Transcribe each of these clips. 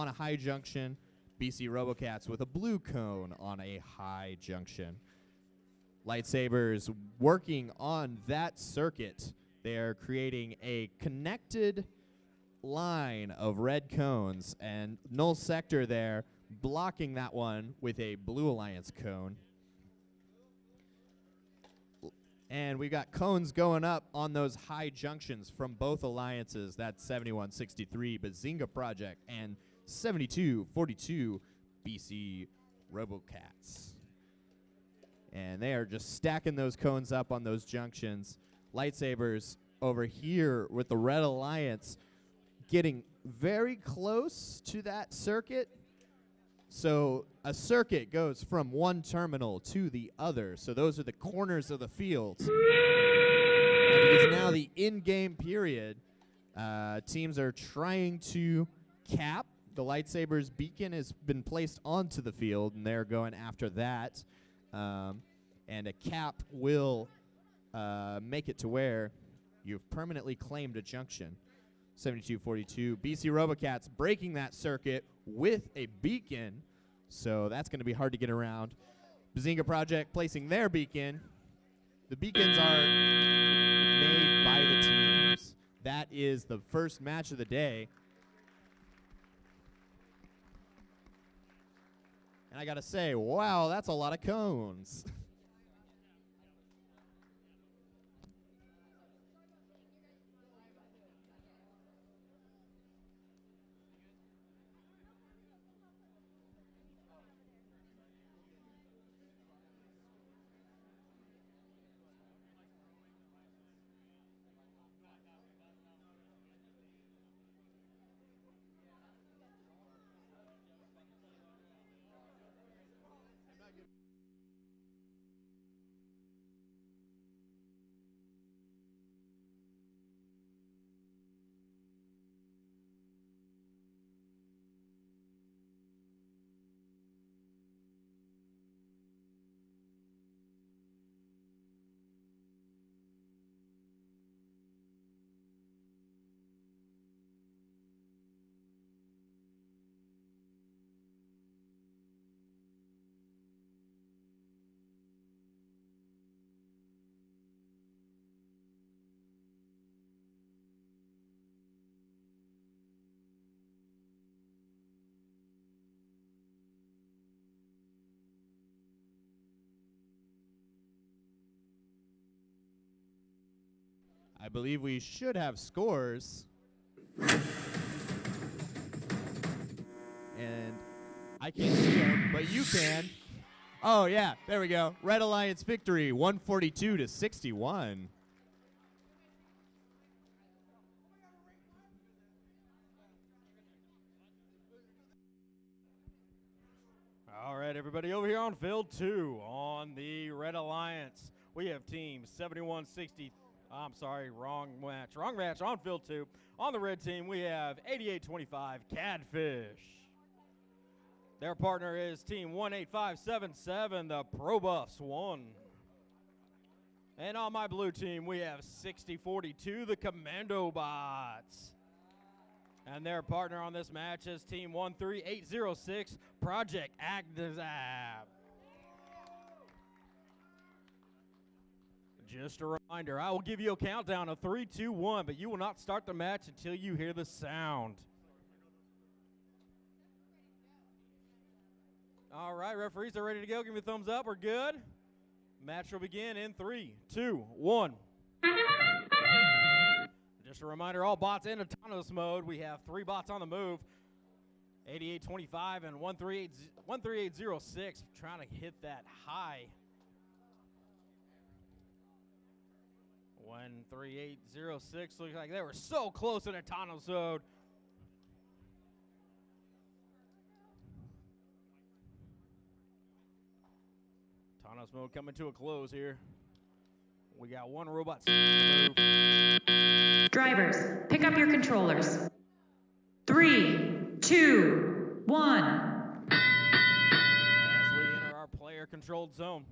on a high junction. BC Robocats with a blue cone on a high junction. LIGHTSABERS working on that circuit. They're creating a connected line of red cones, and Null Sector there blocking that one with a Blue Alliance cone. And we've got cones going up on those high junctions from both alliances. That's 7163 Bazinga Project and 7242 BC Robocats. And they are just stacking those cones up on those junctions. LIGHTSABERS over here with the Red Alliance getting very close to that circuit. So a circuit goes from one terminal to the other. So those are the corners of the field. And it is now the in-game period. Teams are trying to cap. The LIGHTSABERS beacon has been placed onto the field, and they're going after that. And a cap will make it to where you've permanently claimed a junction. 7242 BC Robocats breaking that circuit with a beacon, so that's going to be hard to get around. Bazinga Project placing their beacon. The beacons are made by the teams. That is the first match of the day. And I got to say, wow, that's a lot of cones. I believe we should have scores. And I can't see them, but you can. Oh, yeah, there we go. Red Alliance victory, 142 to 61. All right, everybody, over here on field 2 on the Red Alliance, we have team 7160. I'm sorry, wrong match on field 2. On the red team, we have 8825 CADfish. Their partner is team 18577, the Pro Buffs 1. And on my blue team, we have 6042, the Commandobots. And their partner on this match is team 13806, Project Agnizab. Just a reminder, I will give you a countdown of 3, 2, 1, but you will not start the match until you hear the sound. All right, referees are ready to go. Give me a thumbs up. We're good. Match will begin in 3, 2, 1. Just a reminder, all bots in autonomous mode. We have 3 bots on the move. 8825 and 13806 trying to hit that high. 13806 looks like they were so close in autonomous mode. Autonomous mode coming to a close here. We got 1 robot move. Drivers, pick up your controllers. 3, 2, 1. As we enter our player-controlled zone.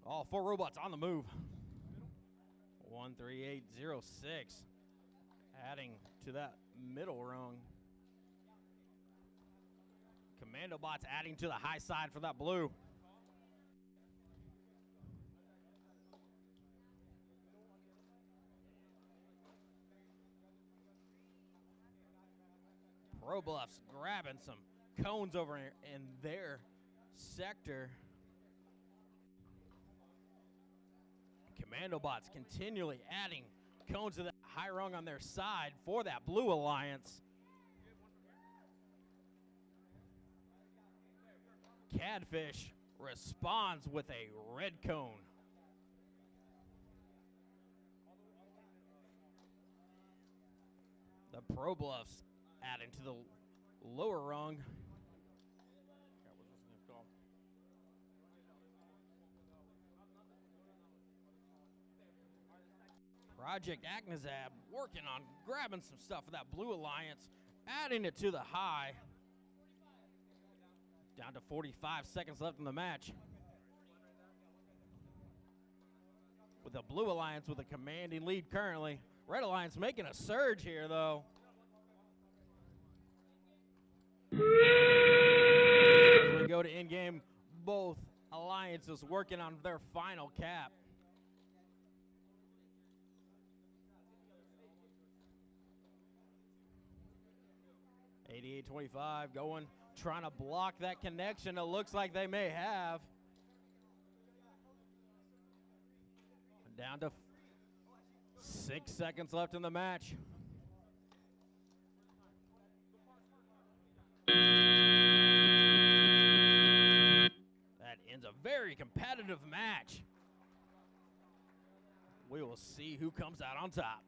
All 4 robots on the move. 13806. Adding to that middle rung. Commandobots adding to the high side for that blue. Pro Bluffs grabbing some cones over in their sector. Commandobots continually adding cones to the high rung on their side for that blue alliance. CADfish responds with a red cone. The Pro Bluffs adding to the lower rung. Project Agnizab working on grabbing some stuff for that blue alliance, adding it to the high. Down to 45 seconds left in the match. With the blue alliance with a commanding lead currently. Red alliance making a surge here though. As we go to in-game, both alliances working on their final cap. $88.25 going, trying to block that connection. It looks like they may have. Down to 6 seconds left in the match. That ends a very competitive match. We will see who comes out on top.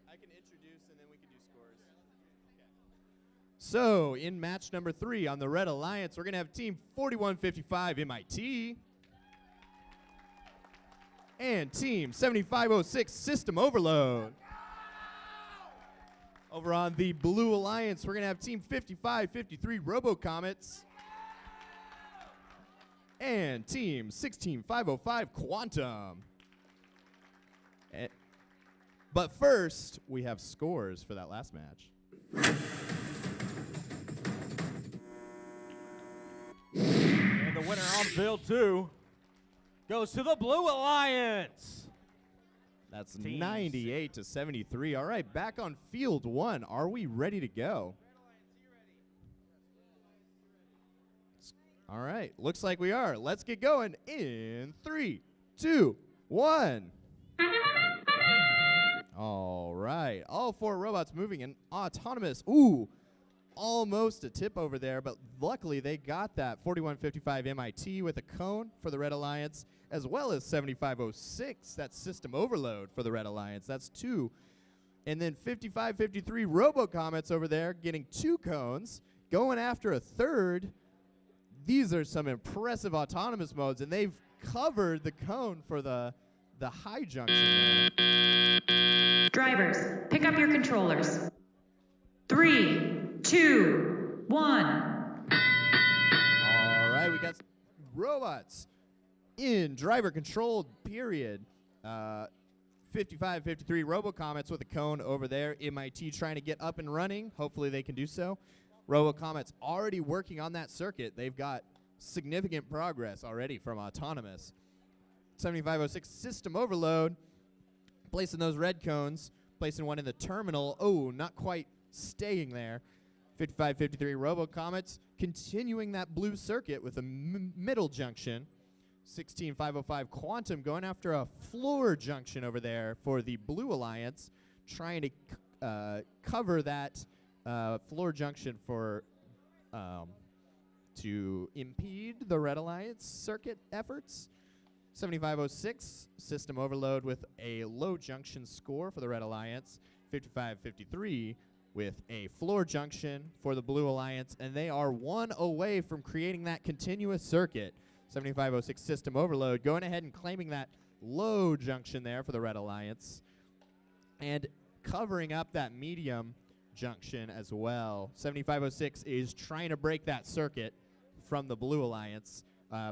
I can introduce and then we can do scores. Okay. So, in match number 3 on the Red Alliance, we're going to have Team 4155 M.I.T. and Team 7506 System Overload. Over on the Blue Alliance, we're going to have Team 5553 RoboComets and Team 16505 Quantum. But first, we have scores for that last match. And the winner on field 2 goes to the Blue Alliance. That's 98 to 73. All right, back on field 1. Are we ready to go? All right, looks like we are. Let's get going in 3, 2, 1. All right, all 4 robots moving in autonomous. Ooh, almost a tip over there, but luckily they got that. 4155 M.I.T. with a cone for the Red Alliance, as well as 7506, that System Overload for the Red Alliance. That's 2. And then 5553 RoboComets over there getting 2 cones, going after a 3rd. These are some impressive autonomous modes, and they've covered the cone for the high junction there. Drivers, pick up your controllers. 3, 2, 1. All right, we got robots in driver controlled period. 5553 RoboComets with a cone over there. M.I.T trying to get up and running. Hopefully they can do so. RoboComets already working on that circuit. They've got significant progress already from Autonomous. 7506 system overload. Placing those red cones. Placing one in the terminal. Oh, not quite staying there. 5553 RoboComets continuing that blue circuit with a middle junction. 16505 Quantum going after a floor junction over there for the Blue Alliance, trying to cover that floor junction for to impede the Red Alliance circuit efforts. 7506 system overload with a low junction score for the Red Alliance. 5553 with a floor junction for the Blue Alliance, and they are one away from creating that continuous circuit. 7506 system overload going ahead and claiming that low junction there for the Red Alliance and covering up that medium junction as well. 7506 is trying to break that circuit from the Blue Alliance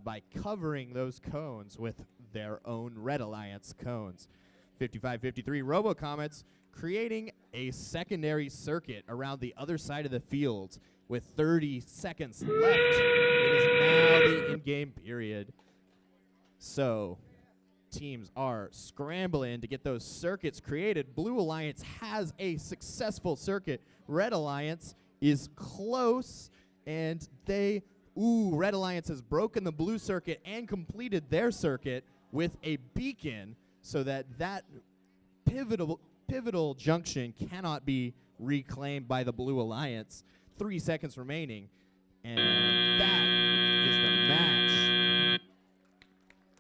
by covering those cones with their own Red Alliance cones. 5553 RoboComets creating a secondary circuit around the other side of the field with 30 seconds left. It is now the in-game period. So teams are scrambling to get those circuits created. Blue Alliance has a successful circuit. Red Alliance is close, and Red Alliance has broken the blue circuit and completed their circuit with a beacon so that pivotal junction cannot be reclaimed by the Blue Alliance. 3 seconds remaining, and that is the match.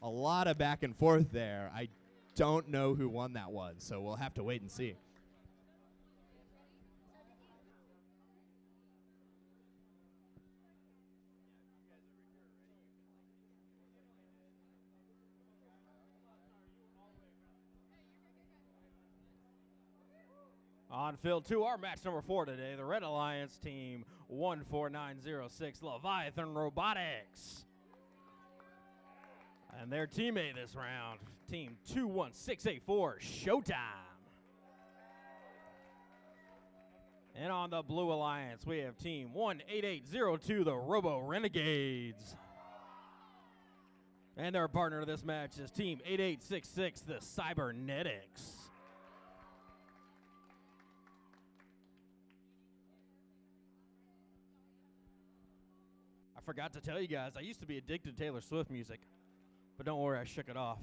A lot of back and forth there. I don't know who won that one, so we'll have to wait and see. On field 2, our match number 4 today, the Red Alliance team 14906 Leviathan Robotics. And their teammate this round, team 21684 Showtime. And on the Blue Alliance, we have team 18802, the Robo Renegades. And their partner to this match is team 8866, the Cybernetics. I forgot to tell you guys, I used to be addicted to Taylor Swift music, but don't worry, I shook it off.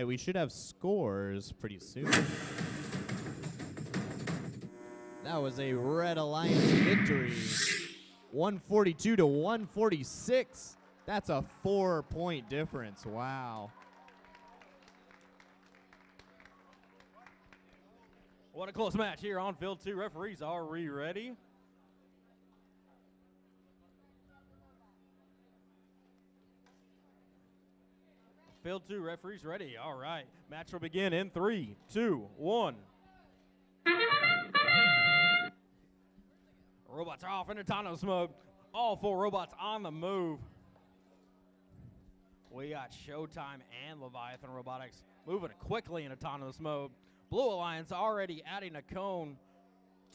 right, we should have scores pretty soon. That was a Red Alliance victory. 142 to 146. That's a 4-point difference. Wow. What a close match here on field 2. Referees, are we ready? Field 2, referees ready. All right. Match will begin in 3, 2, 1. Robots are off in autonomous mode. All 4 robots on the move. We got ChouTime and Leviathan Robotics moving quickly in autonomous mode. Blue Alliance already adding a cone,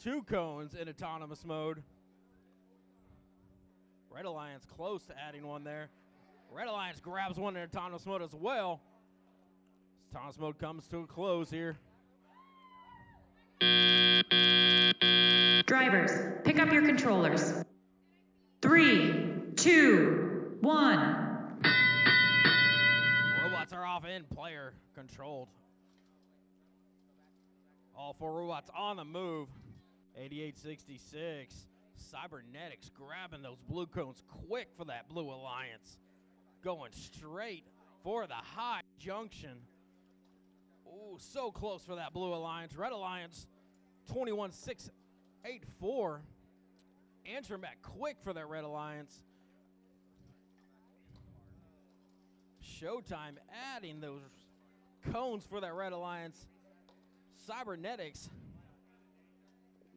2 cones in autonomous mode. Red Alliance close to adding one there. Red Alliance grabs one in autonomous mode as well. Autonomous mode comes to a close here. Drivers, pick up your controllers. 3, 2, 1. Robots are off in player controlled. All 4 robots on the move. 8866. Cybernetics grabbing those blue cones quick for that Blue Alliance. Going straight for the high junction. Ooh, so close for that Blue Alliance. Red Alliance, 21-6-8-4. Answering back quick for that Red Alliance. ChouTime adding those cones for that Red Alliance. Cybernetics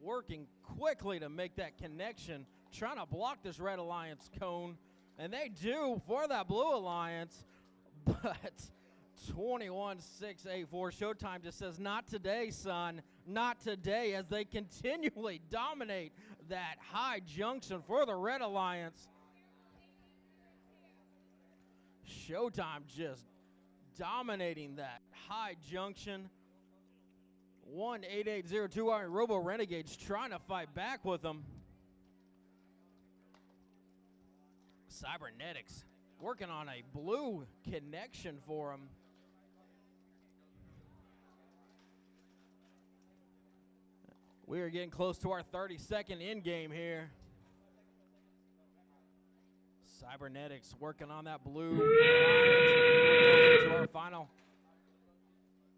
working quickly to make that connection, trying to block this Red Alliance cone, and they do for that Blue Alliance, but 21-6-8-4. ChouTime just says, not today, son, not today, as they continually dominate that high junction for the Red Alliance. ChouTime just dominating that high junction. 18802 Robo Renegades trying to fight back with them. Cybernetics working on a blue connection for him. We are getting close to our 30-second in game here. Cybernetics working on that blue line to our final,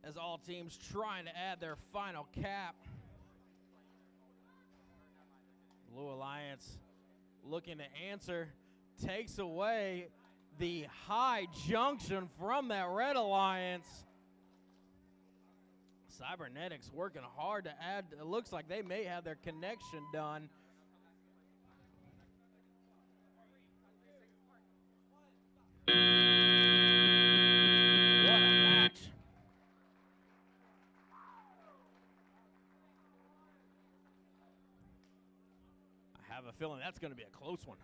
as all teams trying to add their final cap. Blue Alliance looking to answer, takes away the high junction from that Red Alliance. Cybernetics working hard to add. It looks like they may have their connection done. What a match. I have a feeling that's going to be a close one.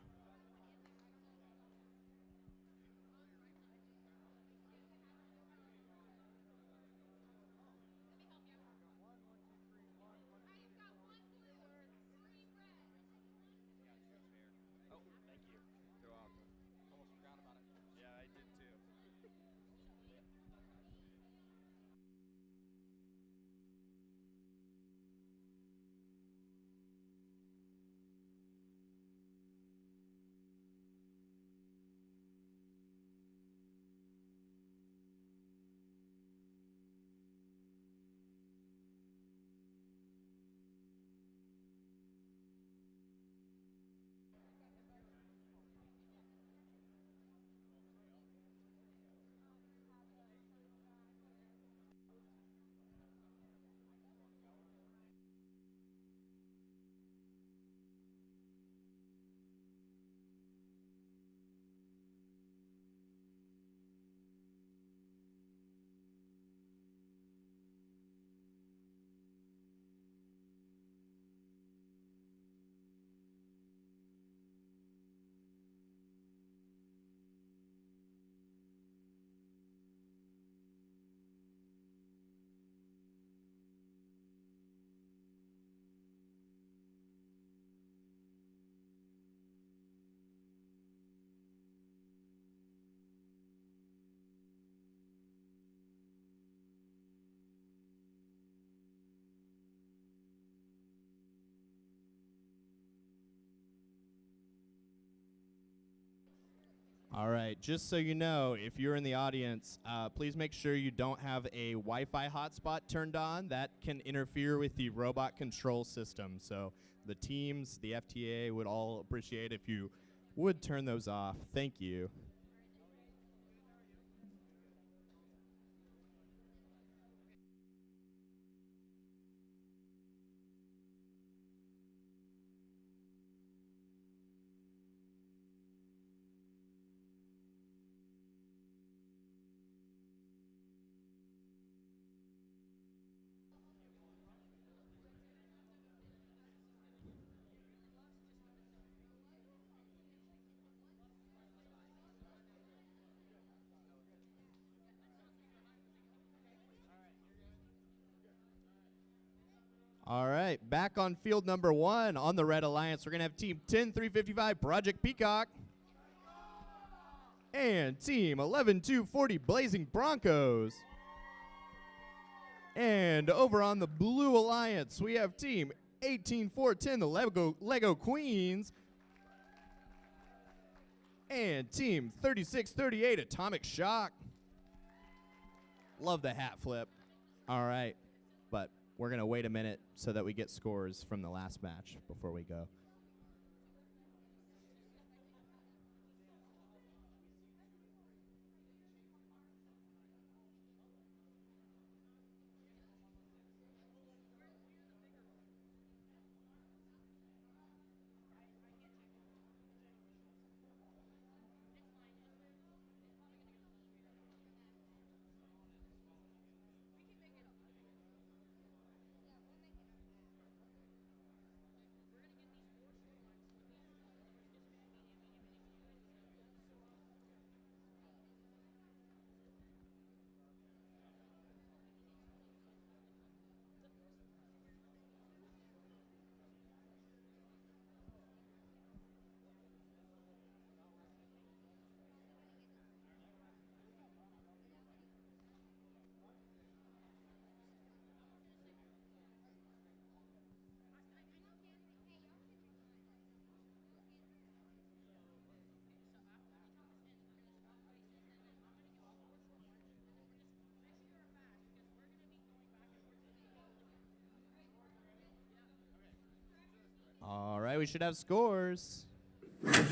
All right, just so you know, if you're in the audience, please make sure you don't have a Wi-Fi hotspot turned on. That can interfere with the robot control system. So the teams, the FTA would all appreciate if you would turn those off. Thank you. All right, back on field number 1 on the Red Alliance. We're going to have Team 10355 Project Peacock and Team 11240 Blazing Bronc0s. And over on the Blue Alliance, we have Team 18410 the Lego Queens and Team 3638 Atomic Shock. Love the hat flip. All right, but we're going to wait a minute so that we get scores from the last match before we go. All right, we should have scores. That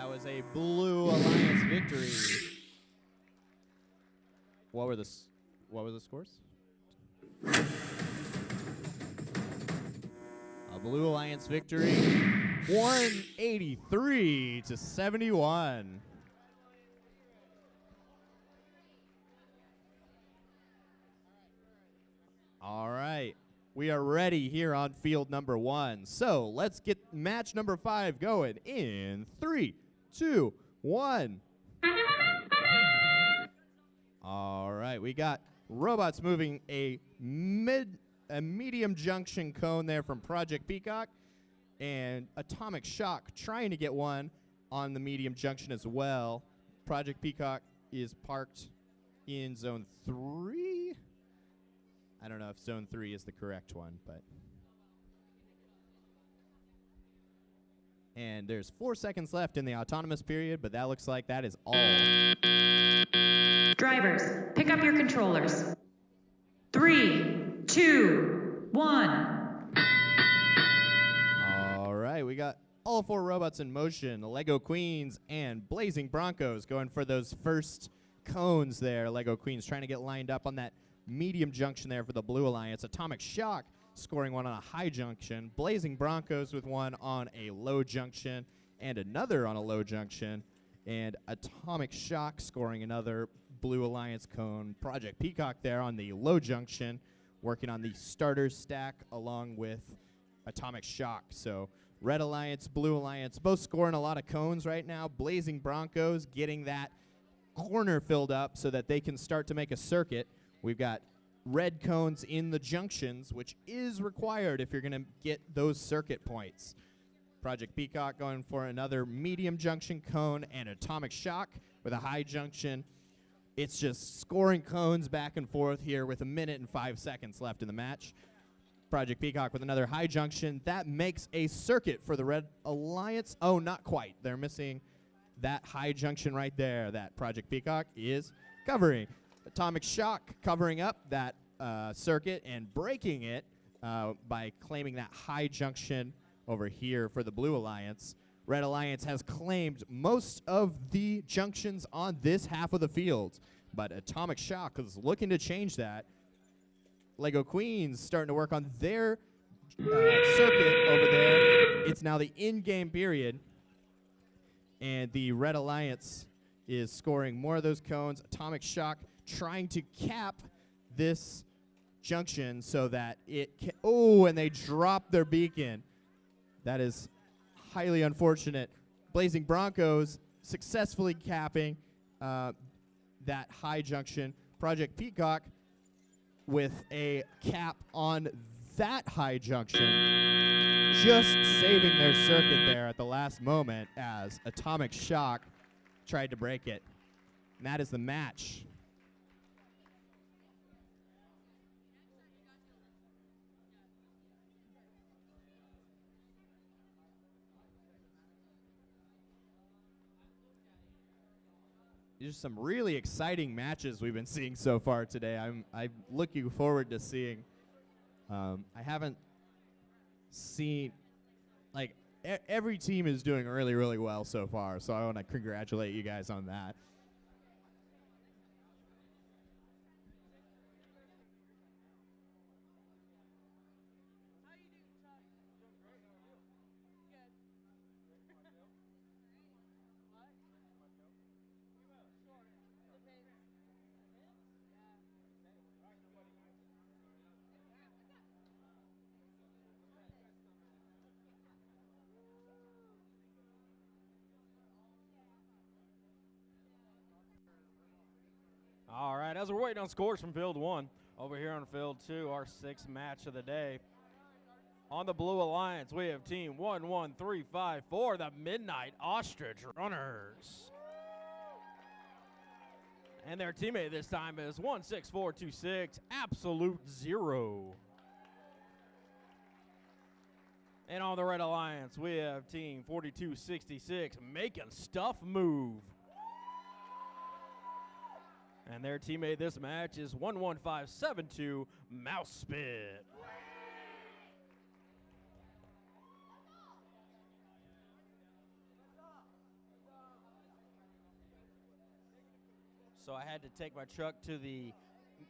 was a Blue Alliance victory. What were the scores? A Blue Alliance victory, 183 to 71. All right. We are ready here on field number 1. So let's get match number 5 going in 3, 2, 1. All right, we got robots moving a medium junction cone there from Project Peacock, and Atomic Shock trying to get one on the medium junction as well. Project Peacock is parked in zone 3. I don't know if zone 3 is the correct one, but. And there's 4 seconds left in the autonomous period, but that looks like that is all. Drivers, pick up your controllers. 3, 2, 1. All right, we got all 4 robots in motion. The Lego Queens and Blazing Bronc0s going for those first cones there. Lego Queens trying to get lined up on that medium junction there for the Blue Alliance. Atomic Shock scoring one on a high junction. Blazing Bronc0s with one on a low junction and another on a low junction. And Atomic Shock scoring another Blue Alliance cone. Project Peacock there on the low junction, working on the starter stack along with Atomic Shock. So Red Alliance, Blue Alliance, both scoring a lot of cones right now. Blazing Bronc0s getting that corner filled up so that they can start to make a circuit. We've got red cones in the junctions, which is required if you're going to get those circuit points. Project Peacock going for another medium junction cone, and Atomic Shock with a high junction. It's just scoring cones back and forth here with 1 minute and 5 seconds left in the match. Project Peacock with another high junction. That makes a circuit for the Red Alliance. Oh, not quite. They're missing that high junction right there that Project Peacock is covering. Atomic Shock covering up that circuit and breaking it by claiming that high junction over here for the Blue Alliance. Red Alliance has claimed most of the junctions on this half of the field, but Atomic Shock is looking to change that. Lego Queens starting to work on their circuit over there. It's now the in-game period, and the Red Alliance is scoring more of those cones. Atomic Shock trying to cap this junction so that it can. Oh, and they drop their beacon. That is highly unfortunate. Blazing Bronc0s successfully capping that high junction. Project Peacock with a cap on that high junction, just saving their circuit there at the last moment as Atomic Shock tried to break it. And that is the match. These are some really exciting matches we've been seeing so far today. I'm looking forward to seeing. I haven't seen, like, every team is doing really, really well so far, so I want to congratulate you guys on that. All right, as we're waiting on scores from Field 1, over here on Field 2, our sixth match of the day. On the Blue Alliance, we have Team 11354, the Midnight Ostrich Runners. And their teammate this time is 16426, Absolute Zero. And on the Red Alliance, we have Team 4266, Making Stuff Move. And their teammate this match is 11572, Mouse Spit. So I had to take my truck to the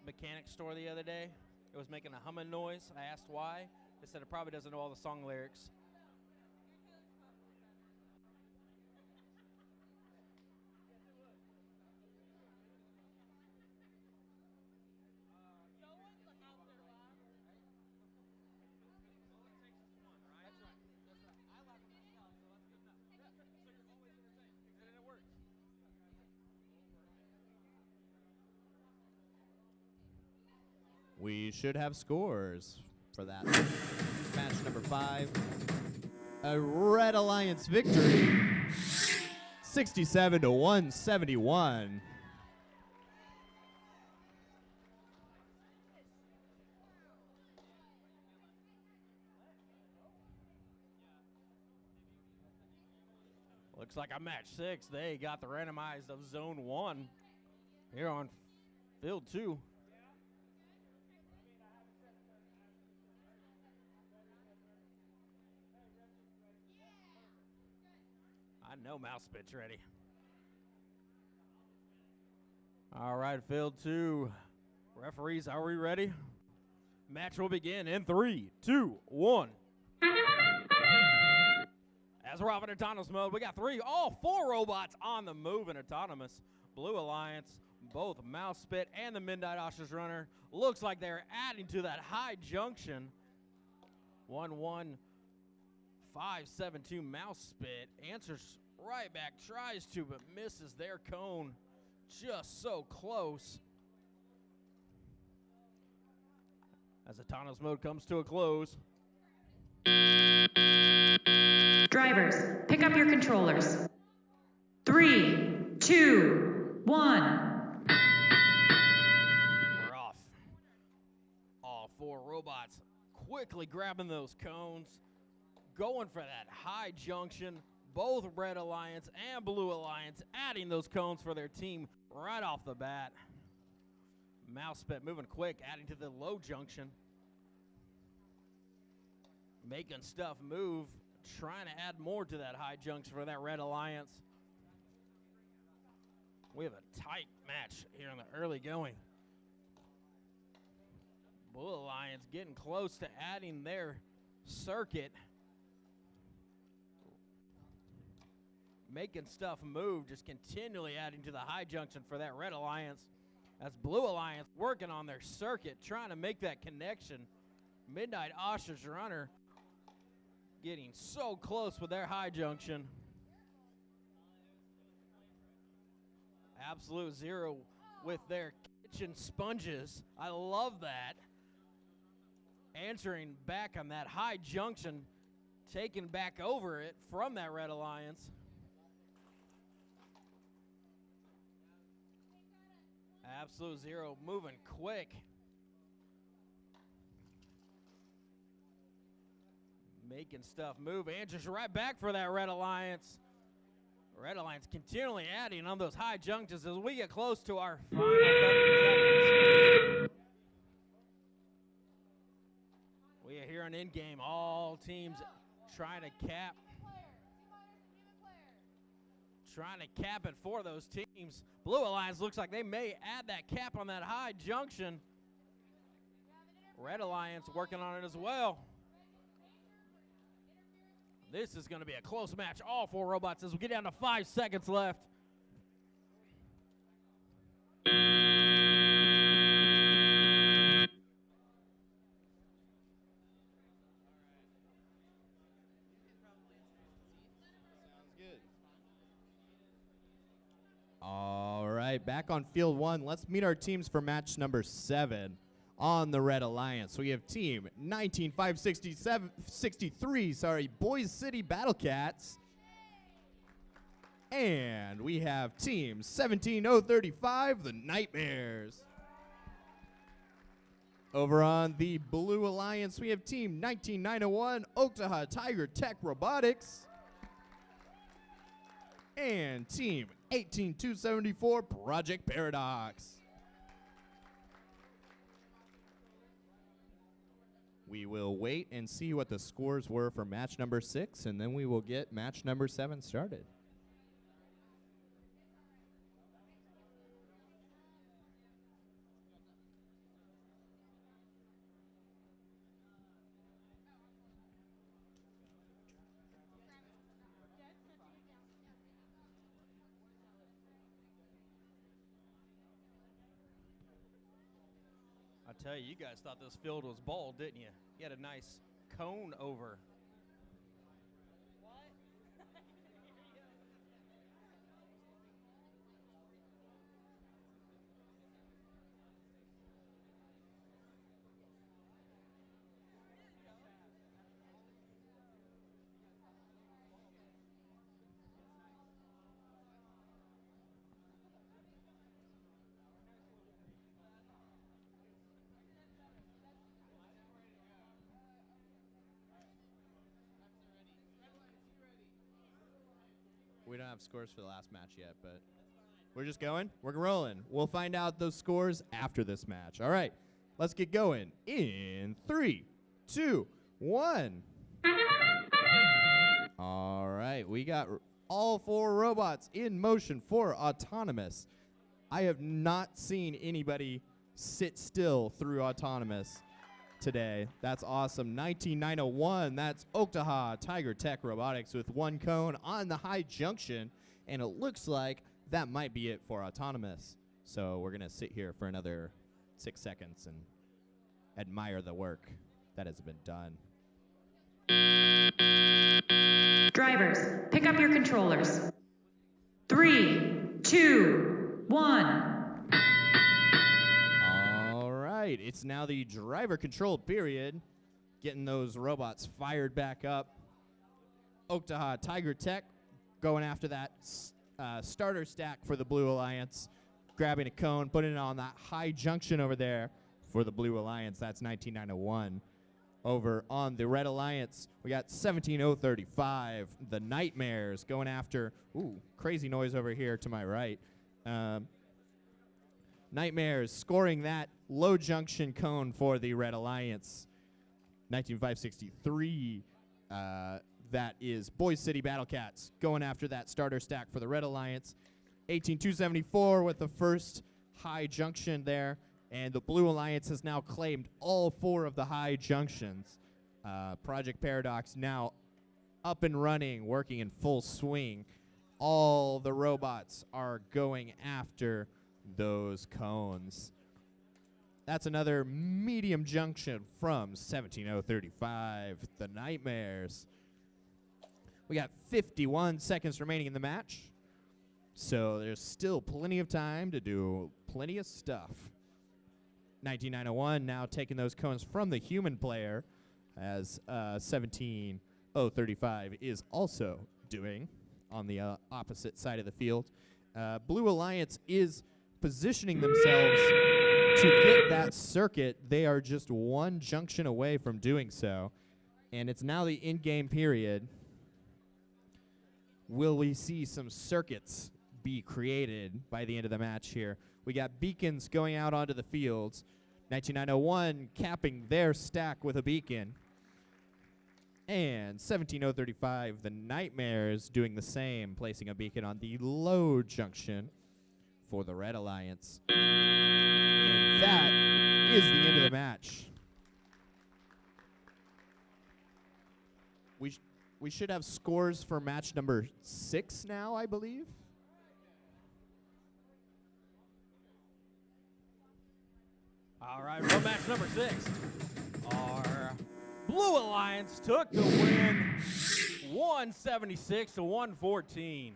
mechanic store the other day. It was making a humming noise. I asked why. They said it probably doesn't know all the song lyrics. We should have scores for that. Match number 5. A Red Alliance victory. 67 to 171. Looks like on match 6, they got the randomized of Zone 1 here on Field 2. I know Mouse Spit's ready. All right, Field 2. Referees, are we ready? Match will begin in 3, 2, 1. As we're off in autonomous mode, we got all four robots on the move in autonomous. Blue Alliance, both Mouse Spit and the Midnight Ostrich Runner. Looks like they're adding to that high junction. 11572 Mouse Spit answers right back, tries to, but misses their cone. Just so close. As autonomous mode comes to a close. Drivers, pick up your controllers. 3, 2, 1. We're off. All four robots quickly grabbing those cones, going for that high junction. Both Red Alliance and Blue Alliance adding those cones for their team right off the bat. Mousepet moving quick, adding to the low junction. Making stuff move, trying to add more to that high junction for that Red Alliance. We have a tight match here in the early going. Blue Alliance getting close to adding their circuit. Making stuff move, just continually adding to the high junction for that Red Alliance. That's Blue Alliance working on their circuit, trying to make that connection. Midnight Ostrich Runner getting so close with their high junction. Absolute Zero with their kitchen sponges. I love that. Answering back on that high junction, taking back over it from that Red Alliance. Absolute Zero moving quick. Making stuff move. And just right back for that Red Alliance. Red Alliance continually adding on those high junctions as we get close to our final 30 seconds. We are here on in-game. All teams trying to cap. Trying to cap it for those teams. Blue Alliance looks like they may add that cap on that high junction. Red Alliance working on it as well. This is going to be a close match. All four robots as we get down to 5 seconds left. All right, back on field one. Let's meet our teams for match number 7 on the Red Alliance. We have team 19563, Boise City BattleCats. And we have team 17035, the Knightmares. Over on the Blue Alliance, we have team 19901, Oktaha Tiger Tech Robotics. And team 18274, Project Paradox. We will wait and see what the scores were for match number 6, and then we will get match number 7 started. I tell you, you guys thought this field was bald, didn't you? You had a nice cone over. We don't have scores for the last match yet, but we're just going. We're rolling. We'll find out those scores after this match. All right, let's get going in 3, 2, 1. All right, we got all 4 robots in motion for autonomous. I have not seen anybody sit still through autonomous today. That's awesome. 19901, that's Oktaha Tiger Tech Robotics with 1 cone on the high junction, and it looks like that might be it for autonomous. So we're gonna sit here for another 6 seconds and admire the work that has been done. Drivers, pick up your controllers. 3, 2, 1. Right, it's now the driver controlled period, getting those robots fired back up. Oktaha Tiger Tech going after that starter stack for the Blue Alliance, grabbing a cone, putting it on that high junction over there for the Blue Alliance. That's 19901. Over on the Red Alliance, we got 17035, the Knightmares, going after, crazy noise over here to my right. Knightmares scoring that low junction cone for the Red Alliance. 19563, that is Boise City BattleCats going after that starter stack for the Red Alliance. 18274 with the first high junction there, and the Blue Alliance has now claimed all 4 of the high junctions. Project Paradox now up and running, working in full swing. All the robots are going after those cones. That's another medium junction from 17035, the Knightmares. We got 51 seconds remaining in the match, so there's still plenty of time to do plenty of stuff. 19901 now taking those cones from the human player, as 17035 is also doing on the opposite side of the field. Blue Alliance is positioning themselves to get that circuit. They are just 1 junction away from doing so, and it's now the in-game period. Will we see some circuits be created by the end of the match here? We got beacons going out onto the fields. 19901 capping their stack with a beacon. And 17035, the Knightmares, doing the same, placing a beacon on the low junction for the Red Alliance. And that is the end of the match. We should have scores for match number 6 now, I believe. All right, for match number 6, our Blue Alliance took the win, 176 to 114.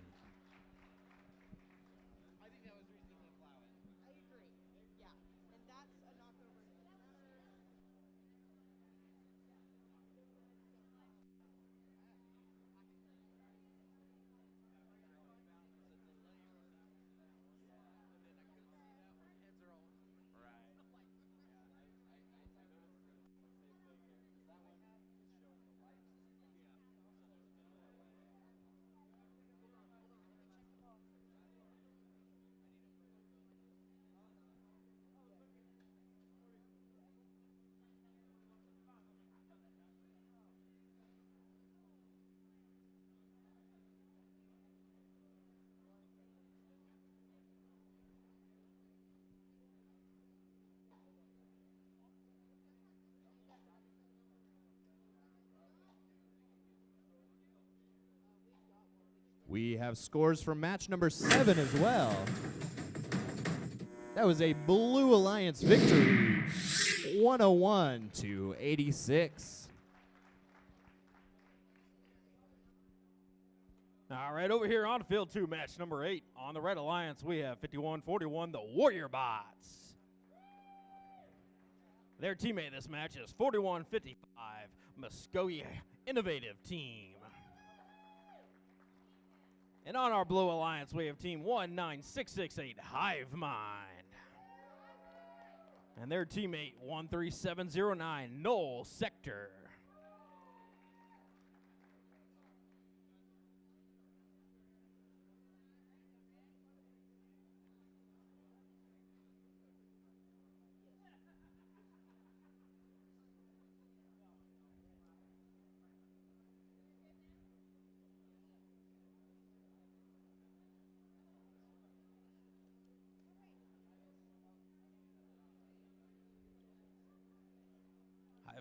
We have scores from match number 7 as well. That was a Blue Alliance victory, 101 to 86. All right, over here on field 2, match number 8. On the Red Alliance, we have 5141, the Warrior Bots. Their teammate in this match is 4155, Muskogee Innovative Team. And on our Blue Alliance, we have team 19668, HiveMind. And their teammate 13709, Null Sector.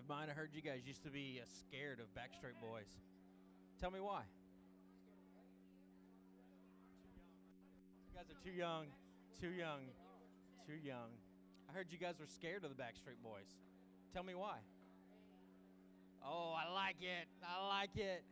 HiveMind, I heard you guys used to be scared of Backstreet Boys. Tell me why. You guys are too young, too young, too young. I heard you guys were scared of the Backstreet Boys. Tell me why. Oh, I like it. I like it.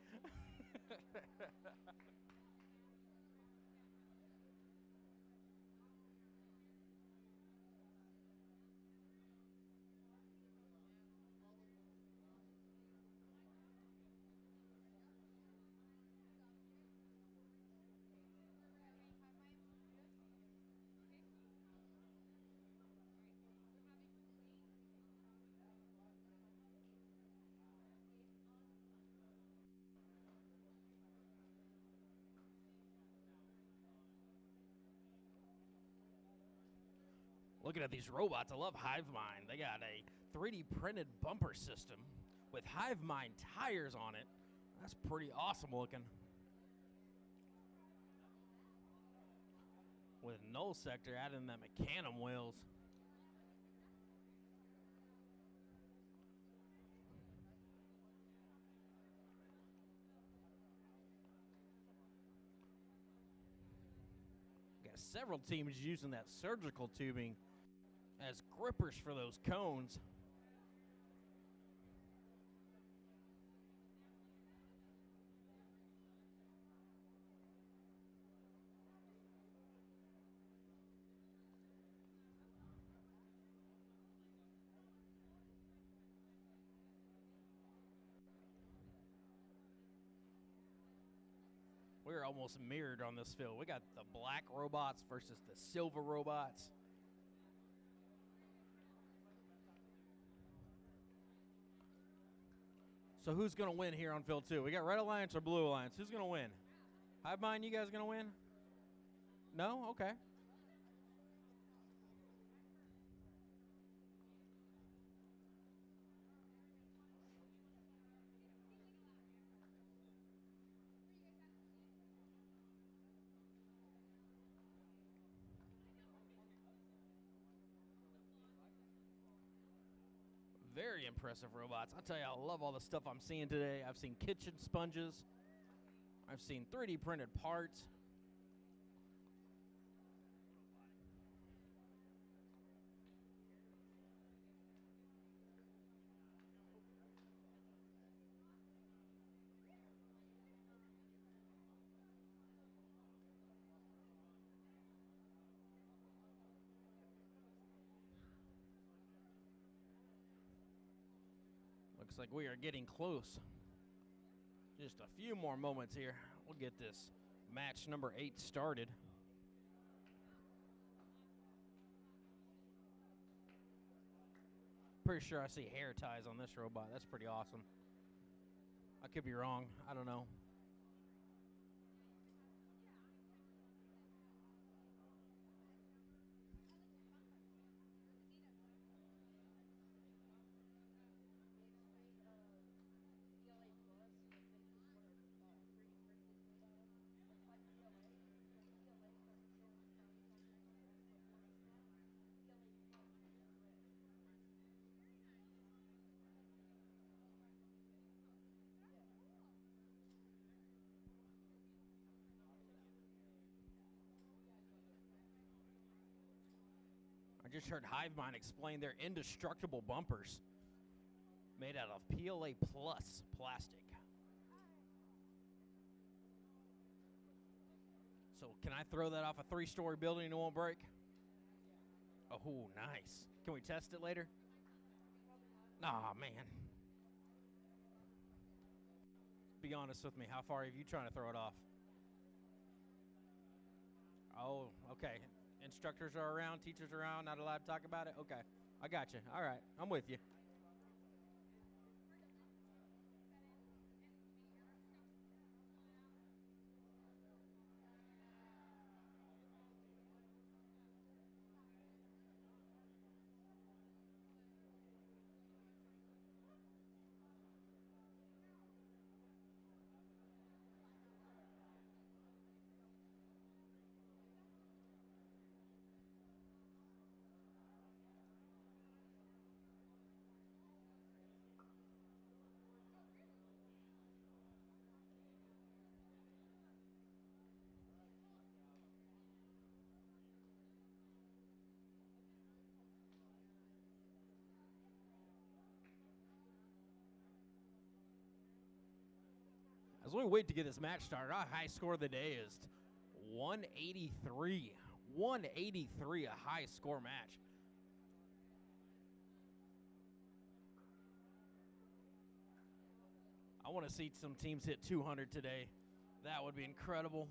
Looking at these robots, I love HiveMind. They got a 3D printed bumper system with HiveMind tires on it. That's pretty awesome looking. With Null Sector adding that Makin wheels. Got several teams using that surgical tubing as grippers for those cones. We're almost mirrored on this field. We got the black robots versus the silver robots. So who's going to win here on field 2? We got Red Alliance or Blue Alliance? Who's going to win? HiveMind, you guys going to win? No? Okay. Very impressive robots. I'll tell you, I love all the stuff I'm seeing today. I've seen kitchen sponges. I've seen 3D printed parts. Looks like we are getting close. Just a few more moments here. We'll get this match number 8 started. Pretty sure I see hair ties on this robot. That's pretty awesome. I could be wrong. I don't know. I just heard HiveMind explain their indestructible bumpers made out of PLA plus plastic. So can I throw that off a 3-story building and it won't break? Oh, nice. Can we test it later? Aw, man. Be honest with me. How far are you trying to throw it off? Oh, okay. Instructors are around, teachers are around, not allowed to talk about it? Okay, I got you. All right, I'm with you. As we wait to get this match started, our high score of the day is 183. 183, a high score match. I want to see some teams hit 200 today. That would be incredible.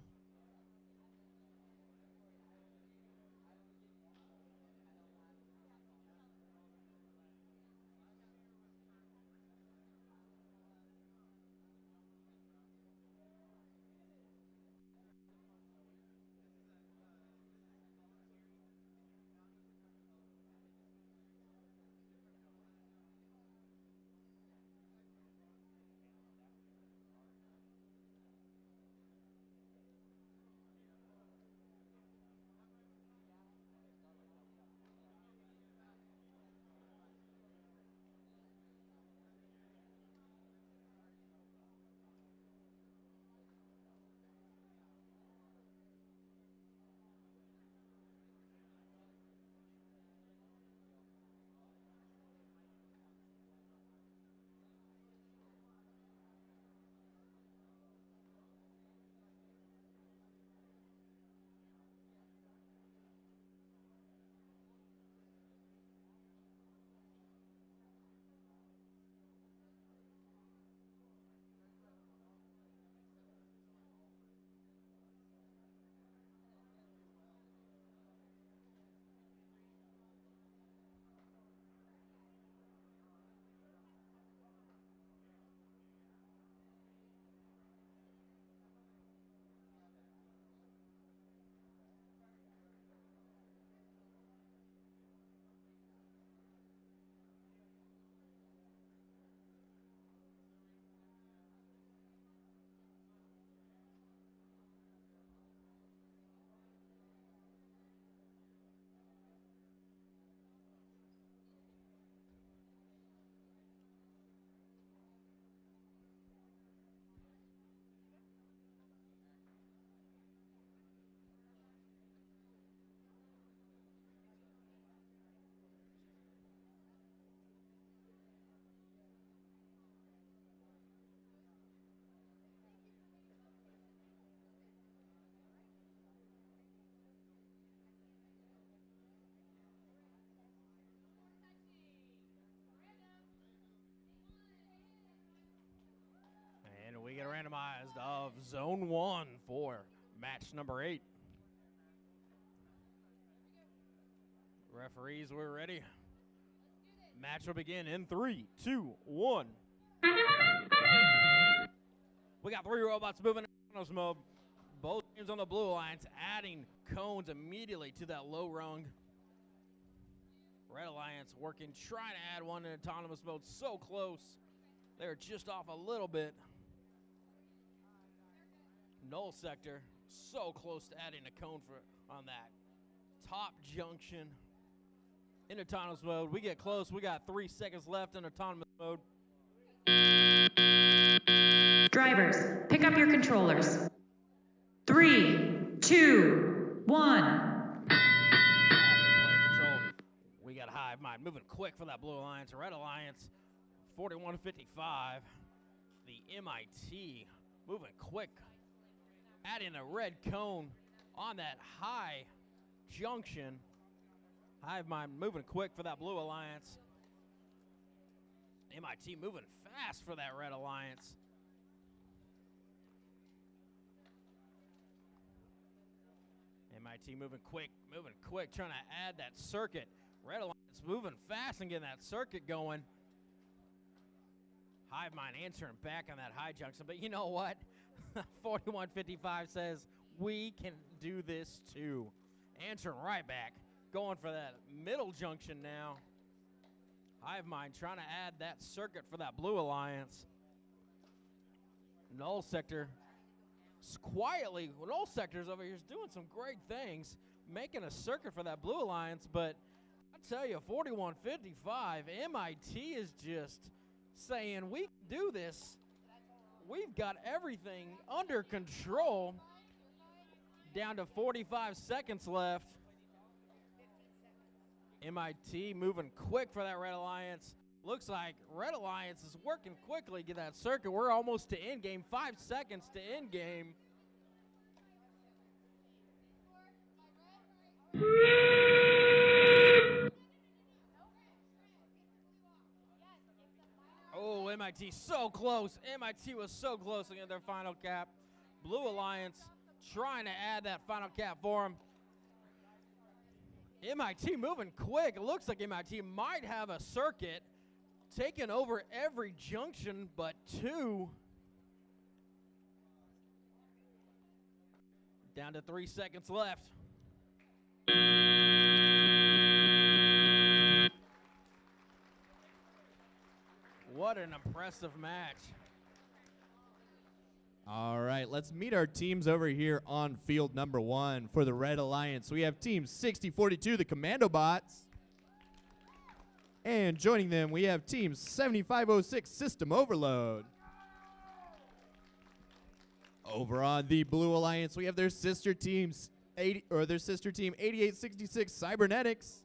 randomized of Zone 1 for match number 8. Referees, we're ready. Match will begin in 3, 2, 1. We got 3 robots moving in autonomous mode. Both teams on the blue alliance adding cones immediately to that low rung. Red alliance working, trying to add one in autonomous mode. So close. They're just off a little bit. Null Sector, so close to adding a cone on that top junction. In autonomous mode, we get close. We got 3 seconds left in autonomous mode. Drivers, pick up your controllers. 3, 2, 1. Control. We got HiveMind moving quick for that blue alliance. Red alliance, 4155. The M.I.T. moving quick, adding a red cone on that high junction. HiveMind moving quick for that blue alliance. M.I.T. moving fast for that red alliance. M.I.T. moving quick, trying to add that circuit. Red alliance moving fast and getting that circuit going. HiveMind answering back on that high junction, but you know what? 4155 says we can do this too. Answering right back. Going for that middle junction now. HiveMind trying to add that circuit for that blue alliance. Null Sector quietly, Null Sector's over here is doing some great things, making a circuit for that blue alliance, but I tell you, 4155, M.I.T. is just saying we can do this. We've got everything under control. Down to 45 seconds left. M.I.T. moving quick for that Red Alliance. Looks like Red Alliance is working quickly to get that circuit. We're almost to end game. 5 seconds to end game. Oh, M.I.T. so close. M.I.T. was so close to getting their final cap. Blue Alliance trying to add that final cap for him. M.I.T. moving quick. It looks like M.I.T. might have a circuit taking over every junction but 2. Down to 3 seconds left. What an impressive match. All right, let's meet our teams over here on field number 1 for the Red Alliance. We have team 6042, the Commandobots. And joining them, we have team 7506, System Overload. Over on the Blue Alliance, we have their sister teams, team 8866, Cybernetics.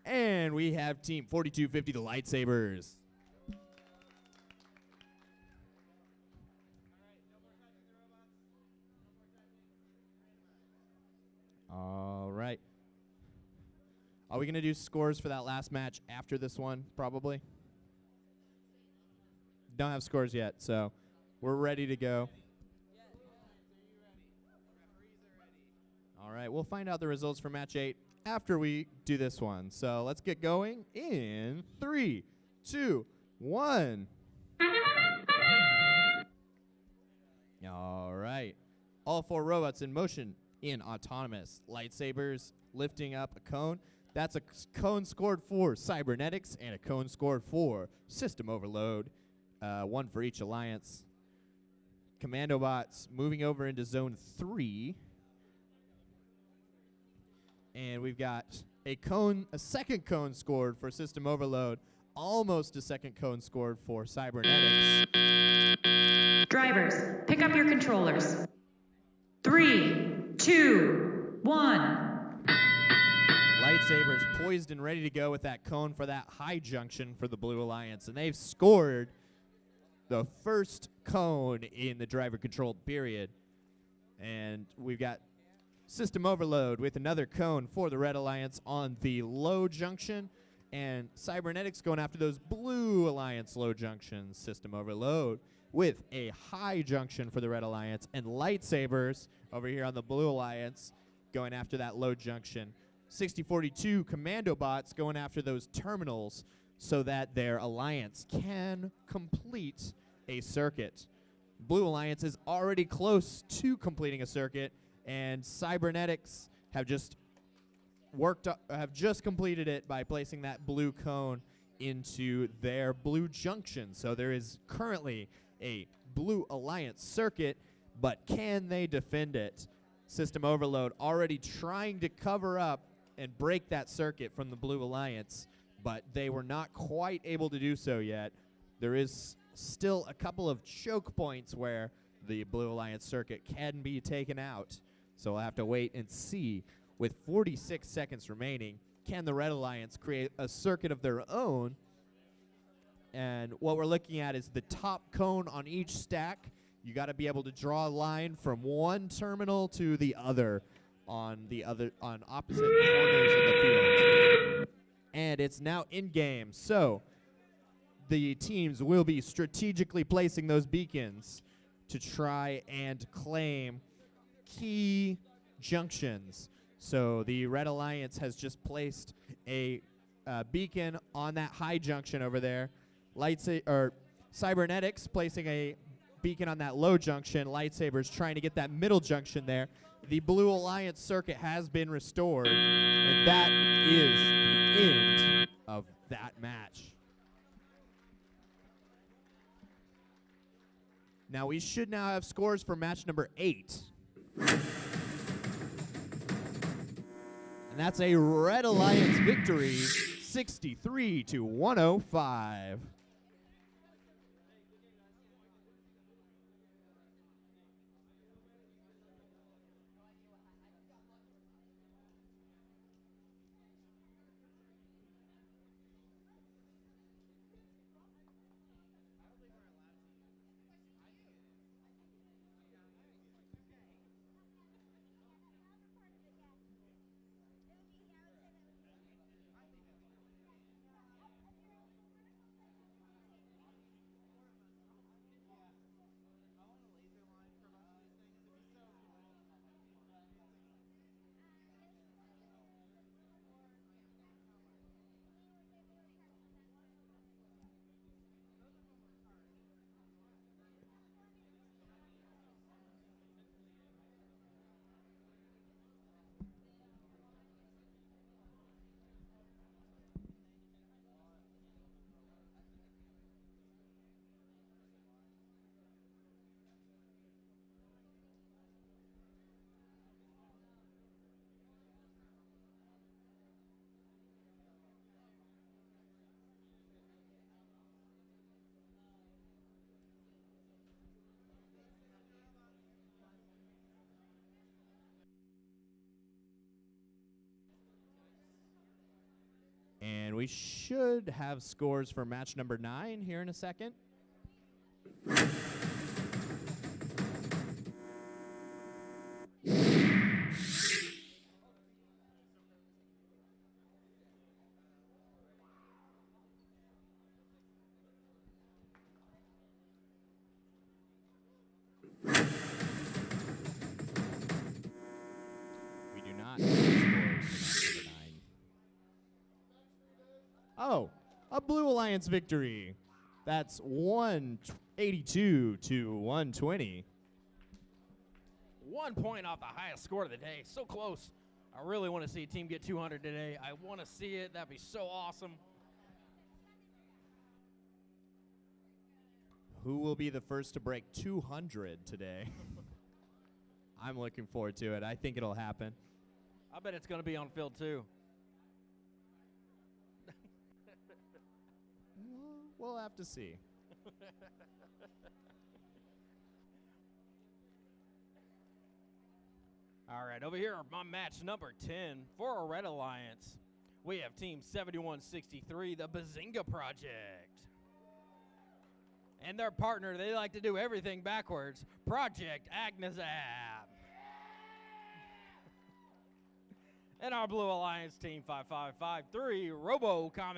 And we have team 4250, the Lightsabers. All right. Are we going to do scores for that last match after this one, probably? Don't have scores yet, so we're ready to go. All right, we'll find out the results for match 8 after we do this one. So let's get going in 3, 2, 1. All right. All 4 robots in motion in autonomous. Lightsabers lifting up a cone. That's a cone scored for Cybernetics and a cone scored for System Overload. 1 for each alliance. Commandobots moving over into zone 3. And we've got a second cone scored for System Overload. Almost a second cone scored for Cybernetics. Drivers, pick up your controllers. 3, 2, 1. Lightsabers poised and ready to go with that cone for that high junction for the Blue Alliance. And they've scored the first cone in the driver-controlled period. And we've got System Overload with another cone for the Red Alliance on the low junction. And Cybernetics going after those Blue Alliance low junctions. System overload with a high junction for the Red Alliance. And Lightsabers over here on the Blue Alliance going after that low junction. 6042 Commandobots going after those terminals so that their alliance can complete a circuit. Blue Alliance is already close to completing a circuit, and Cybernetics have just completed it by placing that blue cone into their blue junction. So there is currently a Blue Alliance circuit, but can they defend it? System overload already trying to cover up and break that circuit from the Blue Alliance, but they were not quite able to do so yet. There is still a couple of choke points where the Blue Alliance circuit can be taken out. So we'll have to wait and see. With 46 seconds remaining, can the Red Alliance create a circuit of their own? And what we're looking at is the top cone on each stack. You got to be able to draw a line from one terminal to the other on opposite corners of the field. And it's now in game. So the teams will be strategically placing those beacons to try and claim key junctions. So the Red Alliance has just placed a beacon on that high junction over there. Cybernetics placing a beacon on that low junction. Lightsabers trying to get that middle junction there. The Blue Alliance circuit has been restored, and that is the end of that match. Now we should now have scores for match number 8. And that's a Red Alliance victory, 63-105. And we should have scores for match number 9 here in a second. We do not have scores for match number 9. Oh, a Blue Alliance victory. That's 182-120. 1 point off the highest score of the day. So close. I really want to see a team get 200 today. I want to see it. That'd be so awesome. Who will be the first to break 200 today? I'm looking forward to it. I think it'll happen. I bet it's going to be on field 2. We'll have to see. All right, over here on match number 10 for our Red Alliance, we have Team 7163, the Bazinga Project. And their partner, they like to do everything backwards, Project Agnizab. And our Blue Alliance team 5553 RoboComets.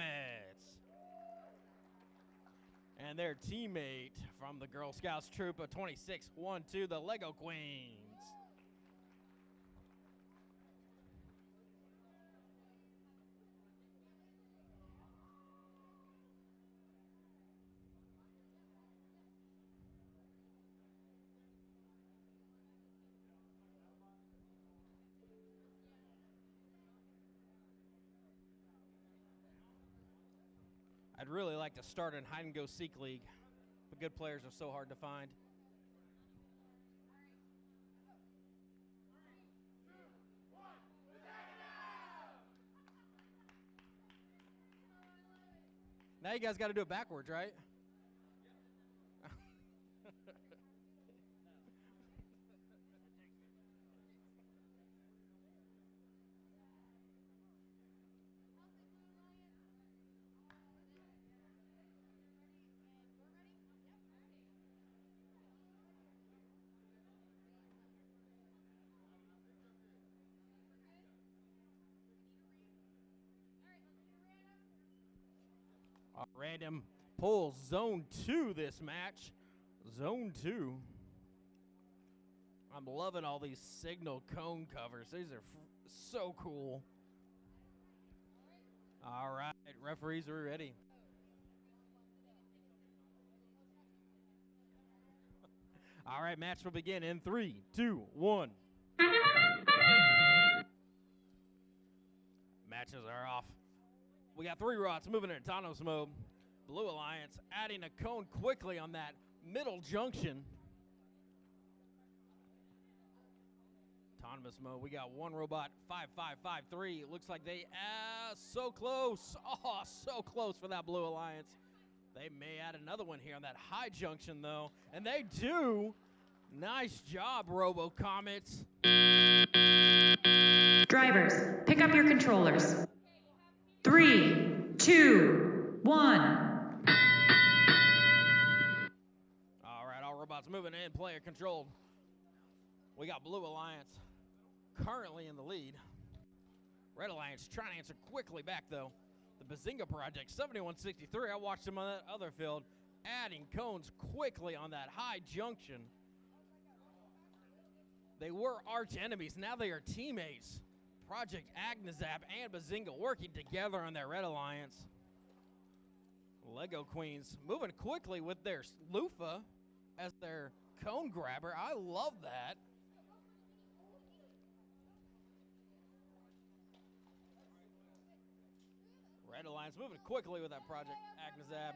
And their teammate from the Girl Scouts troop of 2612, the Lego Queens. I'd really like to start in hide-and-go-seek league, but good players are so hard to find. Now you guys got to do it backwards, right? Random pulls zone 2 this match. Zone 2. I'm loving all these signal cone covers. These are so cool. All right, referees are ready. All right, match will begin in 3, 2, 1. Matches are off. We got 3 rods moving in autonomous mode. Blue Alliance adding a cone quickly on that middle junction. Autonomous mode. We got 1 robot, 5553. It looks like they so close. Oh, so close for that Blue Alliance. They may add another one here on that high junction, though. And they do. Nice job, RoboComets. Drivers, pick up your controllers. 3, 2, 1. All right, all robots moving in, player controlled. We got Blue Alliance currently in the lead. Red Alliance trying to answer quickly back, though. The Bazinga Project, 7163. I watched him on that other field, adding cones quickly on that high junction. They were arch enemies. Now they are teammates. Project Agnizab and Bazinga working together on that Red Alliance. Lego Queens moving quickly with their loofah as their cone grabber. I love that. Red Alliance moving quickly with that Project Agnizab.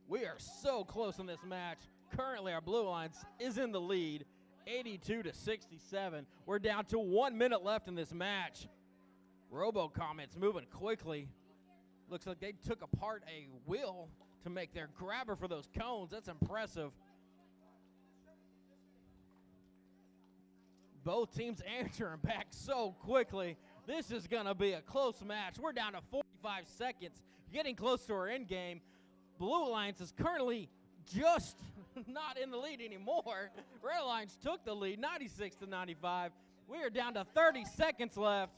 We are so close in this match. Currently, our Blue Alliance is in the lead, 82-67. We're down to 1 minute left in this match. RoboComets moving quickly. Looks like they took apart a wheel to make their grabber for those cones. That's impressive. Both teams answering back so quickly. This is going to be a close match. We're down to 45 seconds, getting close to our end game. Blue Alliance is currently just not in the lead anymore. Red Alliance took the lead, 96-95. We are down to 30 seconds left.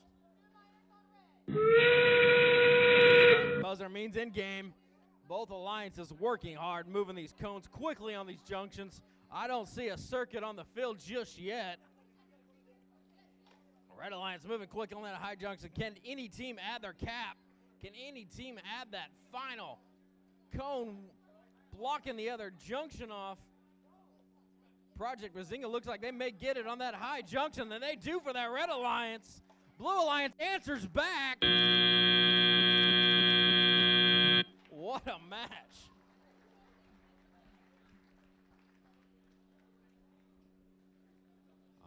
Buzzer means in game. Both alliances working hard, moving these cones quickly on these junctions. I don't see a circuit on the field just yet. Red Alliance moving quick on that high junction. Can any team add their cap? Can any team add that final cone blocking the other junction off? Project Bazinga looks like they may get it on that high junction, and they do for that Red Alliance. Blue Alliance answers back. What a match.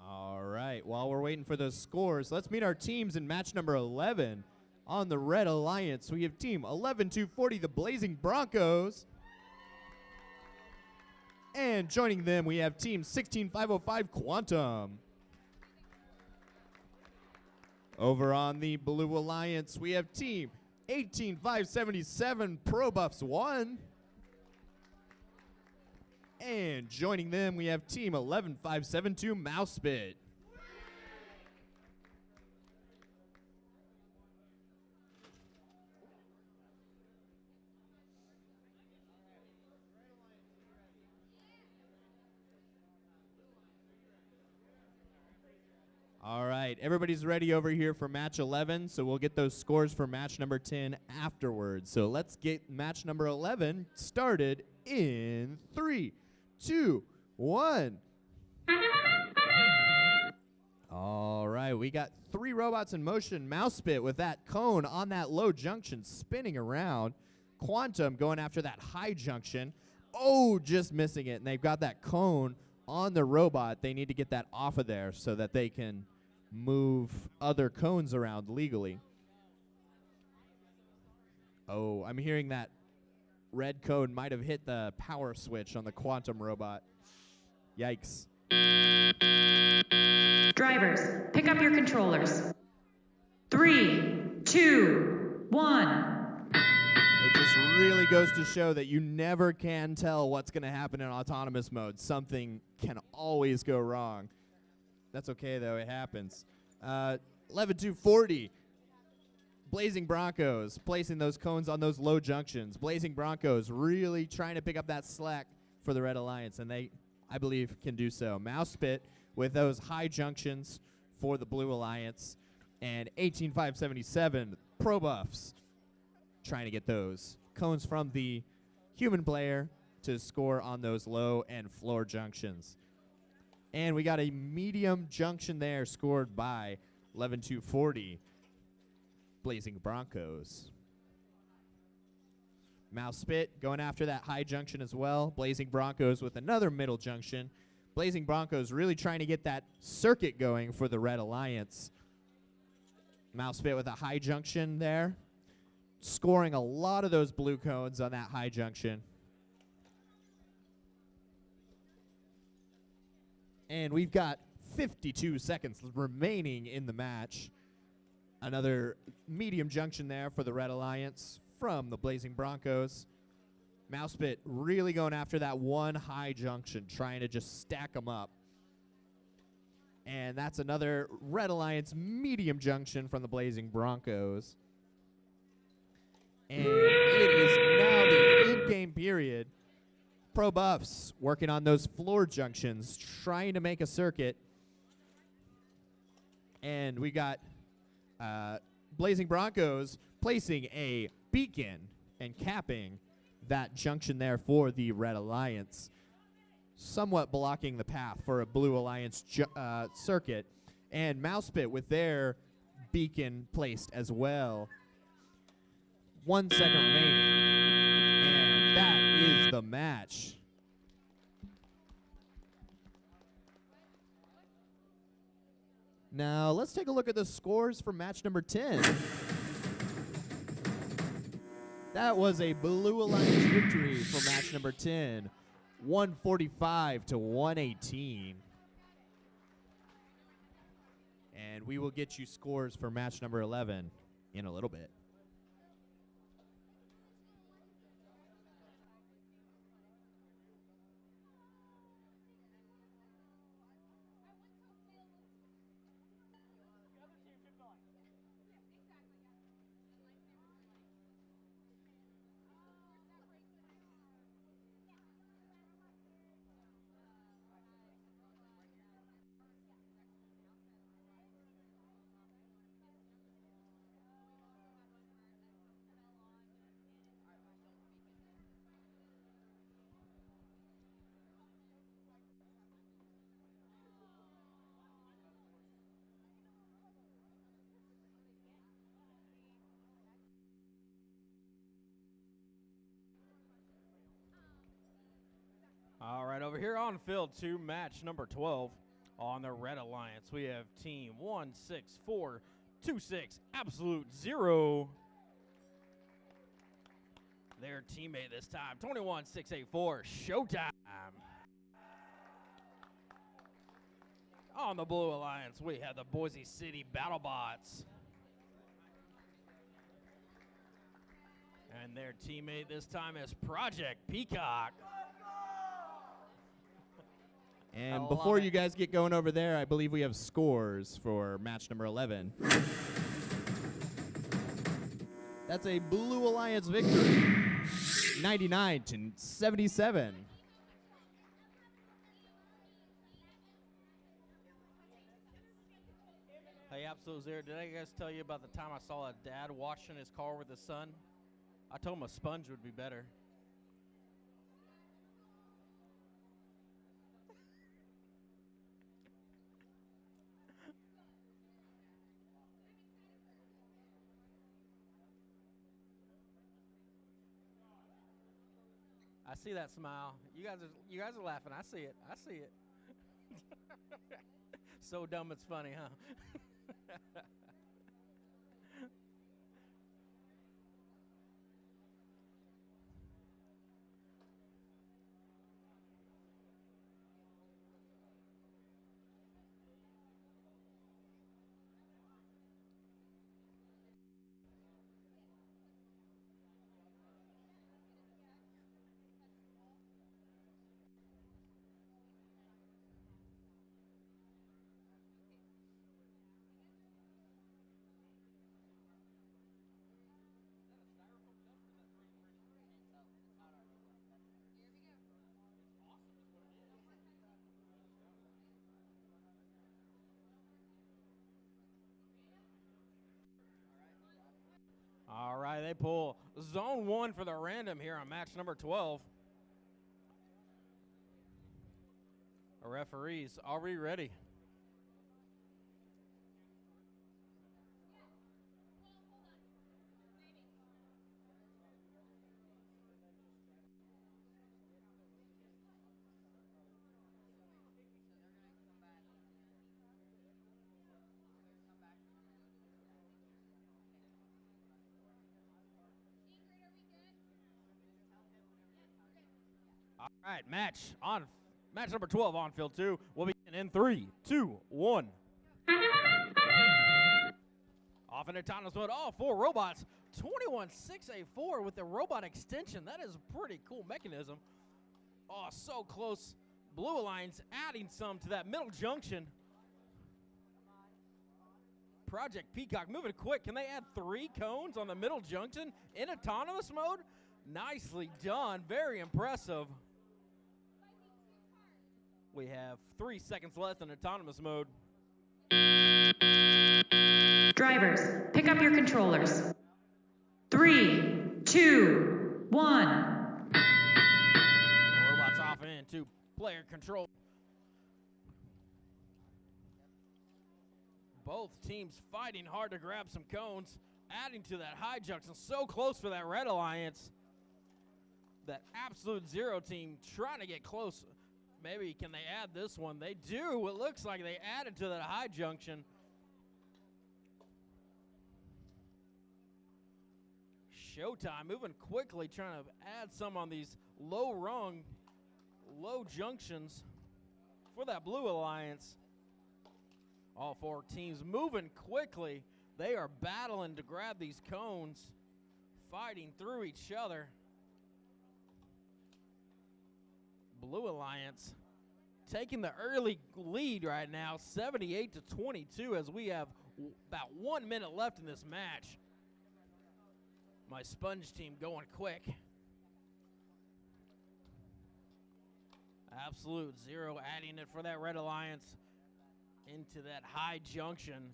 All right, while we're waiting for those scores, let's meet our teams in match number 11. On the Red Alliance, we have team 11240, the Blazing Bronc0s. And joining them, we have team 16505, Quantum. Over on the Blue Alliance, we have team 18577, Pro Buffs 1. And joining them, we have Team 11572 Mousespit. All right, everybody's ready over here for match 11, so we'll get those scores for match number 10 afterwards. So let's get match number 11 started in 3, 2, 1. All right, we got 3 robots in motion. Mousespit with that cone on that low junction spinning around. Quantum going after that high junction. Oh, just missing it, and they've got that cone on the robot. They need to get that off of there so that they can move other cones around legally. Oh, I'm hearing that red cone might have hit the power switch on the Quantum robot. Yikes. Drivers, pick up your controllers. 3, 2, 1. It just really goes to show that you never can tell what's going to happen in autonomous mode. Something can always go wrong. That's okay, though. It happens. 11-240. Blazing Bronc0s, placing those cones on those low junctions. Blazing Bronc0s really trying to pick up that slack for the Red Alliance, and they, I believe, can do so. Mousespit with those high junctions for the Blue Alliance. And 18577, Pro Buffs, trying to get those cones from the human player to score on those low and floor junctions. And we got a medium junction there scored by 11240, Blazing Bronc0s. Mousespit going after that high junction as well. Blazing Bronc0s with another middle junction. Blazing Bronc0s really trying to get that circuit going for the Red Alliance. Mousespit with a high junction there, scoring a lot of those blue cones on that high junction. And we've got 52 seconds remaining in the match. Another medium junction there for the Red Alliance from the Blazing Bronc0s. Mousespit really going after that one high junction, trying to just stack them up. And that's another Red Alliance medium junction from the Blazing Bronc0s. And it is now the in-game period. Pro Buffs working on those floor junctions, trying to make a circuit. And we got Blazing Bronc0s placing a beacon and capping that junction there for the Red Alliance, somewhat blocking the path for a Blue Alliance circuit. And Mousespit with their beacon placed as well. 1 second remaining. And that is the match. Now, let's take a look at the scores for match number 10. That was a Blue Alliance victory for match number 10, 145 to 118. And we will get you scores for match number 11 in a little bit. All right, over here on field 2, match number 12 on the Red Alliance. We have team 16426 Absolute Zero. Their teammate this time, 21684 Showtime. On the Blue Alliance, we have the Boise City BattleBots. And their teammate this time is Project Peacock. And love before it. you guys get going over there, I believe we have scores for match number 11. That's a Blue Alliance victory, 99-77. Hey, Absolute Zero, did I guys tell you about the time I saw a dad washing his car with his son? I told him a sponge would be better. I see that smile. You guys are laughing. I see it. I see it. So dumb it's funny, huh? All right, they pull zone 1 for the random here on match number 12. Referees, are we ready? All right, match number 12 on field 2. We'll begin in 3, 2, 1. Off in autonomous mode, all 4 robots. 21684 with the robot extension. That is a pretty cool mechanism. Oh, so close. Blue Alliance adding some to that middle junction. Project Peacock moving quick. Can they add 3 cones on the middle junction in autonomous mode? Nicely done. Very impressive. We have 3 seconds left in autonomous mode. Drivers, pick up your controllers. 3, 2, 1. Robots off and into player control. Both teams fighting hard to grab some cones, adding to that high junction. So close for that Red Alliance. That Absolute Zero team trying to get close. Maybe can they add this one? They do. It looks like they added to that high junction. ChouTime moving quickly, trying to add some on these low junctions for that Blue Alliance. All 4 teams moving quickly. They are battling to grab these cones, fighting through each other. Blue Alliance taking the early lead right now, 78-22, as we have about 1 minute left in this match. My sponge team going quick. Absolute Zero adding it for that Red Alliance into that high junction.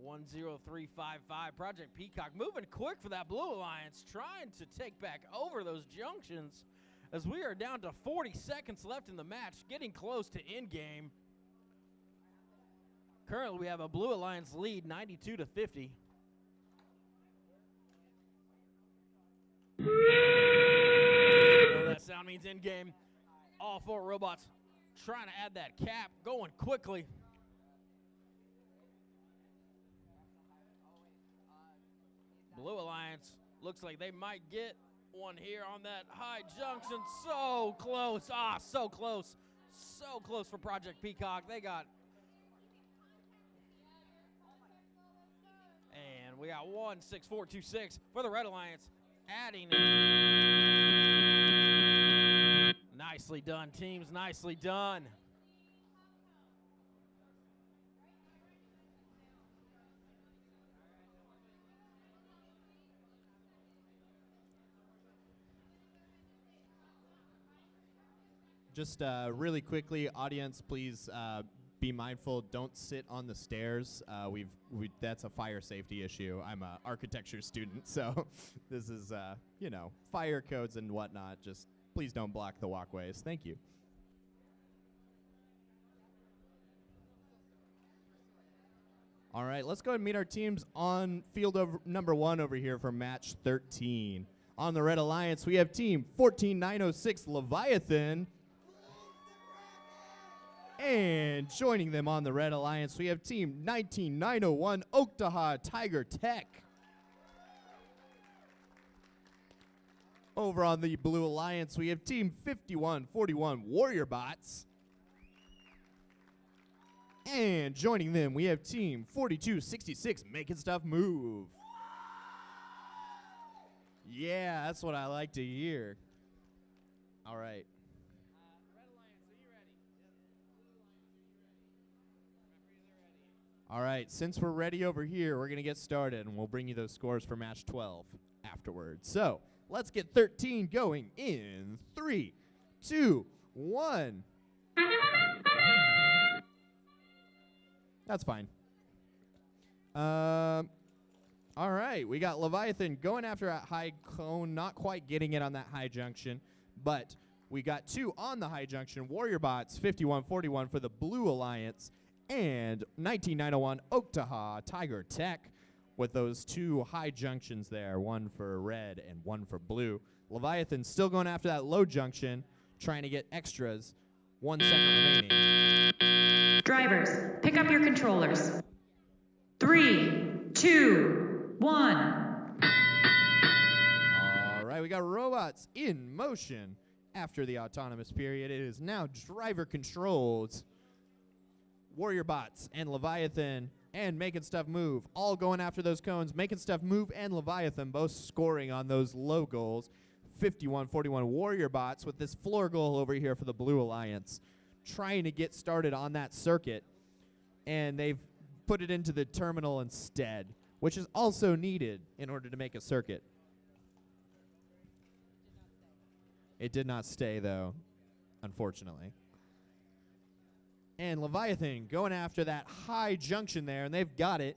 10355. Project Peacock moving quick for that Blue Alliance, trying to take back over those junctions as we are down to 40 seconds left in the match, getting close to end game. Currently, we have a Blue Alliance lead, 92-50. You know that sound means end game. All 4 robots trying to add that cap, going quickly. Blue Alliance looks like they might get one here on that high junction. So close. So close. So close for Project Peacock. They got... And we got 16426 for the Red Alliance. Adding it. Nice Nicely done, teams. Nicely done. Just really quickly, audience, please be mindful. Don't sit on the stairs. That's a fire safety issue. I'm an architecture student, so this is you know, fire codes and whatnot. Just please don't block the walkways. Thank you. All right, let's go ahead and meet our teams on field number 1 over here for match 13. On the Red Alliance, we have team 14906 Leviathan. And joining them on the Red Alliance, we have team 19901 Oktaha Tiger Tech. Over on the Blue Alliance, we have team 5141 Warrior Bots. And joining them, we have team 4266 Making Stuff Move. Yeah, that's what I like to hear. All right. All right, since we're ready over here, we're going to get started, and we'll bring you those scores for match 12 afterwards. So let's get 13 going in 3, 2, 1. That's fine. All right, we got Leviathan going after a high cone, not quite getting it on that high junction, but we got 2 on the high junction. Warrior Bots, 5141 for the Blue Alliance, and 19901 Oktaha Tiger Tech with those 2 high junctions there, 1 for red and 1 for blue. Leviathan still going after that low junction, trying to get extras. 1 second remaining. Drivers, pick up your controllers. 3, 2, 1. All right, we got robots in motion after the autonomous period. It is now driver controlled. Warrior Bots and Leviathan and Making Stuff Move all going after those cones. Making Stuff Move and Leviathan both scoring on those low goals. 5141 Warrior Bots with this floor goal over here for the Blue Alliance, trying to get started on that circuit, and they've put it into the terminal instead, which is also needed in order to make a circuit. It did not stay, though, unfortunately. And Leviathan going after that high junction there, and they've got it.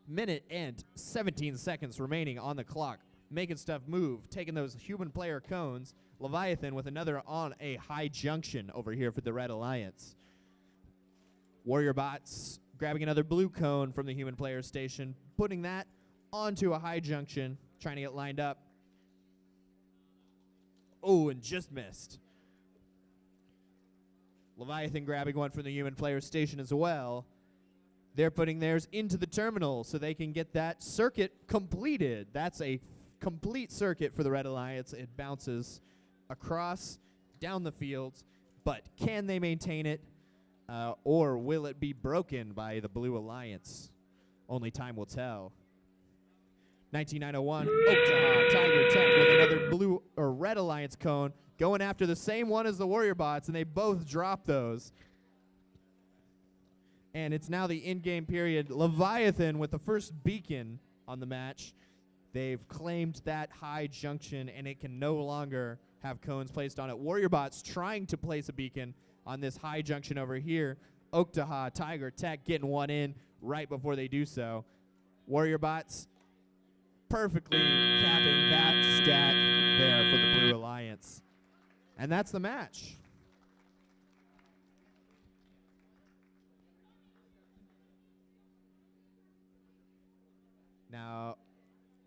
Minute and 17 seconds remaining on the clock. Making Stuff Move, taking those human player cones. Leviathan with another on a high junction over here for the Red Alliance. Warrior Bots grabbing another blue cone from the human player station, putting that onto a high junction, trying to get lined up. Oh, and just missed. Leviathan grabbing one from the human player station as well. They're putting theirs into the terminal so they can get that circuit completed. That's a complete circuit for the Red Alliance. It bounces across, down the field, but can they maintain it, or will it be broken by the Blue Alliance? Only time will tell. 19901, Oktaha Tiger Tech with another Blue or Red Alliance cone, going after the same one as the Warrior Bots, and they both drop those. And it's now the in-game period. Leviathan with the first beacon on the match. They've claimed that high junction, and it can no longer have cones placed on it. Warrior Bots trying to place a beacon on this high junction over here. Oktaha Tiger Tech getting one in right before they do so. Warrior Bots perfectly capping that stack there for the Blue Alliance. And that's the match. Now,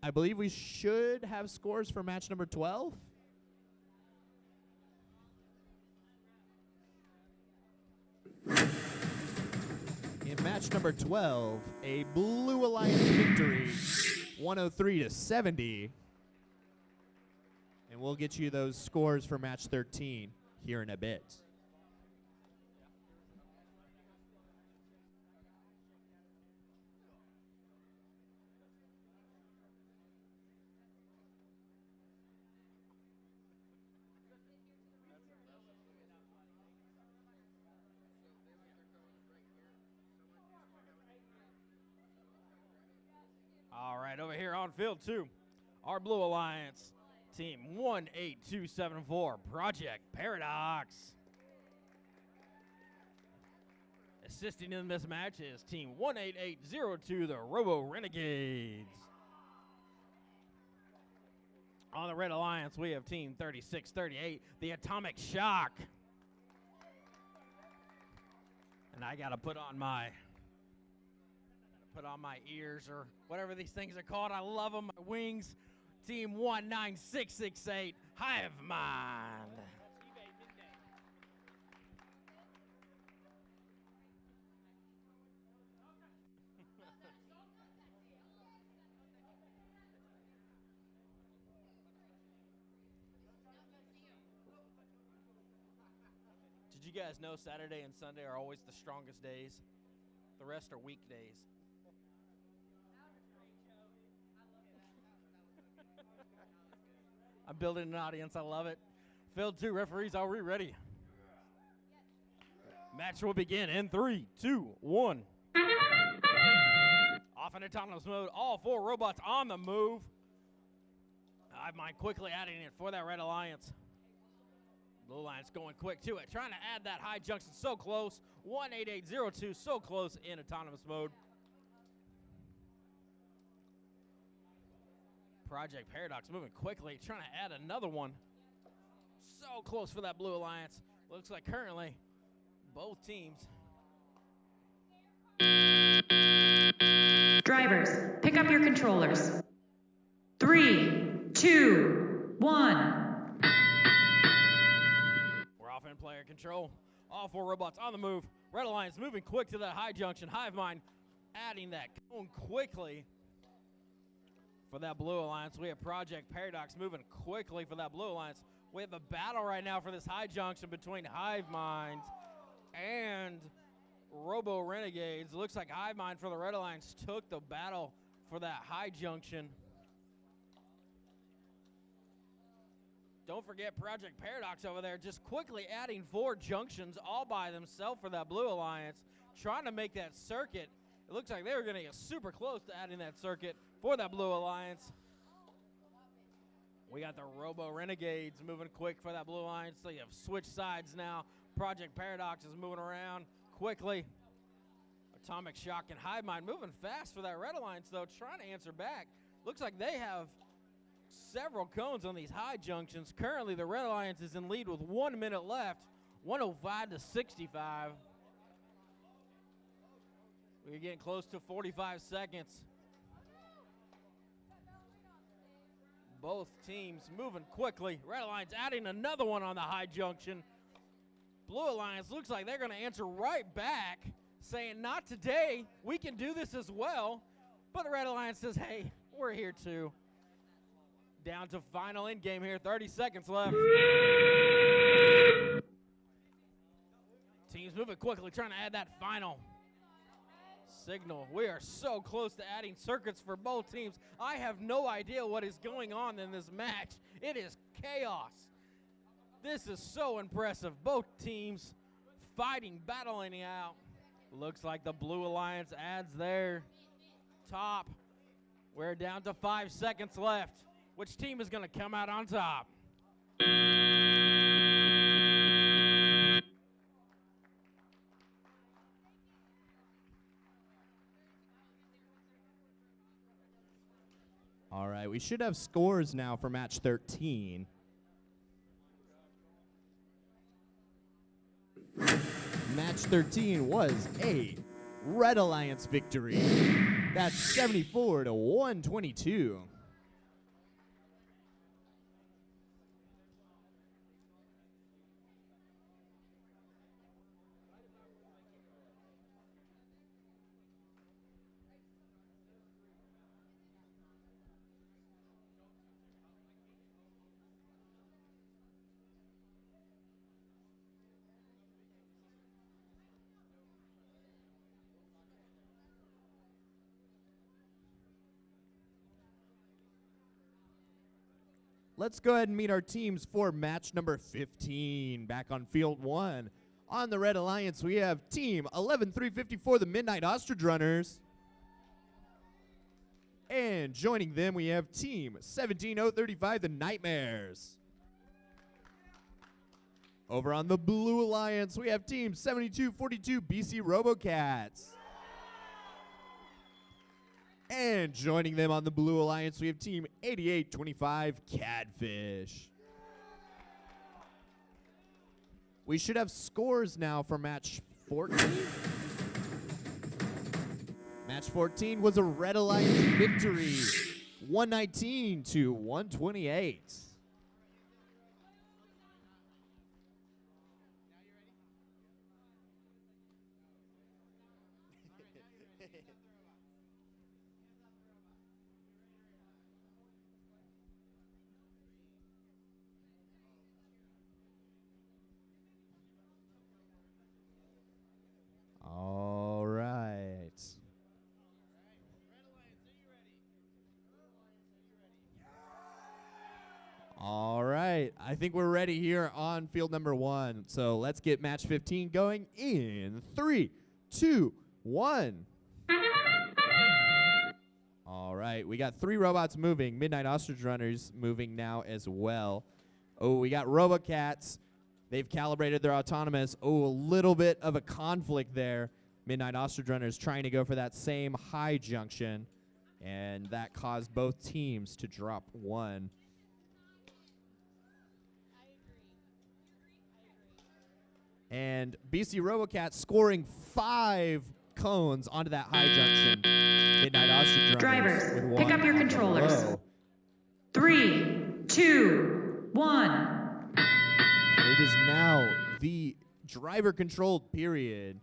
I believe we should have scores for match number 12. In match number 12, a Blue Alliance victory, 103-70. And we'll get you those scores for match 13 here in a bit. right, over here on field 2, our Blue Alliance, team 18274, Project Paradox. Assisting in this match is team 18802, the Robo Renegades. On the Red Alliance, we have team 3638, the Atomic Shock. And I gotta put on my ears or whatever these things are called. I love them. My wings. Team 19668, HiveMind. Did you guys know Saturday and Sunday are always the strongest days? The rest are weekdays. I'm building an audience. I love it. Field 2 referees, are we ready? Match will begin in 3, 2, 1. Off in autonomous mode. All 4 robots on the move. HiveMind quickly adding it for that Red Alliance. Blue Alliance going quick to it. Trying to add that high junction so close. 18802 so close in autonomous mode. Project Paradox moving quickly, trying to add another one. So close for that Blue Alliance. Looks like currently both teams. Drivers, pick up your controllers. 3, 2, 1. We're off in player control. All 4 robots on the move. Red Alliance moving quick to that high junction. HiveMind adding that cone quickly. For that Blue Alliance, we have Project Paradox moving quickly for that Blue Alliance. We have a battle right now for this high junction between HiveMind and Robo Renegades. Looks like HiveMind for the Red Alliance took the battle for that high junction. Don't forget Project Paradox over there just quickly adding 4 junctions all by themselves for that Blue Alliance, trying to make that circuit. It looks like they were going to get super close to adding that circuit for that Blue Alliance. We got the Robo Renegades moving quick for that Blue Alliance. So you have switched sides now. Project Paradox is moving around quickly. Atomic Shock and HiveMind moving fast for that Red Alliance, though, trying to answer back. Looks like they have several cones on these high junctions. Currently, the Red Alliance is in lead with 1 minute left, 105 to 65. We're getting close to 45 seconds. Both teams moving quickly. Red Alliance adding another one on the high junction. Blue Alliance looks like they're going to answer right back, saying, not today. We can do this as well. But the Red Alliance says, hey, we're here too. Down to final end game here. 30 seconds left. Teams moving quickly, trying to add that final signal. We are so close to adding circuits for both teams. I have no idea what is going on in this match. It is chaos. This is so impressive. Both teams fighting, battling out. Looks like the Blue Alliance adds their top. We're down to 5 seconds left. Which team is going to come out on top? All right, we should have scores now for match 13. Match 13 was a Red Alliance victory. That's 74 to 122. Let's go ahead and meet our teams for match number 15. Back on field 1. On the Red Alliance, we have team 11354, the Midnight Ostrich Runners. And joining them, we have Team 17035, the Knightmares. Over on the Blue Alliance, we have Team 7242, BC Robocats. And joining them on the Blue Alliance, we have Team 8825, CADfish. We should have scores now for match 14. Match 14 was a Red Alliance victory, 119 to 128. All right. All right. I think we're ready here on field number 1. So let's get match 15 going in 3, 2, 1. All right. We got 3 robots moving. Midnight Ostrich Runners moving now as well. Oh, we got RoboCats. They've calibrated their autonomous. Oh, a little bit of a conflict there. Midnight Ostrich Runners trying to go for that same high junction, and that caused both teams to drop 1. And BC Robocats scoring 5 cones onto that high junction. Midnight Ostrich Runners Drivers, with 1 pick up your on the controllers. low. 3, 2, 1. And it is now the driver-controlled period.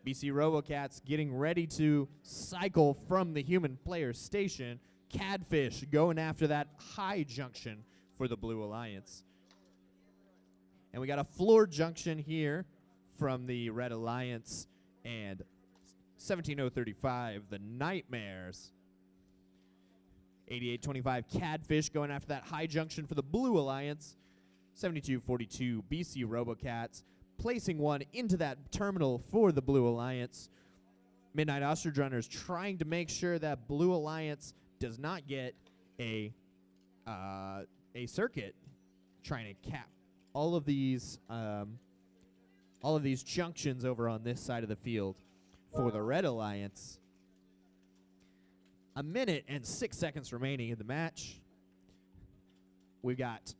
BC Robocats getting ready to cycle from the human player station. CADfish going after that high junction for the Blue Alliance. And we got a floor junction here from the Red Alliance and 17035, the Knightmares. 8825 CADfish going after that high junction for the Blue Alliance. 7242 BC Robocats placing 1 into that terminal for the Blue Alliance. Midnight Ostrich Runners trying to make sure that Blue Alliance does not get a circuit, trying to cap all of these junctions over on this side of the field for the Red Alliance. 1 minute and 6 seconds remaining in the match. We've got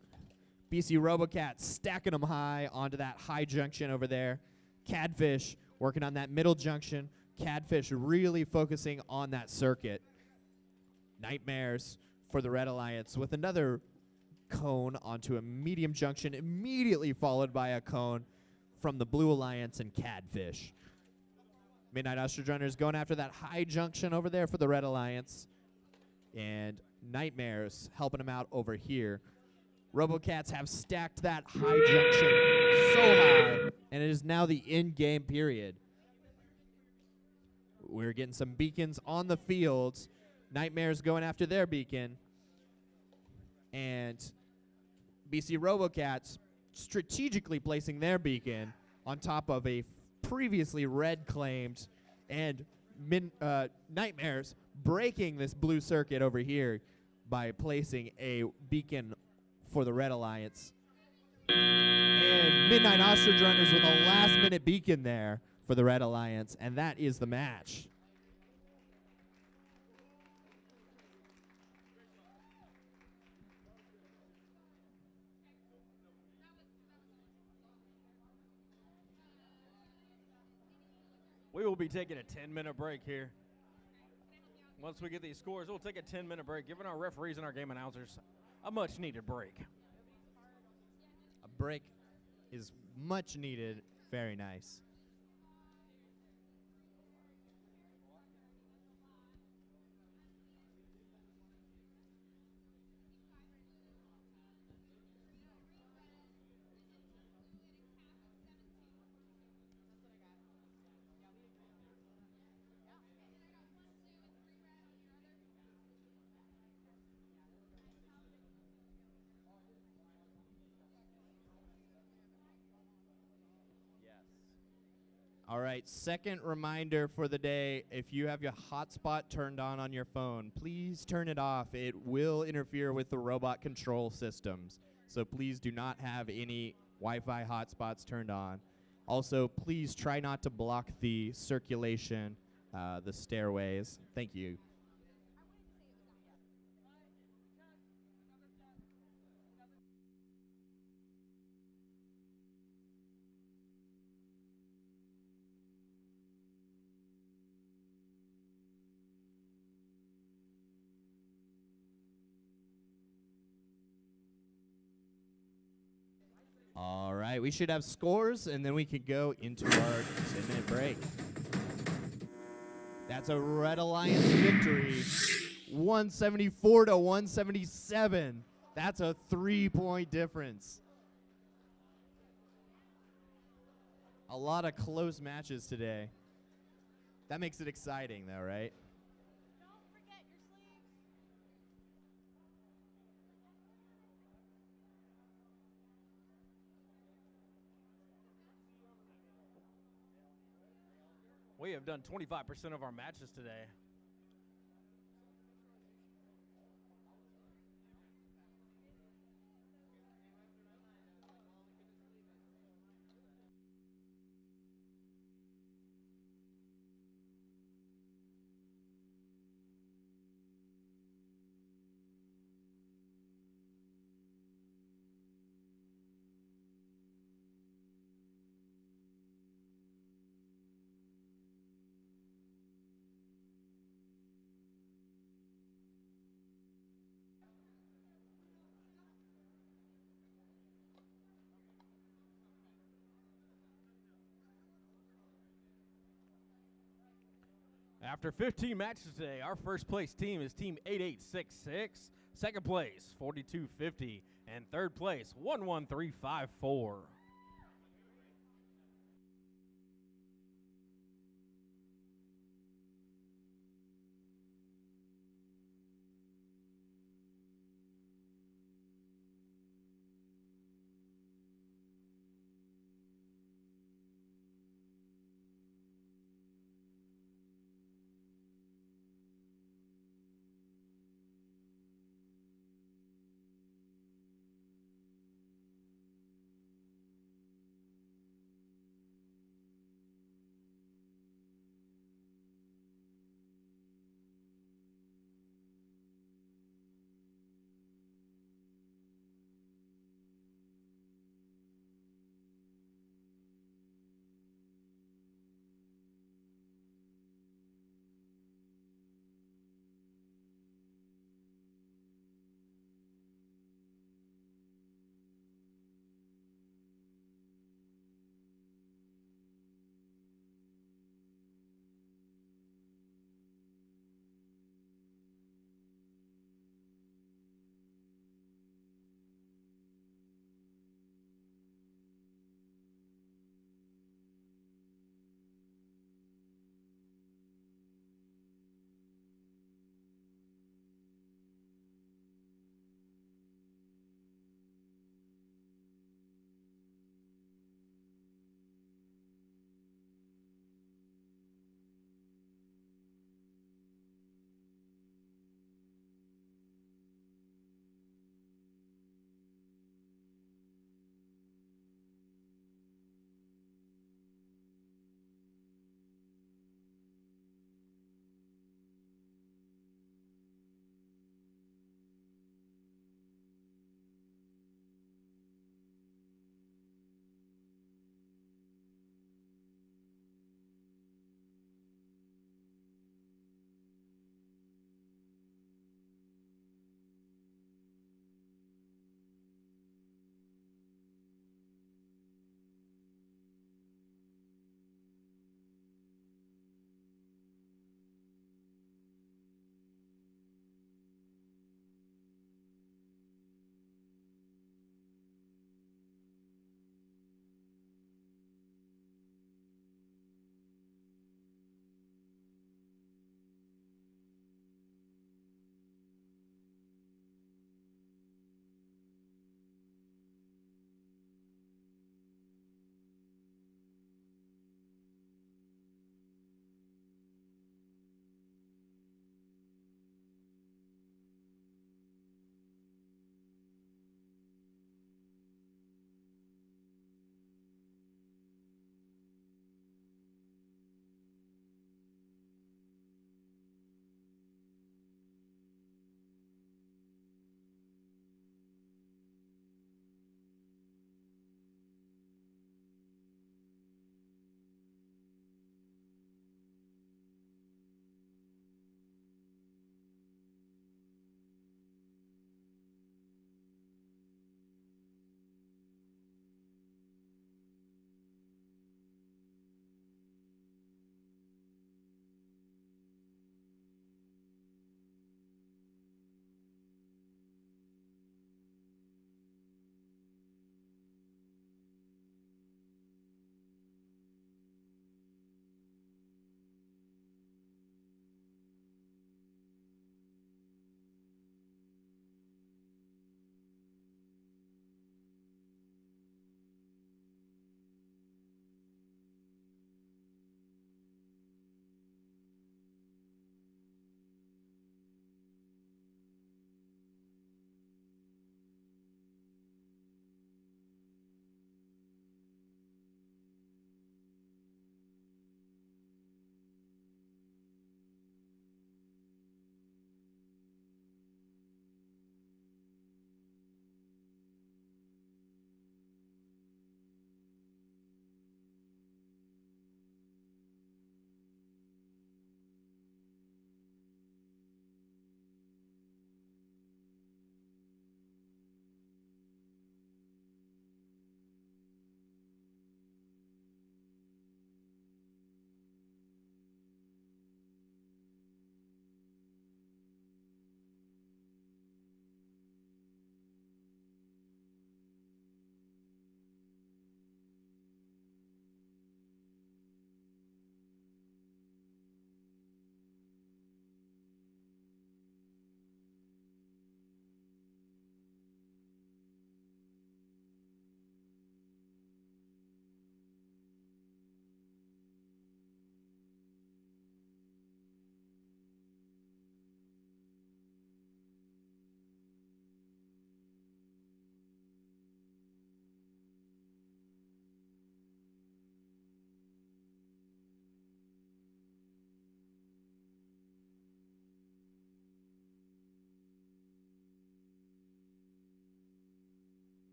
BC Robocats stacking them high onto that high junction over there. CADfish working on that middle junction. CADfish really focusing on that circuit. Knightmares for the Red Alliance with another cone onto a medium junction, immediately followed by a cone from the Blue Alliance and CADfish. Midnight Ostrich Runners going after that high junction over there for the Red Alliance. And Knightmares helping them out over here. RoboCats have stacked that high junction so high, and it is now the in-game period. We're getting some beacons on the field. Knightmares going after their beacon. And BC Robocats strategically placing their beacon on top of a previously red-claimed, and Knightmares breaking this blue circuit over here by placing a beacon for the Red Alliance. And Midnight Ostrich Runners with a last-minute beacon there for the Red Alliance, and that is the match. We will be taking a 10-minute break here. Once we get these scores, we'll take a 10-minute break, giving our referees and our game announcers a much-needed break. A break is much needed. Very nice. All right, second reminder for the day, if you have your hotspot turned on your phone, please turn it off. It will interfere with the robot control systems. So please do not have any Wi-Fi hotspots turned on. Also, please try not to block the circulation, the stairways. Thank you. All right, we should have scores, and then we could go into our 10-minute break. That's a Red Alliance victory, 174 to 177. That's a 3-point difference. A lot of close matches today. That makes it exciting, though, right? We have done 25% of our matches today. After 15 matches today, our first place team is Team 8866, second place 4250, and third place 11354.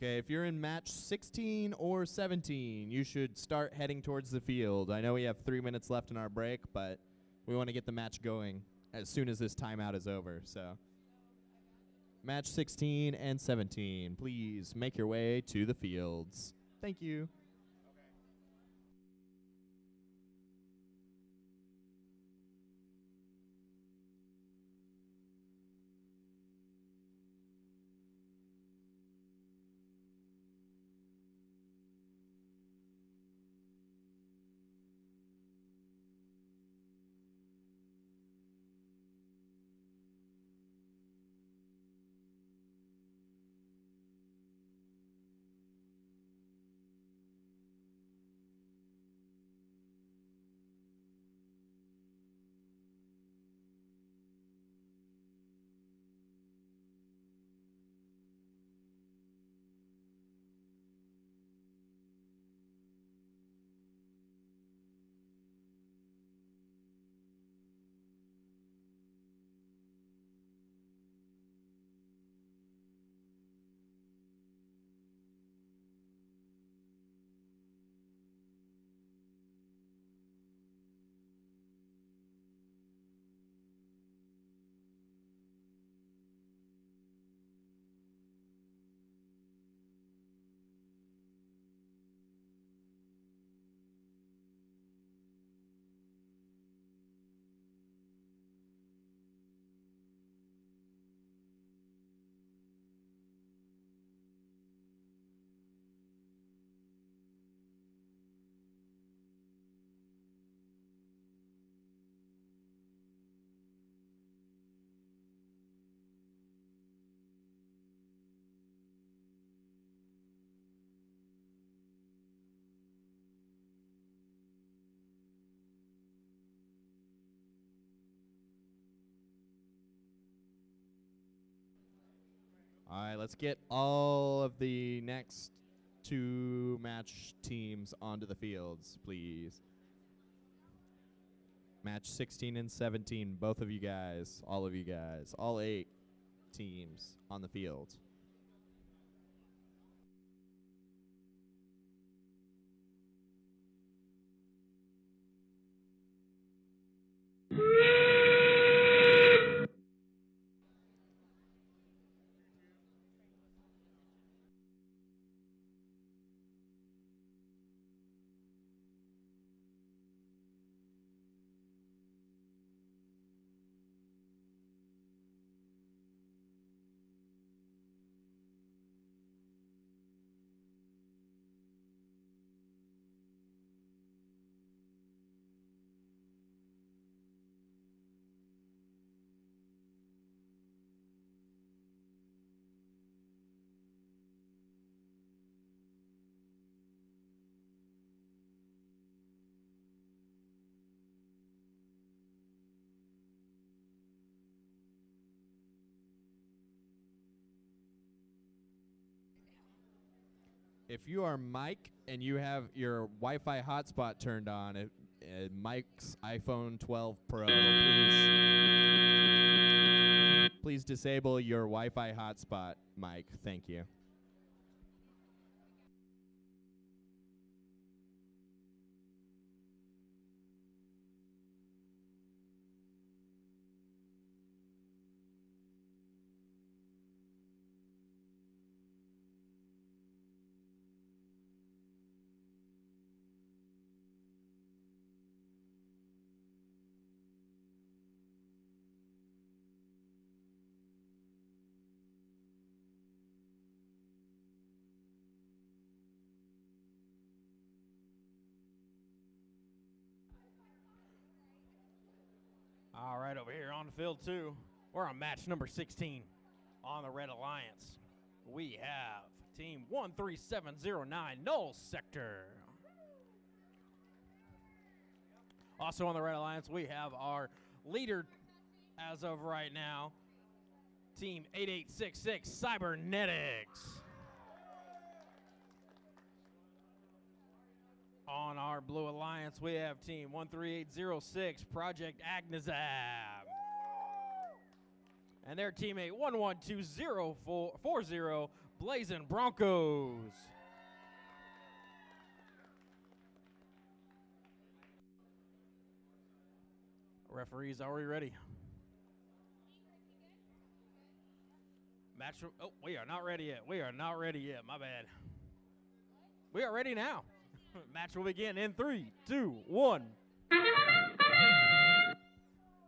Okay, if you're in match 16 or 17, you should start heading towards the field. I know we have 3 minutes left in our break, but we want to get the match going as soon as this timeout is over. So, match 16 and 17, please make your way to the fields. Thank you. All right, let's get all of the next 2 match teams onto the fields, please. Match 16 and 17, both of you guys, all 8 teams on the field. If you are Mike and you have your Wi-Fi hotspot turned on, Mike's iPhone 12 Pro, please disable your Wi-Fi hotspot, Mike. Thank you. All right, over here on the field 2, we're on match number 16 on the Red Alliance. We have team 13709, Null Sector. Also on the Red Alliance, we have our leader as of right now, team 8866, Cybernetics. On our Blue Alliance, we have team 13806, Project Agnizab. And their teammate 112040, Blazing Bronc0s. Referees, are we ready? Match. Oh, we are not ready yet. We are not ready yet. My bad. We are ready now. Match will begin in 3, 2, 1.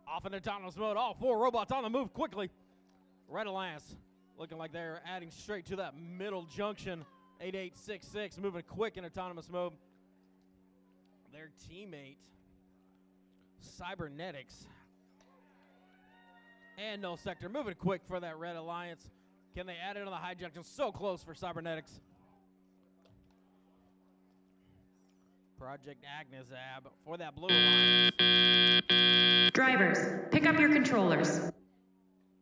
Off in autonomous mode. All 4 robots on the move quickly. Red Alliance looking like they're adding straight to that middle junction. 8866 moving quick in autonomous mode. Their teammate, Cybernetics, and Null Sector moving quick for that Red Alliance. Can they add it on the high junction? So close for Cybernetics. Project Agnizab for that Blue Alliance. Drivers, pick up your controllers.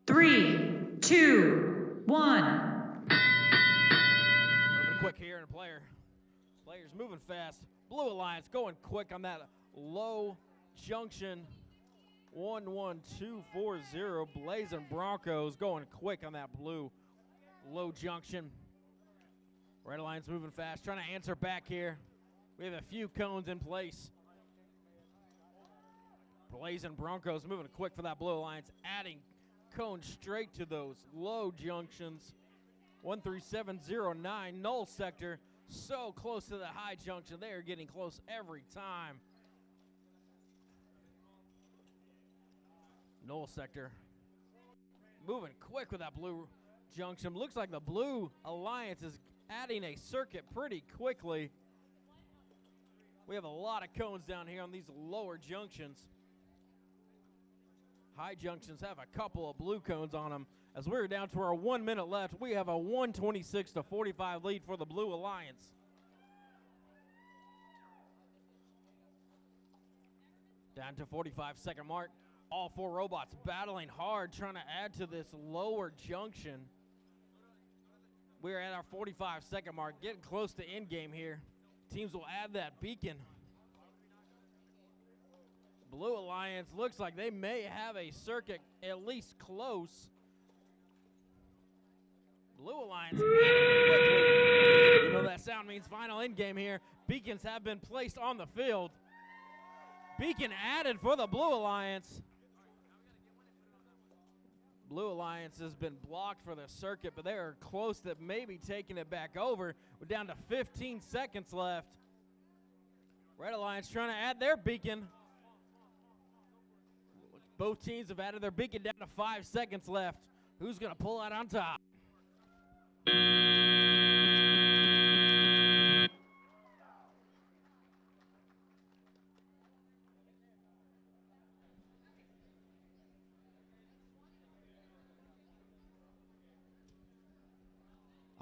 3, 2, 1. Moving quick here and players moving fast. Blue Alliance going quick on that low junction. 11240. Blazing Bronc0s going quick on that blue low junction. Red Alliance moving fast, trying to answer back here. We have a few cones in place. Blazing Bronc0s moving quick for that Blue Alliance, adding cones straight to those low junctions. 13709, Null Sector, so close to the high junction. They are getting close every time. Null Sector moving quick with that blue junction. Looks like the Blue Alliance is adding a circuit pretty quickly. We have a lot of cones down here on these lower junctions. High junctions have a couple of blue cones on them. As we're down to our 1 minute left, we have a 126-45 lead for the Blue Alliance. Down to 45-second mark. All 4 robots battling hard, trying to add to this lower junction. We're at our 45-second mark, getting close to end game here. Teams will add that beacon. Blue Alliance looks like they may have a circuit at least close. Blue Alliance quickly. You know that sound means final end game here. Beacons have been placed on the field. Beacon added for the Blue Alliance. Blue Alliance has been blocked for the circuit, but they are close to maybe taking it back over. We're down to 15 seconds left. Red Alliance trying to add their beacon. Both teams have added their beacon down to 5 seconds left. Who's going to pull out on top?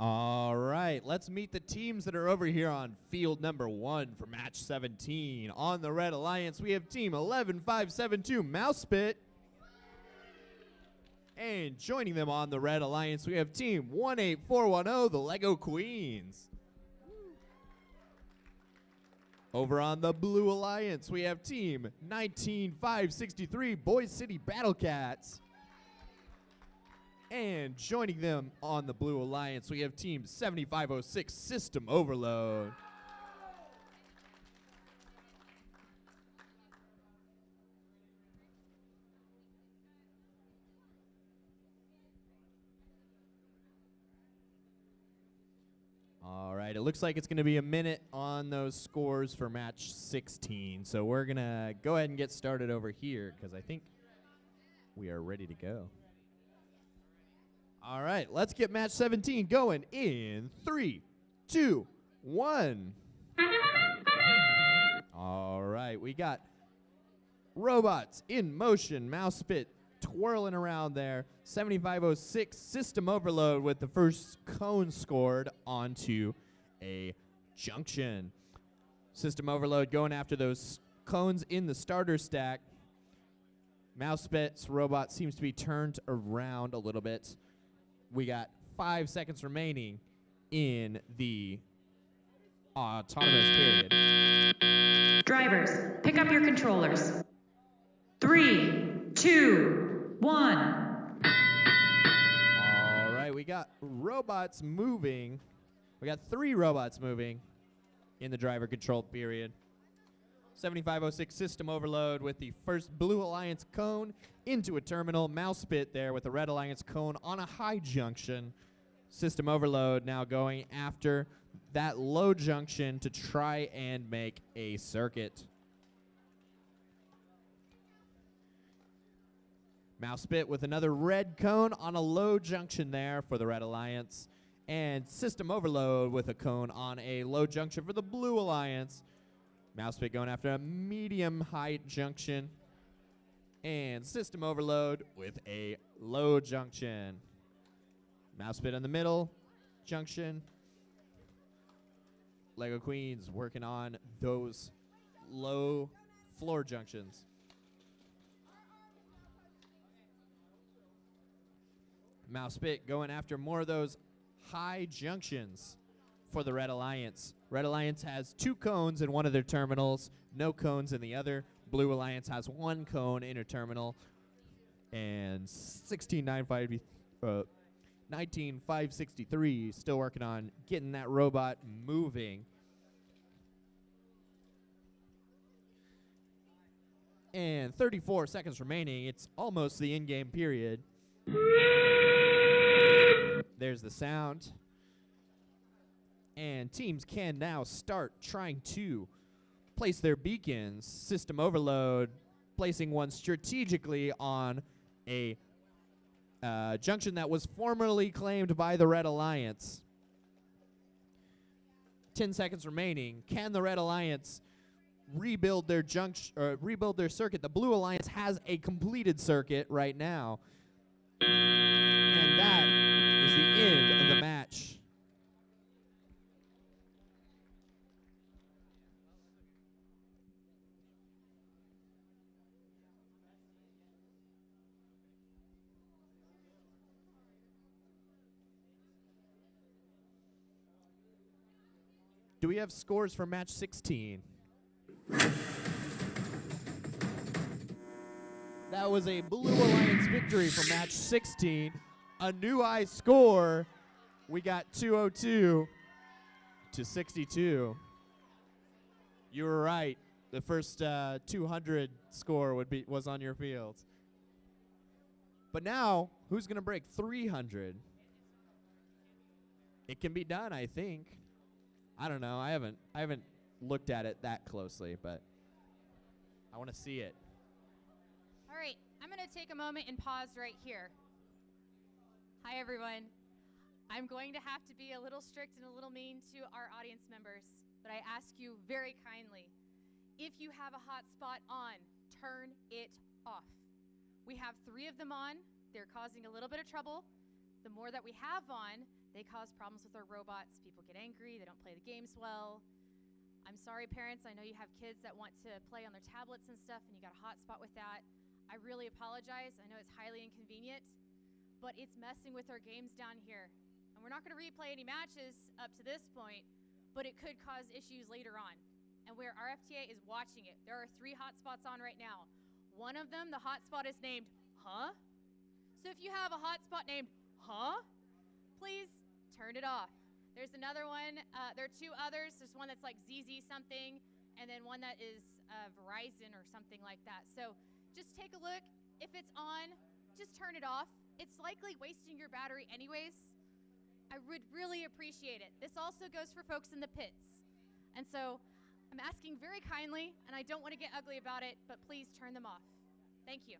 All right, let's meet the teams that are over here on field number 1 for match 17. On the Red Alliance, we have team 11572 Mousespit. And joining them on the Red Alliance, we have team 18410, the Lego Queens. Over on the Blue Alliance, we have team 19563 Boise City BattleCats. And joining them on the Blue Alliance, we have team 7506 System Overload. All right, it looks like it's going to be a minute on those scores for match 16. So we're going to go ahead and get started over here because I think we are ready to go. All right, let's get match 17 going in 3, 2, 1. All right, we got robots in motion, Mousespit twirling around there. 7506 System Overload with the first cone scored onto a junction. System Overload going after those cones in the starter stack. Mousespit's robot seems to be turned around a little bit. We got 5 seconds remaining in the autonomous period. Drivers, pick up your controllers. 3, 2, 1. All right, we got robots moving. We got 3 robots moving in the driver-controlled period. 7506 system overload with the first Blue Alliance cone into a terminal. Mouse pit there with the Red Alliance cone on a high junction. System overload now going after that low junction to try and make a circuit. Mouse pit with another red cone on a low junction there for the Red Alliance. And system overload with a cone on a low junction for the Blue Alliance. Mouse pit going after a medium height junction. And system overload with a low junction. Mouse pit in the middle junction. Lego Queens working on those low floor junctions. Mouse pit going after more of those high junctions for the Red Alliance. Red Alliance has 2 cones in one of their terminals, no cones in the other. Blue Alliance has 1 cone in a terminal. And 19563 still working on getting that robot moving. And 34 seconds remaining. It's almost the in-game period. There's the sound. And teams can now start trying to place their beacons. System overload, placing one strategically on a junction that was formerly claimed by the Red Alliance. 10 seconds remaining. Can the Red Alliance rebuild their rebuild their circuit? The Blue Alliance has a completed circuit right now. And that is the end of the match. Do we have scores for match 16? That was a Blue Alliance victory for match 16. A new high score. We got 202 to 62. You were right. The first 200 score was on your field. But now, who's going to break 300? It can be done, I think. I don't know. I haven't looked at it that closely, but I want to see it. All right, I'm going to take a moment and pause right here. Hi, everyone. I'm going to have to be a little strict and a little mean to our audience members, but I ask you very kindly, if you have a hotspot on, turn it off. We have 3 of them on. They're causing a little bit of trouble. The more that we have on, they cause problems with our robots. People get angry. They don't play the games well. I'm sorry, parents. I know you have kids that want to play on their tablets and stuff, and you got a hotspot with that. I really apologize. I know it's highly inconvenient, but it's messing with our games down here. And we're not going to replay any matches up to this point, but it could cause issues later on. And where our FTA is watching it, there are 3 hotspots on right now. One of them, the hotspot is named Huh? So if you have a hotspot named Huh? Please turn it off. There's another one. There are 2 others. There's one that's like ZZ something, and then one that is Verizon or something like that. So just take a look. If it's on, just turn it off. It's likely wasting your battery anyways. I would really appreciate it. This also goes for folks in the pits. And so I'm asking very kindly, and I don't want to get ugly about it, but please turn them off. Thank you.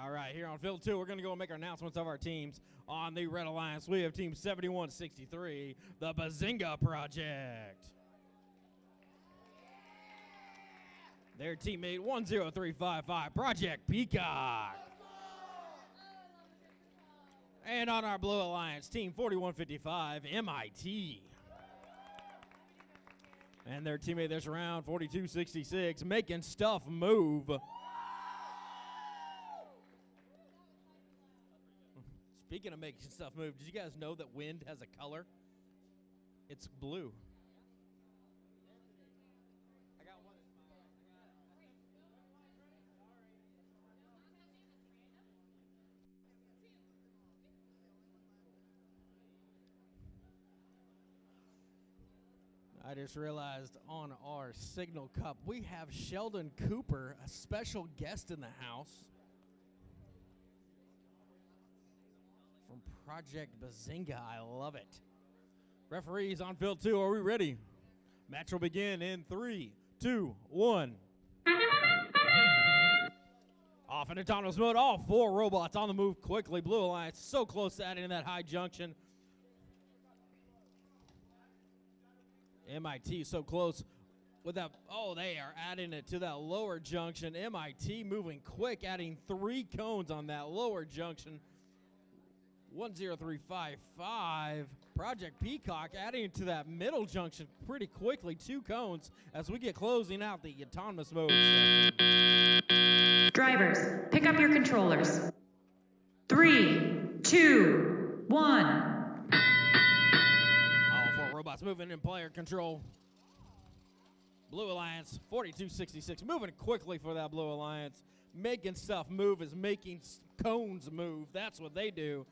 All right, here on Field 2, we're going to go and make our announcements of our teams. On the Red Alliance, we have Team 7163, the Bazinga Project. Their teammate 10355, Project Peacock. And on our Blue Alliance, Team 4155, M.I.T. And their teammate this round, 4266, making stuff move. Speaking of making stuff move, did you guys know that wind has a color? It's blue. I just realized on our Signal Cup, we have Sheldon Cooper, a special guest in the house from Project Bazinga. I love it. Referees on field 2, are we ready? Match will begin in 3, 2, 1. Off in autonomous mode, all 4 robots on the move quickly. Blue Alliance so close to adding that high junction. M.I.T. so close with that. Oh, they are adding it to that lower junction. M.I.T. moving quick, adding 3 cones on that lower junction. 10355. Project Peacock adding to that middle junction pretty quickly. 2 cones as we get closing out the autonomous mode session. Drivers, pick up your controllers. 3, 2, 1. All 4 robots moving in player control. Blue Alliance, 4266, moving quickly for that Blue Alliance. Making stuff move is making cones move. That's what they do.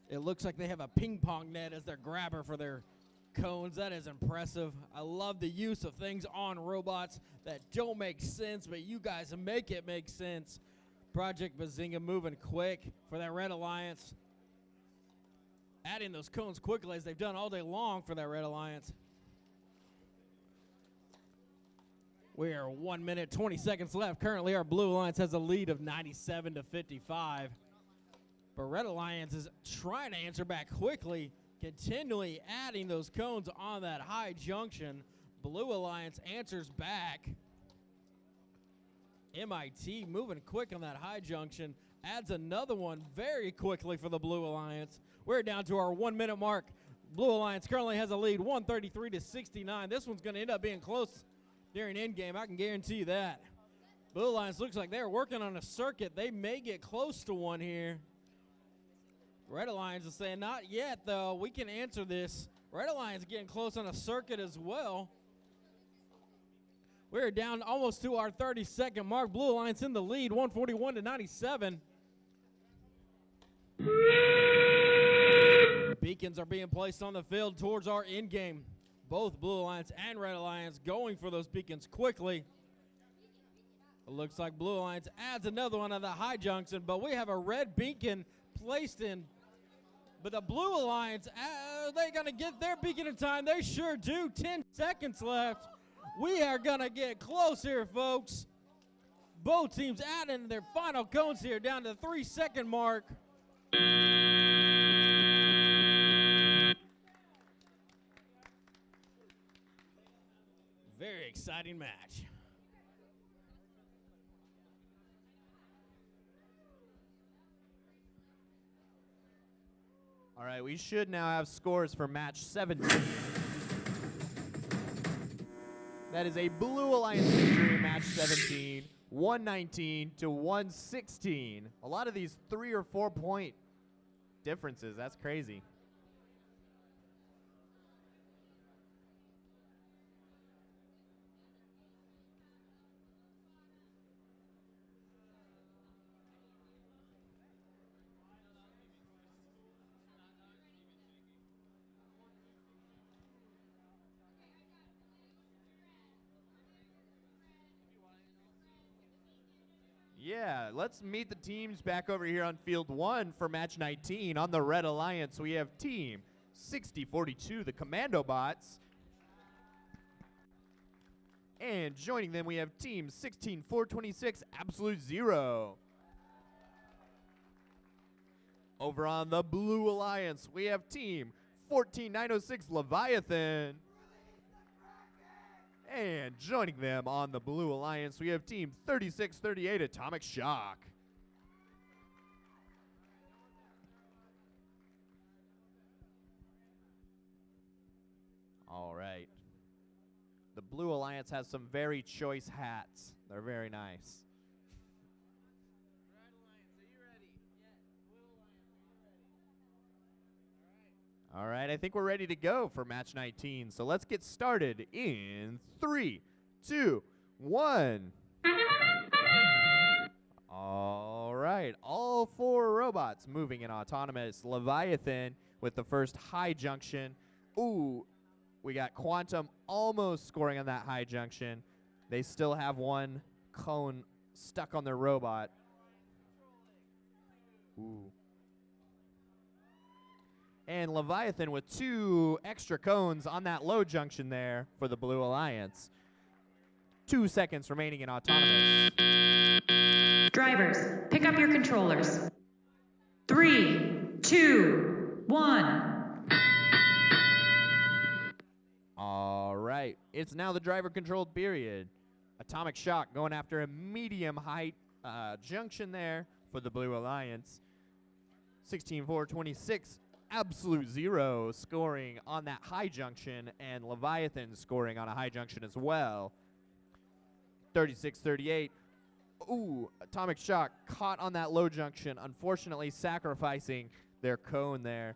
It looks like they have a ping pong net as their grabber for their cones. That is impressive. I love the use of things on robots that don't make sense, but you guys make it make sense. Project Bazinga moving quick for that Red Alliance. Adding those cones quickly as they've done all day long for that Red Alliance. We are 1 minute, 20 seconds left. Currently, our Blue Alliance has a lead of 97 to 55. But Red Alliance is trying to answer back quickly, continually adding those cones on that high junction. Blue Alliance answers back. M.I.T. moving quick on that high junction, adds another one very quickly for the Blue Alliance. We're down to our 1 minute mark. Blue Alliance currently has a lead, 133 to 69. This one's going to end up being close during endgame, I can guarantee you that. Blue Alliance looks like they're working on a circuit. They may get close to one here. Red Alliance is saying, not yet, though. We can answer this. Red Alliance getting close on a circuit as well. We're down almost to our 30-second mark. Blue Alliance in the lead, 141 to 97. Beacons are being placed on the field towards our end game. Both Blue Alliance and Red Alliance going for those beacons quickly. It looks like Blue Alliance adds another one on the high junction, but we have a red beacon placed in. But the Blue Alliance, are they going to get their beacon in time? They sure do. 10 seconds left. We are going to get close here, folks. Both teams adding their final cones here down to the 3-second mark. Very exciting match. All right, we should now have scores for match 17. That is a Blue Alliance victory in match 17, 119 to 116. A lot of these 3 or 4 point differences. That's crazy. Yeah, let's meet the teams back over here on field 1 for match 19. On the Red Alliance, we have team 6042, the Commandobots. And joining them, we have team 16426, Absolute Zero. Over on the Blue Alliance, we have team 14906, Leviathan. And joining them on the Blue Alliance, we have team 3638, Atomic Shock. Blue Alliance has some very choice hats. They're very nice. All right, I think we're ready to go for match 19. So let's get started in 3, 2, 1. All right, all 4 robots moving in autonomous. Leviathan with the first high junction. Ooh, we got Quantum almost scoring on that high junction. They still have one cone stuck on their robot. Ooh. And Leviathan with 2 extra cones on that low junction there for the Blue Alliance. 2 seconds remaining in autonomous. Drivers, pick up your controllers. 3, 2, 1. All right, it's now the driver-controlled period. Atomic Shock going after a medium height junction there for the Blue Alliance. 16-4-26. Absolute Zero scoring on that high junction, and Leviathan scoring on a high junction as well. 36-38. Ooh, Atomic Shock caught on that low junction, unfortunately sacrificing their cone there.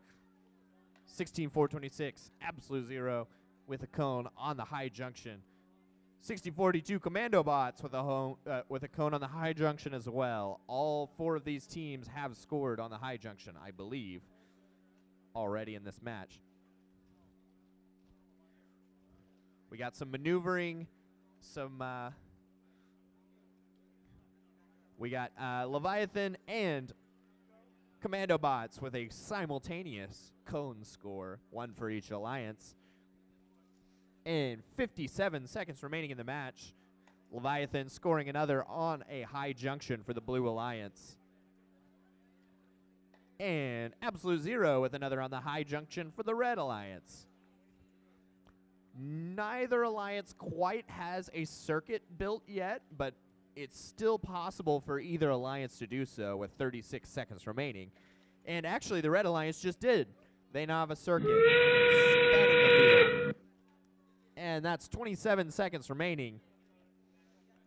16-4-26. Absolute Zero with a cone on the high junction. 60-42 Commandobots with a cone on the high junction as well. All 4 of these teams have scored on the high junction, I believe, already in this match. We got some maneuvering, we got Leviathan and Commandobots with a simultaneous cone score, 1 for each alliance. And 57 seconds remaining in the match. Leviathan scoring another on a high junction for the Blue Alliance. And Absolute Zero with another on the high junction for the Red Alliance. Neither alliance quite has a circuit built yet, but it's still possible for either alliance to do so with 36 seconds remaining. And actually, the Red Alliance just did. They now have a circuit spanning the field. And that's 27 seconds remaining.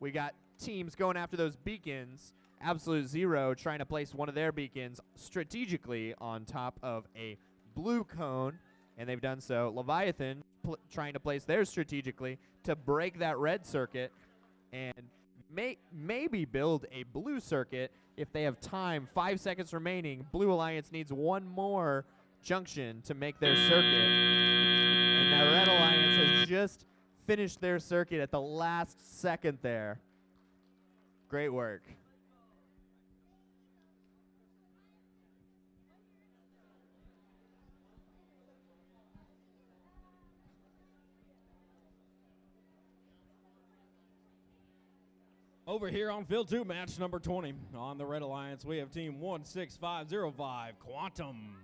We got teams going after those beacons. Absolute Zero trying to place one of their beacons strategically on top of a blue cone, and they've done so. Leviathan trying to place theirs strategically to break that red circuit and maybe build a blue circuit if they have time. 5 seconds remaining. Blue Alliance needs one more junction to make their circuit. And that Red Alliance has just finished their circuit at the last second there. Great work. Over here on field 2, match number 20. On the Red Alliance, we have team 16505, Quantum.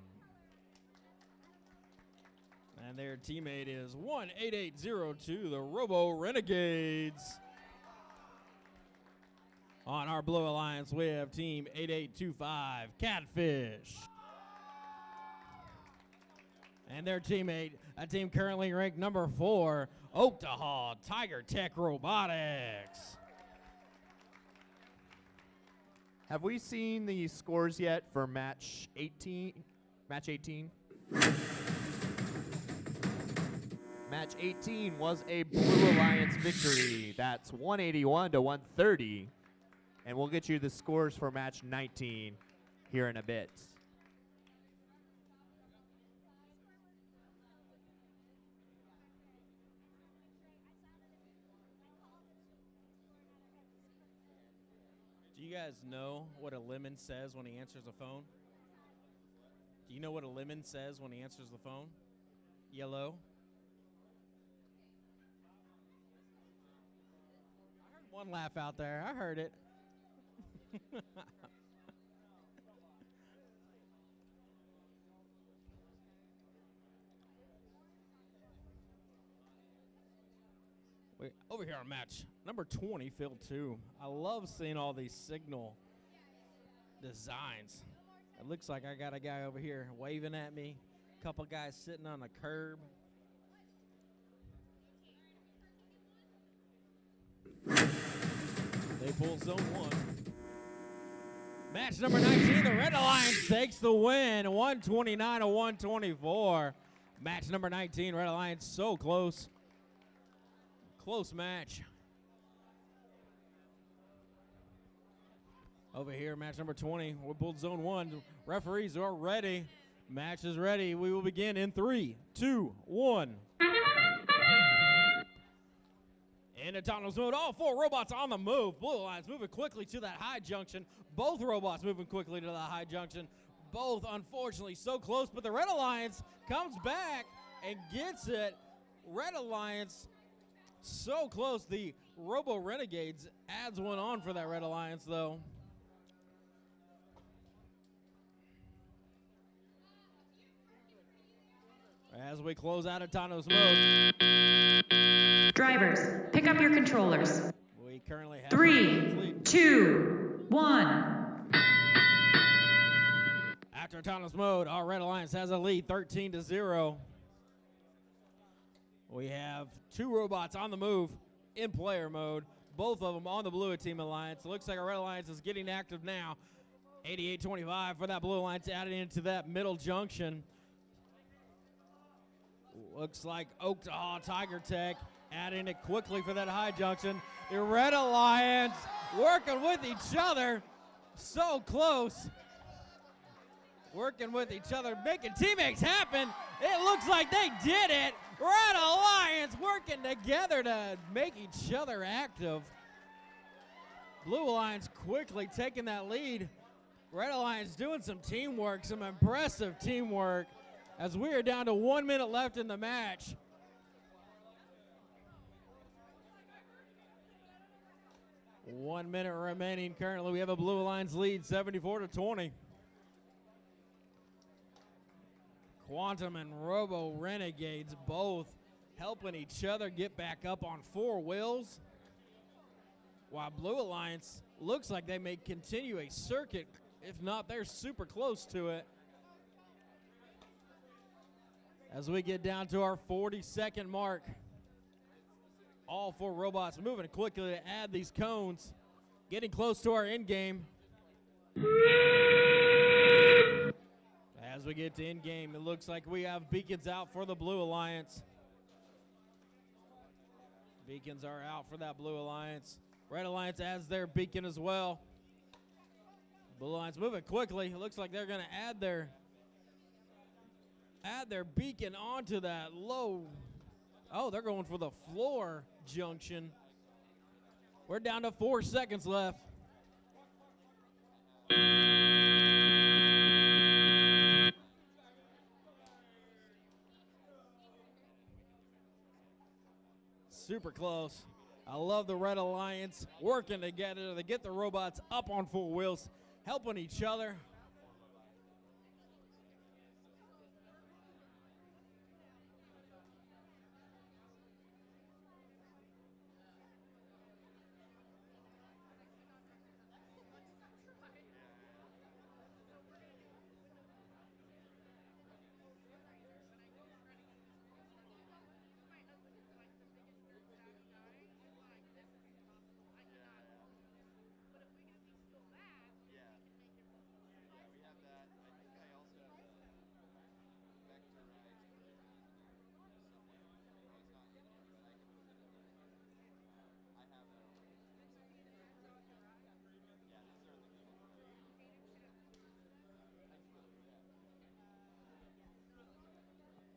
And their teammate is 18802, the Robo Renegades. On our Blue Alliance, we have team 8825, CADfish. And their teammate, a team currently ranked number 4, Oktaha, Tiger Tech Robotics. Have we seen the scores yet for match 18? Match 18? Match 18 was a Blue Alliance victory. That's 181 to 130. And we'll get you the scores for match 19 here in a bit. Do you guys know what a lemon says when he answers the phone? Do you know what a lemon says when he answers the phone? Yellow. I heard one laugh out there. I heard it. Wait, over here on match number 20, field 2. I love seeing all these signal designs. It looks like I got a guy over here waving at me, a couple guys sitting on the curb. They pull zone 1. Match number 19, the Red Alliance takes the win, 129 to 124. Match number 19, Red Alliance, so close. Close match. Over here, match number 20, we pulled zone 1. Referees are ready. Match is ready. We will begin in 3, 2, 1. In autonomous mode, all 4 robots on the move. Blue Alliance moving quickly to that high junction. Both robots moving quickly to the high junction. Both, unfortunately, so close, but the Red Alliance comes back and gets it. Red Alliance so close. The Robo Renegades adds one on for that Red Alliance, though. As we close out autonomous mode. Drivers, pick up your controllers. We currently have 3, 2, 1. After autonomous mode, our Red Alliance has a lead, 13 to 0. We have 2 robots on the move in player mode, both of them on the Blue Team Alliance. It looks like our Red Alliance is getting active now. 88-25 for that Blue Alliance added into that middle junction. Looks like Oktaha Tiger Tech adding it quickly for that high junction. The Red Alliance working with each other. So close. Working with each other, making teammates happen. It looks like they did it. Red Alliance working together to make each other active. Blue Alliance quickly taking that lead. Red Alliance doing some teamwork, some impressive teamwork, as we are down to 1 minute left in the match. One minute remaining. Currently, we have a Blue Alliance lead, 74-20. Quantum and Robo Renegades both helping each other get back up on 4 wheels, while Blue Alliance looks like they may continue a circuit. If not, they're super close to it. As we get down to our 40-second mark, all 4 robots moving quickly to add these cones, getting close to our end game. As we get to end game, it looks like we have beacons out for the Blue Alliance. Beacons are out for that Blue Alliance. Red Alliance adds their beacon as well. Blue Alliance moving quickly. It looks like they're going to add their beacon onto that low. Oh, they're going for the floor junction. We're down to 4 seconds left. Super close. I love the Red Alliance working together to get the robots up on 4 wheels, helping each other.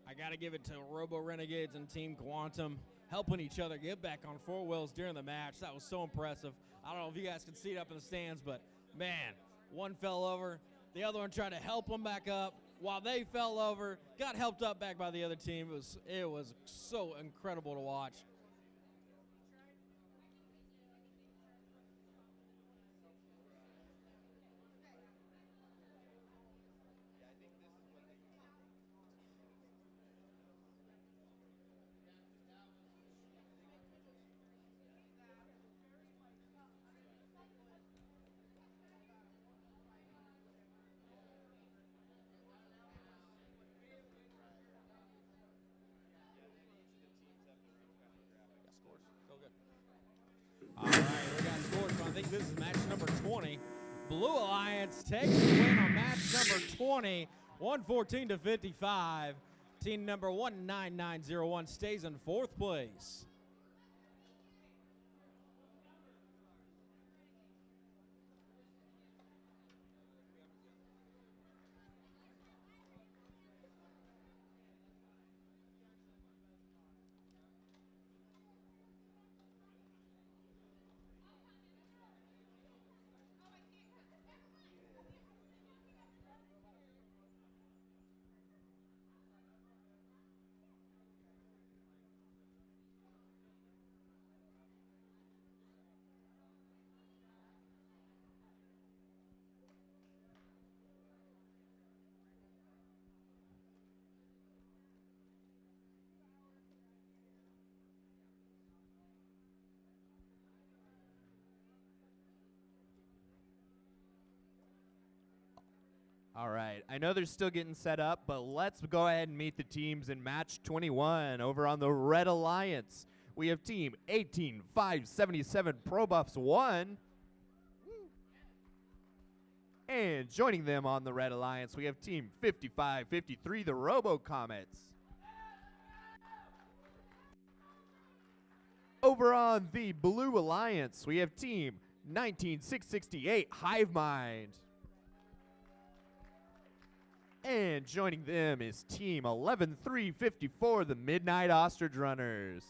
I got to give it to Robo Renegades and Team Quantum helping each other get back on 4 wheels during the match. That was so impressive. I don't know if you guys can see it up in the stands, but man, one fell over. The other one tried to help them back up. While they fell over, got helped up back by the other team. It was so incredible to watch. This is match number 20. Blue Alliance takes the win on match number 20, 114 to 55. Team number 19901 stays in 4th place. All right, I know they're still getting set up, but let's go ahead and meet the teams in match 21 over on the Red Alliance. We have team 18577 Pro Buffs 1. And joining them on the Red Alliance, we have team 5553 the RoboComets. Over on the Blue Alliance, we have team 19668 HiveMind. And joining them is team 11354, the Midnight Ostrich Runners.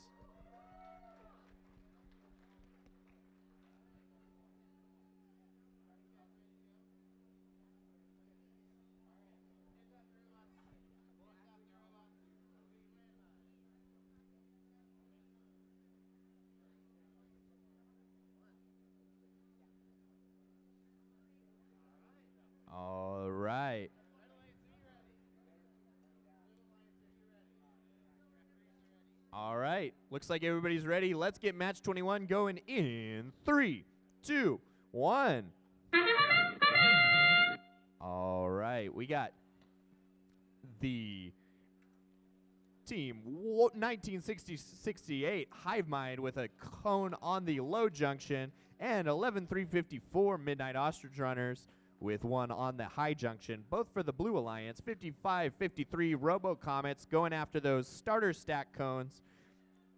All right. All right, looks like everybody's ready. Let's get match 21 going in 3, 2, 1. All right, we got the team 1968 HiveMind with a cone on the low junction, and 11354 Midnight Ostrich Runners with one on the high junction, both for the Blue Alliance. 5553 RoboComets going after those starter stack cones,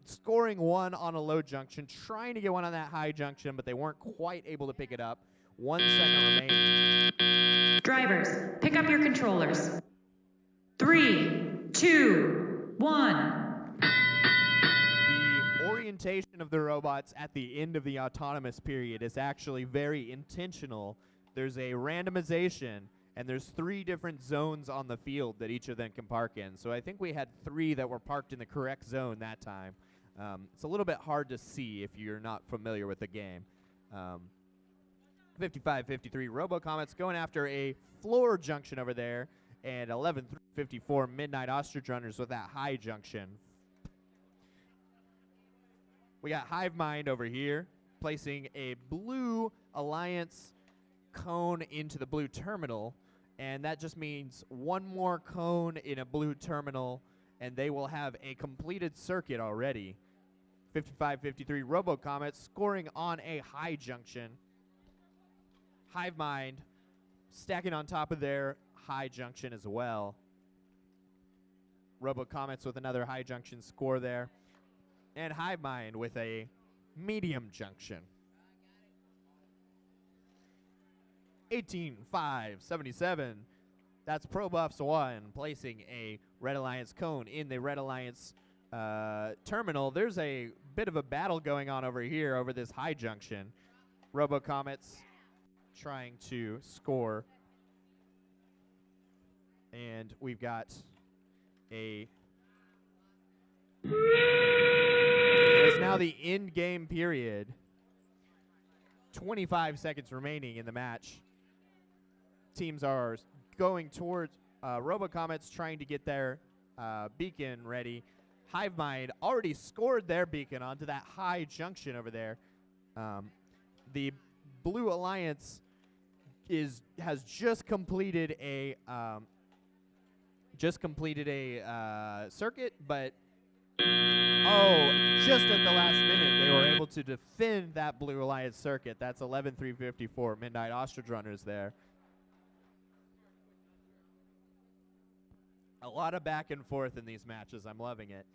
scoring one on a low junction, trying to get one on that high junction, but they weren't quite able to pick it up. 1 second remaining. Drivers, pick up your controllers. 3, 2, 1. The orientation of the robots at the end of the autonomous period is actually very intentional. There's a randomization, and there's 3 different zones on the field that each of them can park in. So I think we had 3 that were parked in the correct zone that time. It's a little bit hard to see if you're not familiar with the game. 5553 RoboComets going after a floor junction over there, and 11354 Midnight Ostrich Runners with that high junction. We got HiveMind over here placing a Blue Alliance cone into the blue terminal, and that just means one more cone in a blue terminal, and they will have a completed circuit already. 5553 RoboComets scoring on a high junction. HiveMind stacking on top of their high junction as well. RoboComets with another high junction score there. And HiveMind with a medium junction. 18577. That's Pro Buffs 1 placing a Red Alliance cone in the Red Alliance terminal. There's a bit of a battle going on over here over this high junction. RoboComets trying to score. And we've got a... It's now the end game period. 25 seconds remaining in the match. Teams are going towards RoboComets trying to get their beacon ready. HiveMind already scored their beacon onto that high junction over there. The Blue Alliance has just completed a circuit, but Oh, just at the last minute, they were able to defend that Blue Alliance circuit. That's 11-354. Midnight Ostrich runners there. A lot of back and forth in these matches. I'm loving it.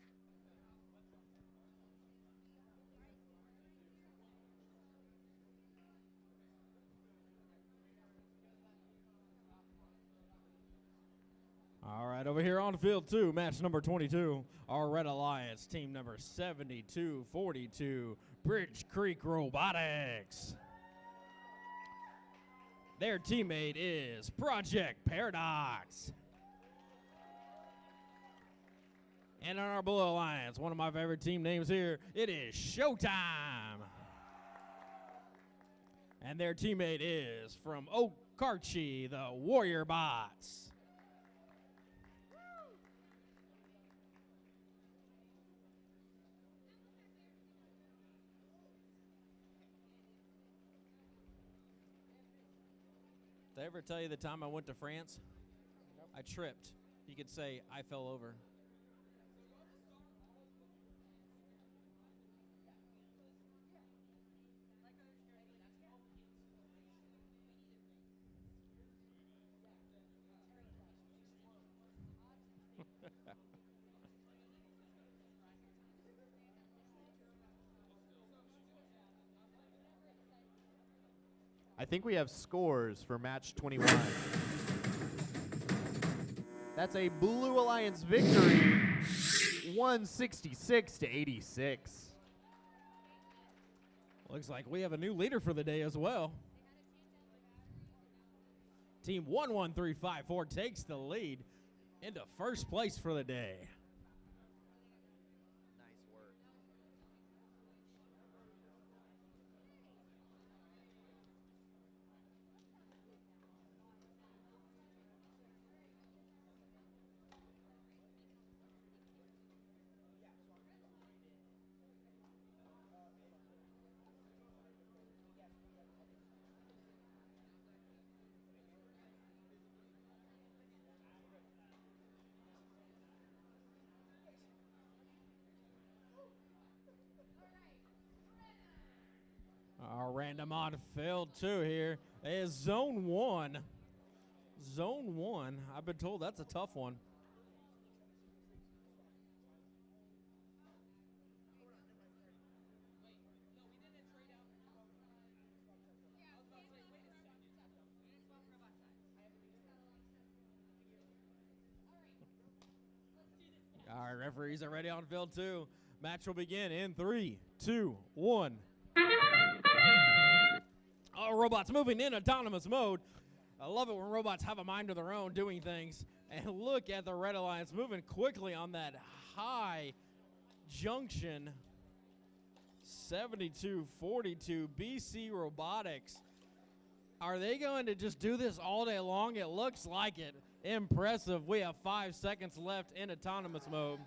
All right, over here on field 2, match number 22, our Red Alliance, team number 7242, Bridge Creek Robotics. Their teammate is Project Paradox. And on our Blue Alliance, one of my favorite team names here, it is Showtime. And their teammate is from Okarchi, the Warrior Bots. Did I ever tell you the time I went to France? Nope. I tripped. You could say I fell over. I think we have scores for match 21. That's a Blue Alliance victory, 166-86. Looks like we have a new leader for the day as well. Team 11354 takes the lead into first place for the day. Our random on field 2 here is zone 1. Zone 1, I've been told that's a tough one. All right, referees are ready on field 2. Match will begin in 3, 2, 1. All robots moving in autonomous mode. I love it when robots have a mind of their own doing things. And look at the Red Alliance moving quickly on that high junction. 7242 BC Robotics. Are they going to just do this all day long? It looks like it. Impressive. We have 5 seconds left in autonomous mode.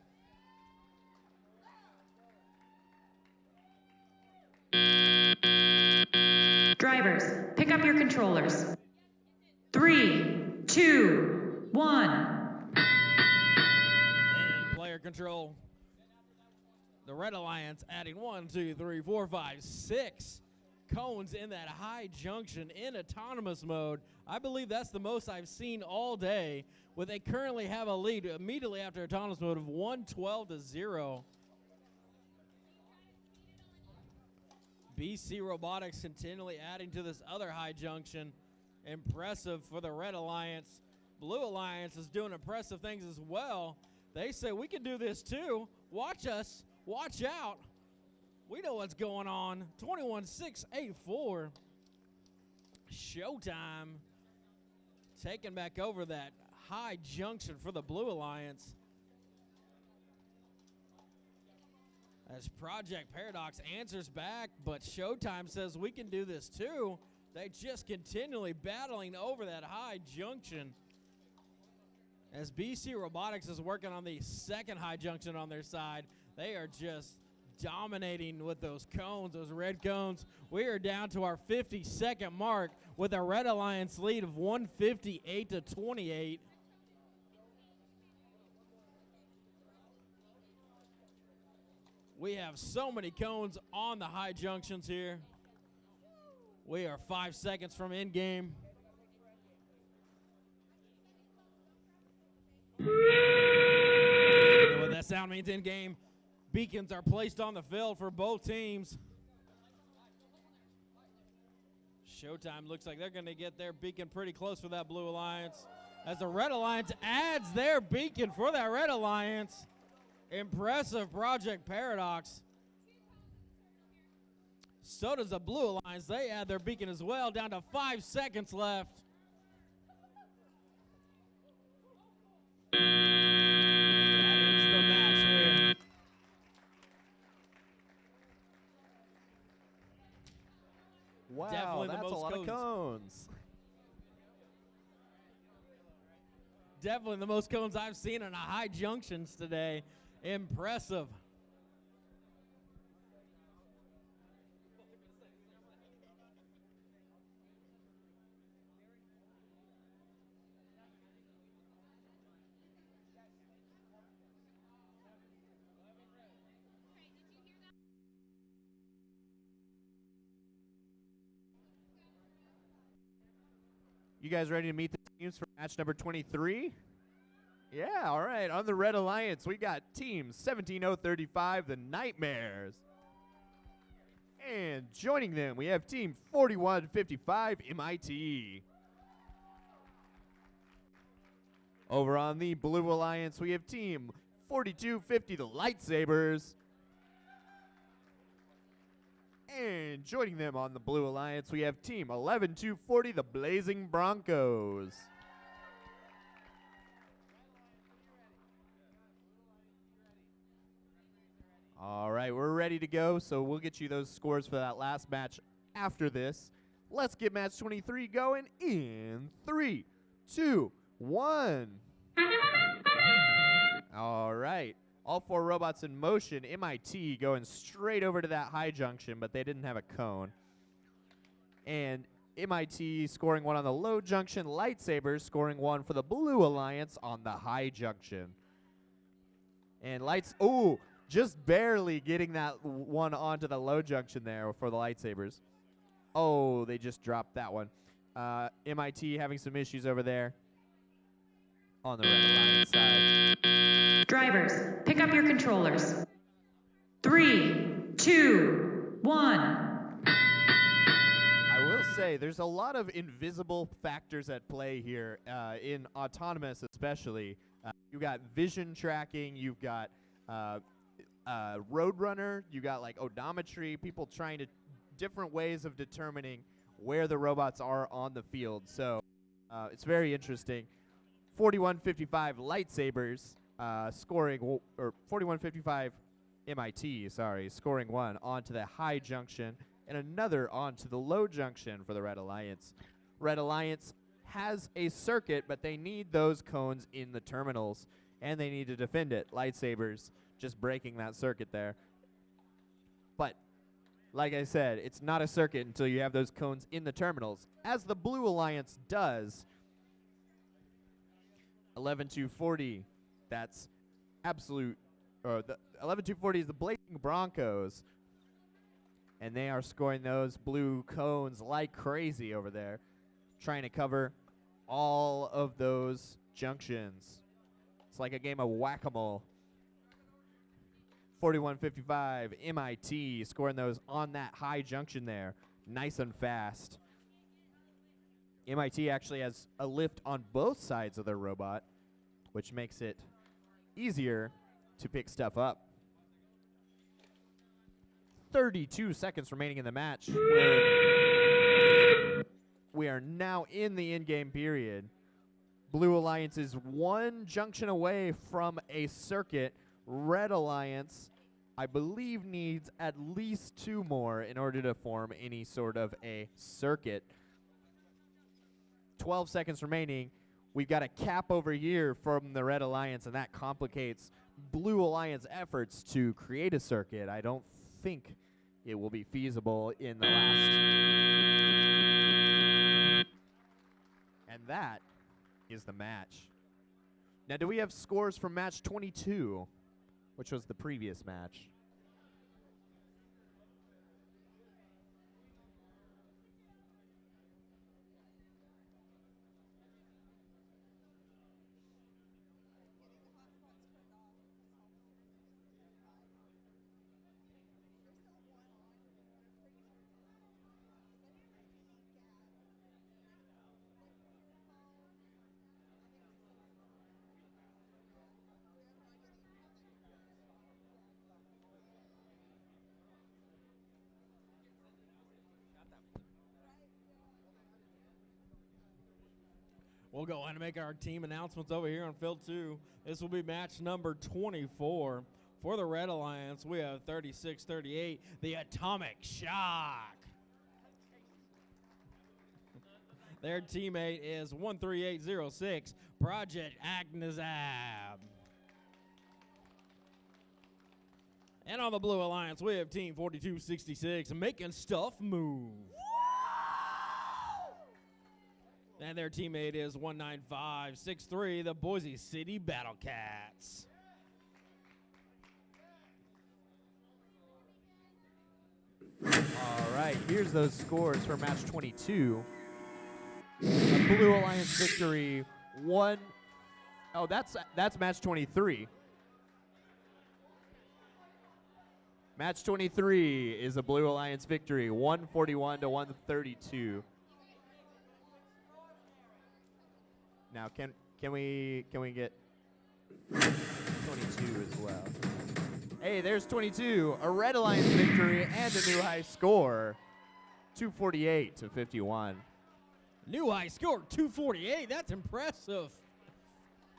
Drivers, pick up your controllers. 3, 2, 1. And player control. The Red Alliance adding 1, 2, 3, 4, 5, 6 cones in that high junction in autonomous mode. I believe that's the most I've seen all day. Where they currently have a lead immediately after autonomous mode of 112-0. BC Robotics continually adding to this other high junction. Impressive for the Red Alliance. Blue Alliance is doing impressive things as well. They say we can do this too. Watch us. Watch out. We know what's going on. 21-6-8-4. Showtime taking back over that high junction for the Blue Alliance. As Project Paradox answers back, but Showtime says we can do this too. They just continually battling over that high junction. As BC Robotics is working on the second high junction on their side, they are just dominating with those cones, those red cones. We are down to our 50-second mark with a Red Alliance lead of 158-28. We have so many cones on the high junctions here. We are 5 seconds from in game. You know what that sound means in game? Beacons are placed on the field for both teams. ChouTime looks like they're going to get their beacon pretty close for that Blue Alliance, as the Red Alliance adds their beacon for that Red Alliance. Impressive Project Paradox. So does the Blue Alliance. They add their beacon as well, down to 5 seconds left. That ends the match here. Wow, Definitely the that's a most lot of cones. Definitely the most cones I've seen on a high junctions today. Impressive. You guys ready to meet the teams for match number 23? Yeah, all right. On the Red Alliance, we got team 17035, the Knightmares. And joining them, we have team 4155, M.I.T. Over on the Blue Alliance, we have team 4250, the LIGHTSABERS. And joining them on the Blue Alliance, we have team 11240, the Blazing Bronc0s. All right, we're ready to go, so we'll get you those scores for that last match after this. Let's get match 23 going in 3, 2, 1. All right. All 4 robots in motion. M.I.T. going straight over to that high junction, but they didn't have a cone. And M.I.T. scoring 1 on the low junction. LIGHTSABERS scoring 1 for the Blue Alliance on the high junction. And just barely getting that one onto the low junction there for the LIGHTSABERS. Oh, they just dropped that one. M.I.T. having some issues over there on the Red Alliance side. Drivers, pick up your controllers. 3, 2, 1. I will say there's a lot of invisible factors at play here, in autonomous especially. You got vision tracking, you've got Roadrunner, you got like odometry, people trying to different ways of determining where the robots are on the field. So it's very interesting. 4155 LIGHTSABERS scoring, or 4155 M.I.T., scoring 1 onto the high junction and another onto the low junction for the Red Alliance. Red Alliance has a circuit, but they need those cones in the terminals, and they need to defend it. LIGHTSABERS just breaking that circuit there. But like I said, it's not a circuit until you have those cones in the terminals, as the Blue Alliance does. 11240, that's absolute, or the 11240 is the Blazing Bronc0s, and they are scoring those blue cones like crazy over there, trying to cover all of those junctions. It's like a game of whack-a-mole. 4155 M.I.T. scoring those on that high junction there, nice and fast. M.I.T. actually has a lift on both sides of their robot, which makes it easier to pick stuff up. 32 seconds remaining in the match. We are now in the in-game period. Blue Alliance is 1 junction away from a circuit. Red Alliance, I believe, needs at least 2 more in order to form any sort of a circuit. 12 seconds remaining. We've got a cap over here from the Red Alliance, and that complicates Blue Alliance efforts to create a circuit. I don't think it will be feasible in the last. And that is the match. Now, do we have scores from match 22, which was the previous match? We'll go ahead and make our team announcements over here on field 2. This will be match number 24. For the Red Alliance, we have 36-38, the Atomic Shock. Their teammate is 13806, Project Agnizab. And on the Blue Alliance, we have Team 4266, Making Stuff Move. And their teammate is 19563, the Boise City BattleCats. All right, here's those scores for match 22. A Blue Alliance victory, that's match 23. Match 23 is a Blue Alliance victory, 141 to 132. Now, can we get 22 as well? Hey, there's 22, a Red Alliance victory and a new high score, 248 to 51. New high score, 248. That's impressive.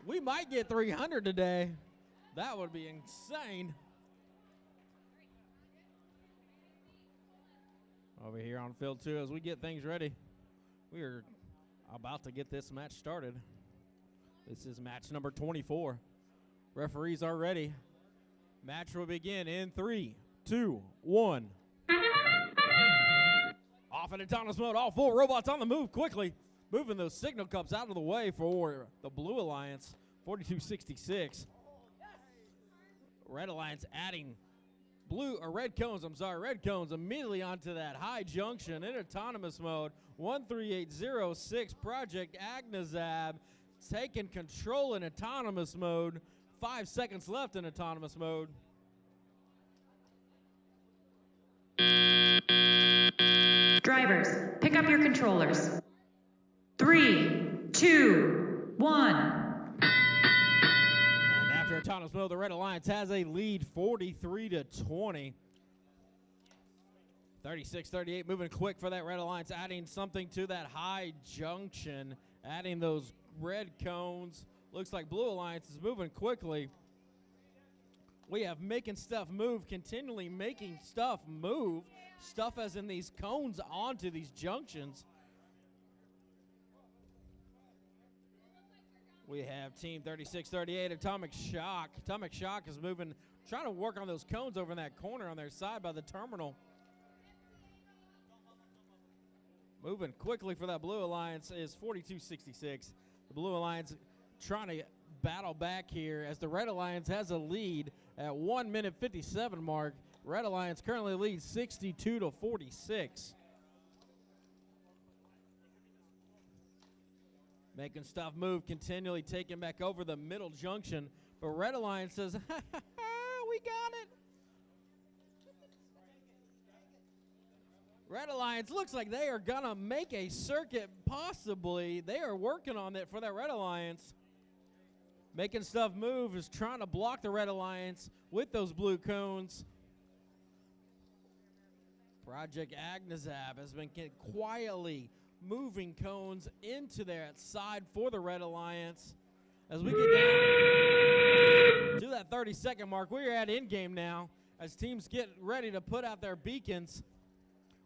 We might get 300 today. That would be insane. Over here on field 2, as we get things ready, we are about to get this match started. This is match number 24. Referees are ready. Match will begin in 3, 2, 1. Off in autonomous mode, all 4 robots on the move quickly. Moving those signal cups out of the way for the Blue Alliance, 4266. Red Alliance adding red cones immediately onto that high junction in autonomous mode. 13806, Project Agnizab taking control in autonomous mode. 5 seconds left in autonomous mode. Drivers, pick up your controllers. 3, 2, 1. And after autonomous mode, the Red Alliance has a lead, 43 to 20. 36-38, moving quick for that Red Alliance, adding something to that high junction, adding those red cones. Looks like Blue Alliance is moving quickly. We have Making Stuff Move, continually making stuff move. Stuff as in these cones onto these junctions. We have Team 36-38, Atomic Shock. Atomic Shock is moving, trying to work on those cones over in that corner on their side by the terminal. Moving quickly for that Blue Alliance is 4266. The Blue Alliance trying to battle back here as the Red Alliance has a lead at 1 minute 57 mark. Red Alliance currently leads 62 to 46. Making Stuff Move, continually taking back over the middle junction. But Red Alliance says, ha ha ha, we got it. Red Alliance looks like they are going to make a circuit, possibly. They are working on it for that Red Alliance. Making Stuff Move is trying to block the Red Alliance with those blue cones. Project Agnizab has been quietly moving cones into their side for the Red Alliance. As we get down to that 30-second mark, we are at in-game now as teams get ready to put out their beacons.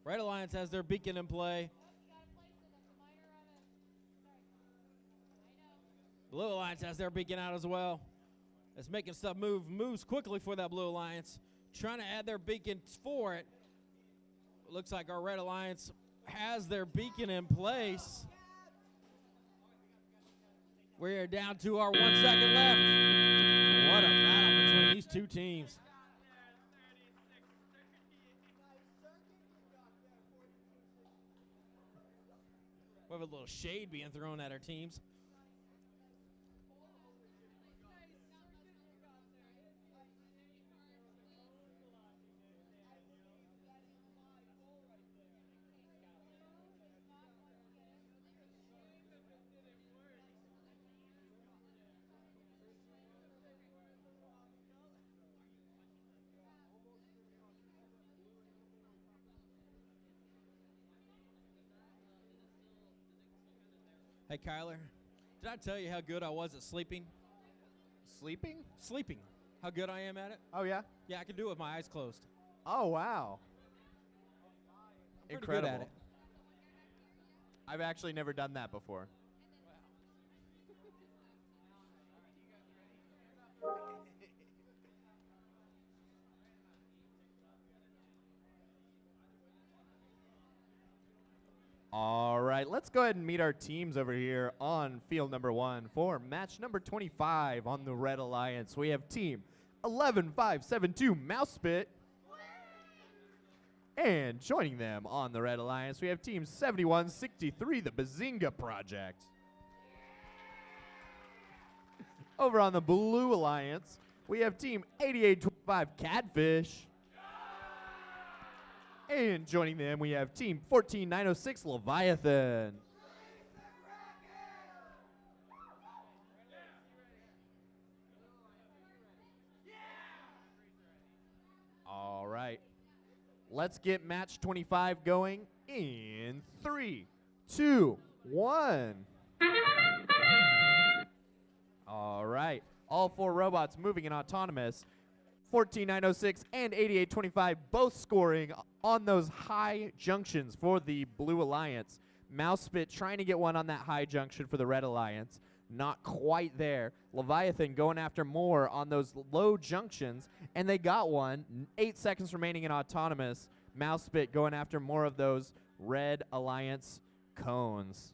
Red Alliance has their beacon in play. Blue Alliance has their beacon out as well. It's Making Stuff Move, moves quickly for that Blue Alliance, trying to add their beacons for it. It looks like our Red Alliance has their beacon in place. We're down to our 1 second left. What a battle between these two teams. We have a little shade being thrown at our teams. Hey, Kyler, Did I tell you how good I was at sleeping? Sleeping? Sleeping. How good I am at it? Oh, yeah? Yeah, I can do it with my eyes closed. Oh, wow. Pretty Incredible. good at it. I've actually never done that before. All right, let's go ahead and meet our teams over here on field number 1 for match number 25 on the Red Alliance. We have team 11572 Mousespit. And joining them on the Red Alliance, we have team 7163, the Bazinga Project. Over on the Blue Alliance, we have team 8825 CADfish. And joining them, we have team 14906 Leviathan. All right. Let's get match 25 going in 3, 2, 1. All right. All 4 robots moving in autonomous. 14906 and 8825 both scoring on those high junctions for the Blue Alliance. Mousespit trying to get one on that high junction for the Red Alliance. Not quite there. Leviathan going after more on those low junctions, and they got one. 8 seconds remaining in autonomous. Mousespit going after more of those Red Alliance cones.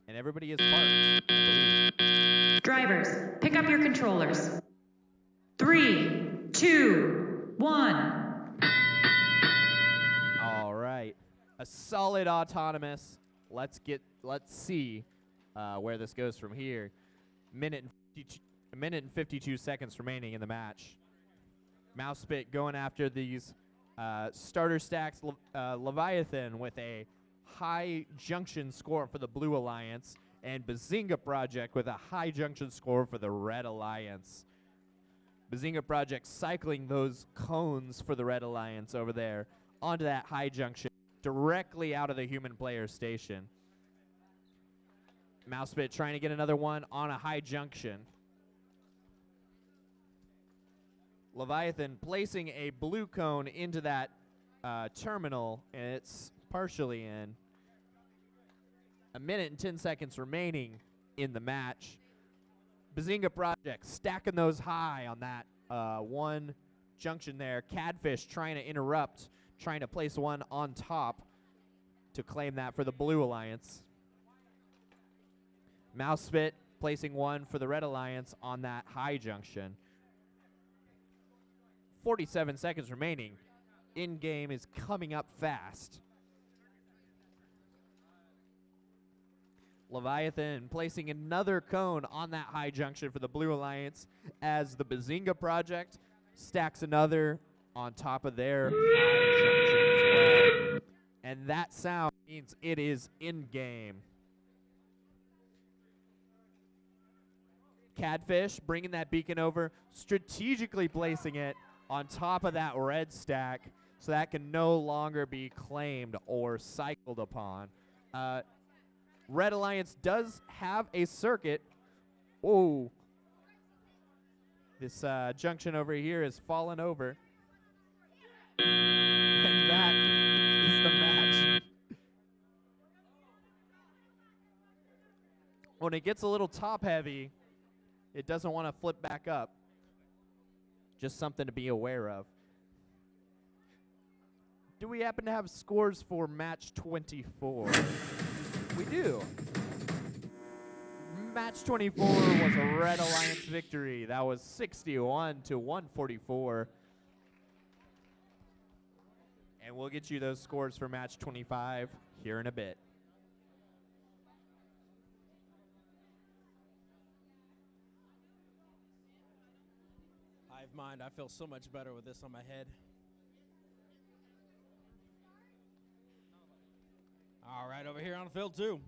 And everybody is parked, I believe. Drivers, pick up your controllers. 3, 2, 1. All right. A solid autonomous. Let's see where this goes from here. A minute and 52 seconds remaining in the match. Mousespit going after these starter stacks. Leviathan with a high junction score for the Blue Alliance, and Bazinga Project with a high junction score for the Red Alliance. Bazinga Project cycling those cones for the Red Alliance over there onto that high junction directly out of the human player station. Mousespit trying to get another one on a high junction. Leviathan placing a blue cone into that terminal, and it's partially in. A minute and 10 seconds remaining in the match. Bazinga Project stacking those high on that one junction there. CADfish trying to interrupt, trying to place one on top to claim that for the Blue Alliance. Mousespit placing one for the Red Alliance on that high junction. 47 seconds remaining. In-game is coming up fast. Leviathan placing another cone on that high junction for the Blue Alliance as the Bazinga Project stacks another on top of their high junction as well. And that sound means it is in-game. CADfish bringing that beacon over, strategically placing it on top of that red stack so that can no longer be claimed or cycled upon. Red Alliance does have a circuit. Oh, this junction over here is fallen over. And that is the match. When it gets a little top heavy, it doesn't want to flip back up. Just something to be aware of. Do we happen to have scores for match 24? We do. Match 24 was a Red Alliance victory. That was 61 to 144. And we'll get you those scores for match 25 here in a bit. HiveMind, I feel so much better with this on my head. All right, over here on field 2.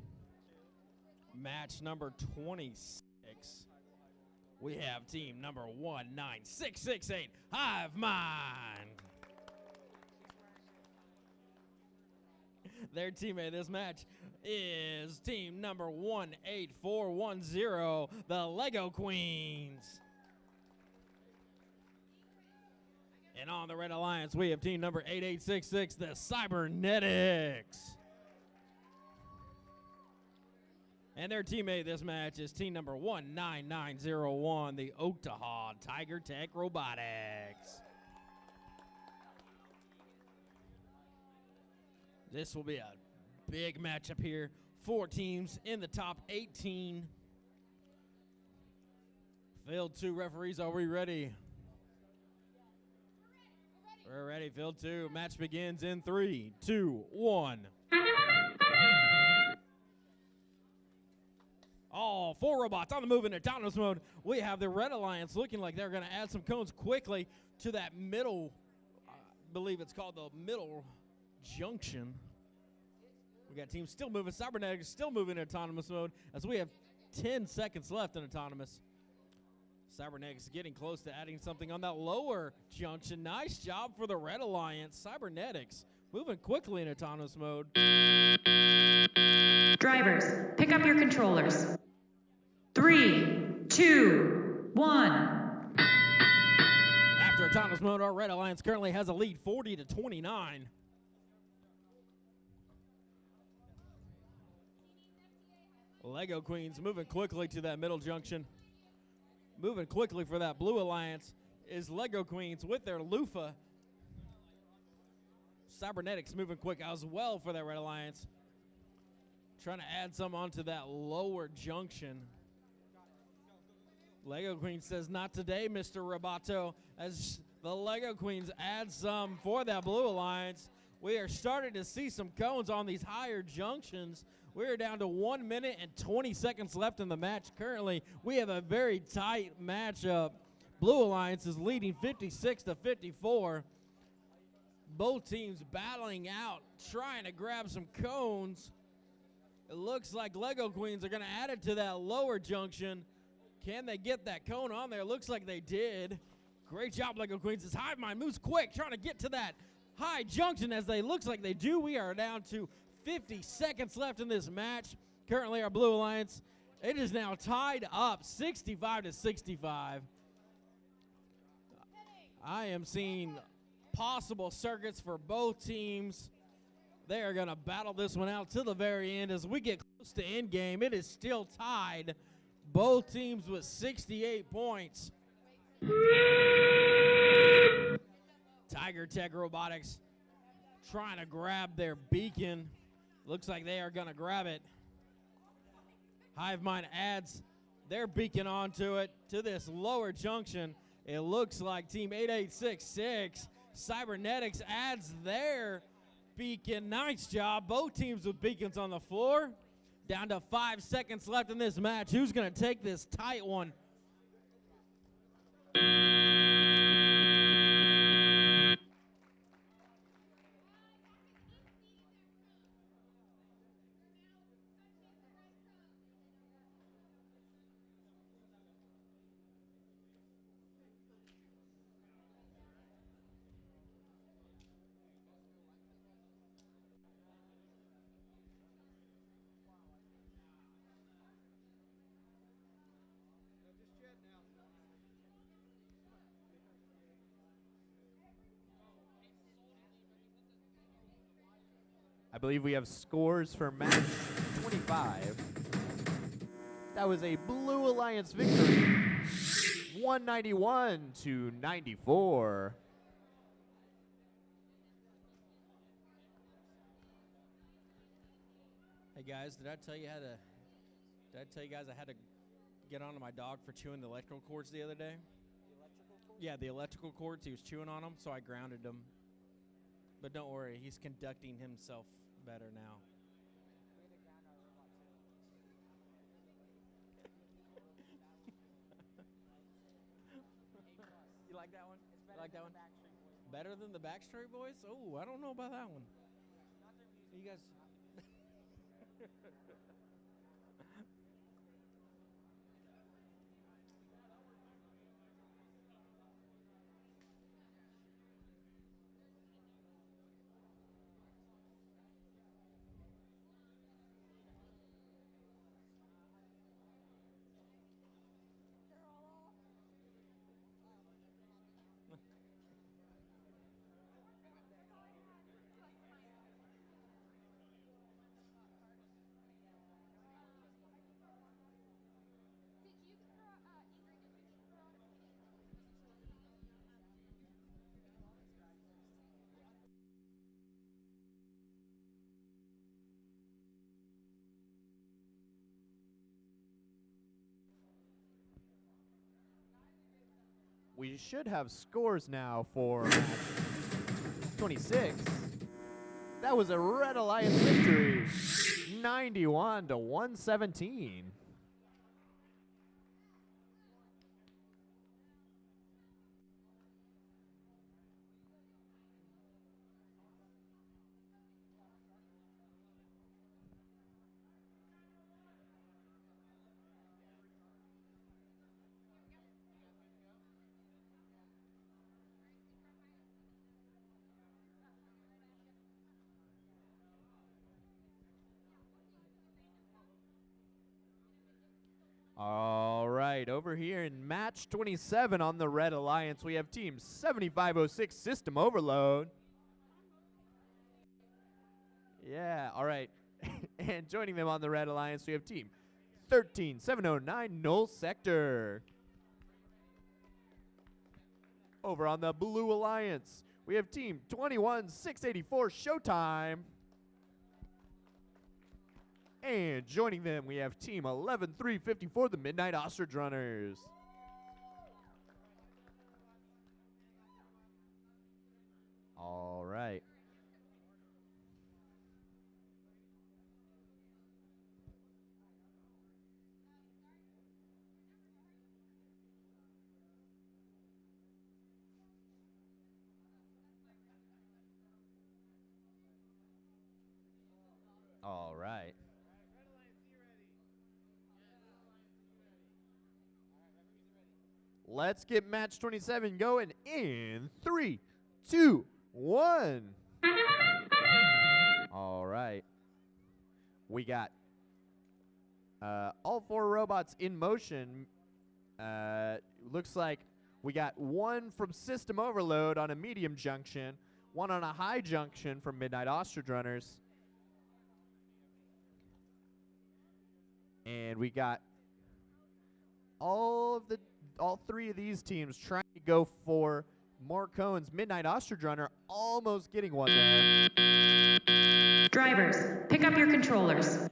Match number 26. We have team number 19668, HiveMind. Their teammate this match is team number 18410, the Lego Queens. And on the Red Alliance, we have team number 8866, the Cybernetics. And their teammate this match is team number 19901, the Oktaha Tiger Tech Robotics. This will be a big matchup here. 4 teams in the top 18. Field 2 referees, are we ready? We're ready, Field 2. Match begins in 3, 2, 1. All 4 robots on the move in autonomous mode. We have the Red Alliance looking like they're going to add some cones quickly to that middle, I believe it's called the middle junction. We got teams still moving. Cybernetics still moving in autonomous mode as we have 10 seconds left in autonomous. Cybernetics getting close to adding something on that lower junction. Nice job for the Red Alliance. Cybernetics moving quickly in autonomous mode. Drivers, pick up your controllers. 3, 2, 1. After autonomous mode, our Red Alliance currently has a lead 40-29. Lego Queens moving quickly to that middle junction. Moving quickly for that Blue Alliance is Lego Queens with their loofah. Cybernetics moving quick as well for that Red Alliance. Trying to add some onto that lower junction. Lego Queen says, not today, Mr. Roboto, as the Lego Queens add some for that Blue Alliance. We are starting to see some cones on these higher junctions. We're down to 1 minute and 20 seconds left in the match. Currently, we have a very tight matchup. Blue Alliance is leading 56-54. Both teams battling out, trying to grab some cones. It looks like Lego Queens are going to add it to that lower junction. Can they get that cone on there? Looks like they did. Great job, Lego Queens. As HiveMind moves quick, trying to get to that high junction as they looks like they do. We are down to 50 seconds left in this match. Currently, our Blue Alliance, it is now tied up 65-65. I am seeing possible circuits for both teams. They are going to battle this one out to the very end. As we get close to end game, it is still tied. Both teams with 68 points. Tiger Tech Robotics trying to grab their beacon. Looks like they are going to grab it. HiveMind adds their beacon onto it to this lower junction. It looks like Team 8866, Cybernetics, adds their beacon. Nice job. Both teams with beacons on the floor. Down to 5 seconds left in this match. Who's going to take this tight one? I believe we have scores for match 25. That was a Blue Alliance victory, 191-94. Hey guys, did I tell you guys I had to get onto my dog for chewing the electrical cords the other day? The electrical cords? Yeah, the electrical cords. He was chewing on them, so I grounded him. But don't worry, he's conducting himself better now. You like that one? You like that one? Better than the Backstreet Boys? Oh, I don't know about that one. You guys. we should have scores now for match 26. That was a Red Alliance victory, 91 to 117. All right, over here in match 27 on the Red Alliance, we have team 7506 System Overload. Yeah, all right. And joining them on the Red Alliance, we have team 13709 Null Sector. Over on the Blue Alliance, we have team 21684 Showtime. And joining them, we have team 11354, the Midnight Ostrich Runners. All right. All right. Let's get match 27 going in 3, 2, 1. All right. We got all 4 robots in motion. Looks like we got one from System Overload on a medium junction, one on a high junction from Midnight Ostrich Runners. And we got all 3 of these teams trying to go for more cones. Midnight Ostrich Runner almost getting one there. Drivers, pick up your controllers.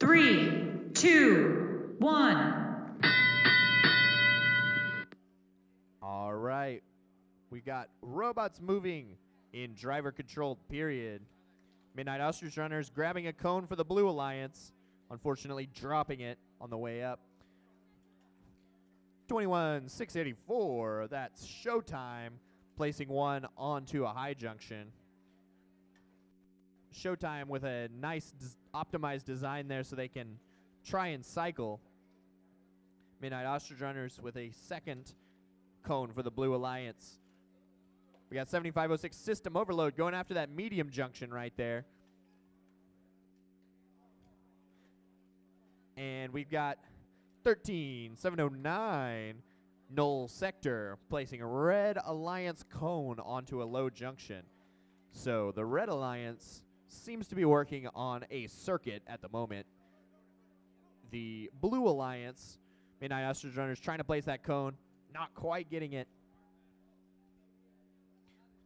3, 2, 1. All right. We got robots moving in driver-controlled period. Midnight Ostrich Runners grabbing a cone for the Blue Alliance, unfortunately dropping it on the way up. 21684, that's Showtime, placing one onto a high junction. Showtime with a nice optimized design there so they can try and cycle. Midnight Ostrich Runners with a second cone for the Blue Alliance. We got 7506 System Overload going after that medium junction right there. And we've got 13709 Null Sector placing a Red Alliance cone onto a low junction. So the Red Alliance seems to be working on a circuit at the moment. The Blue Alliance, Midnight Ostrich Runners trying to place that cone, not quite getting it.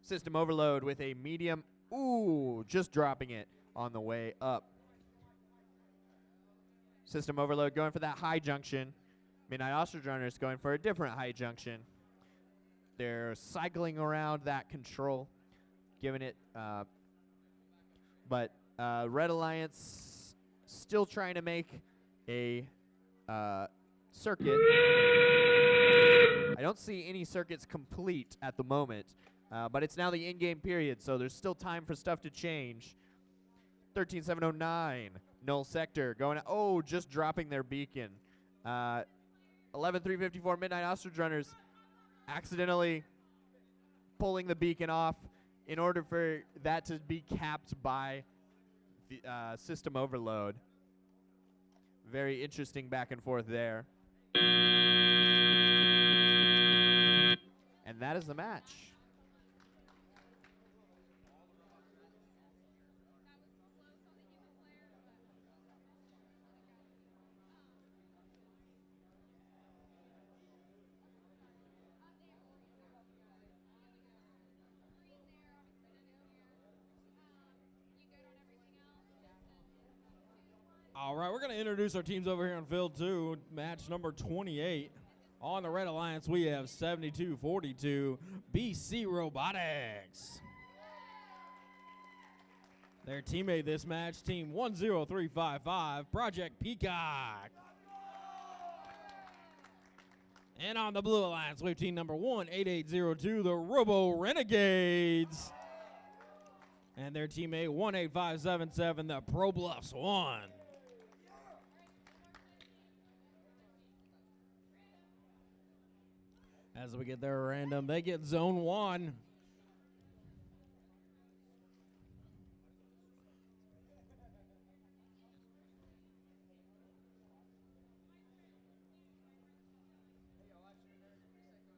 System Overload with a medium, just dropping it on the way up. System Overload going for that high junction. Midnight Ostrich Runners going for a different high junction. They're cycling around that control, giving it, but Red Alliance still trying to make a circuit. I don't see any circuits complete at the moment, but it's now the in-game period, so there's still time for stuff to change. 13709, Null Sector going, just dropping their beacon. 11354 Midnight Ostrich Runners accidentally pulling the beacon off in order for that to be capped by the System Overload. Very interesting back and forth there. And that is the match. All right, we're going to introduce our teams over here on field 2, match number 28. On the Red Alliance, we have 7242 BC Robotics. Their teammate this match, team 10355, Project Peacock. And on the Blue Alliance, we have team number 18802, the Robo Renegades. And their teammate 18577, the Pro Bluffs 1. As we get their random, they get zone 1.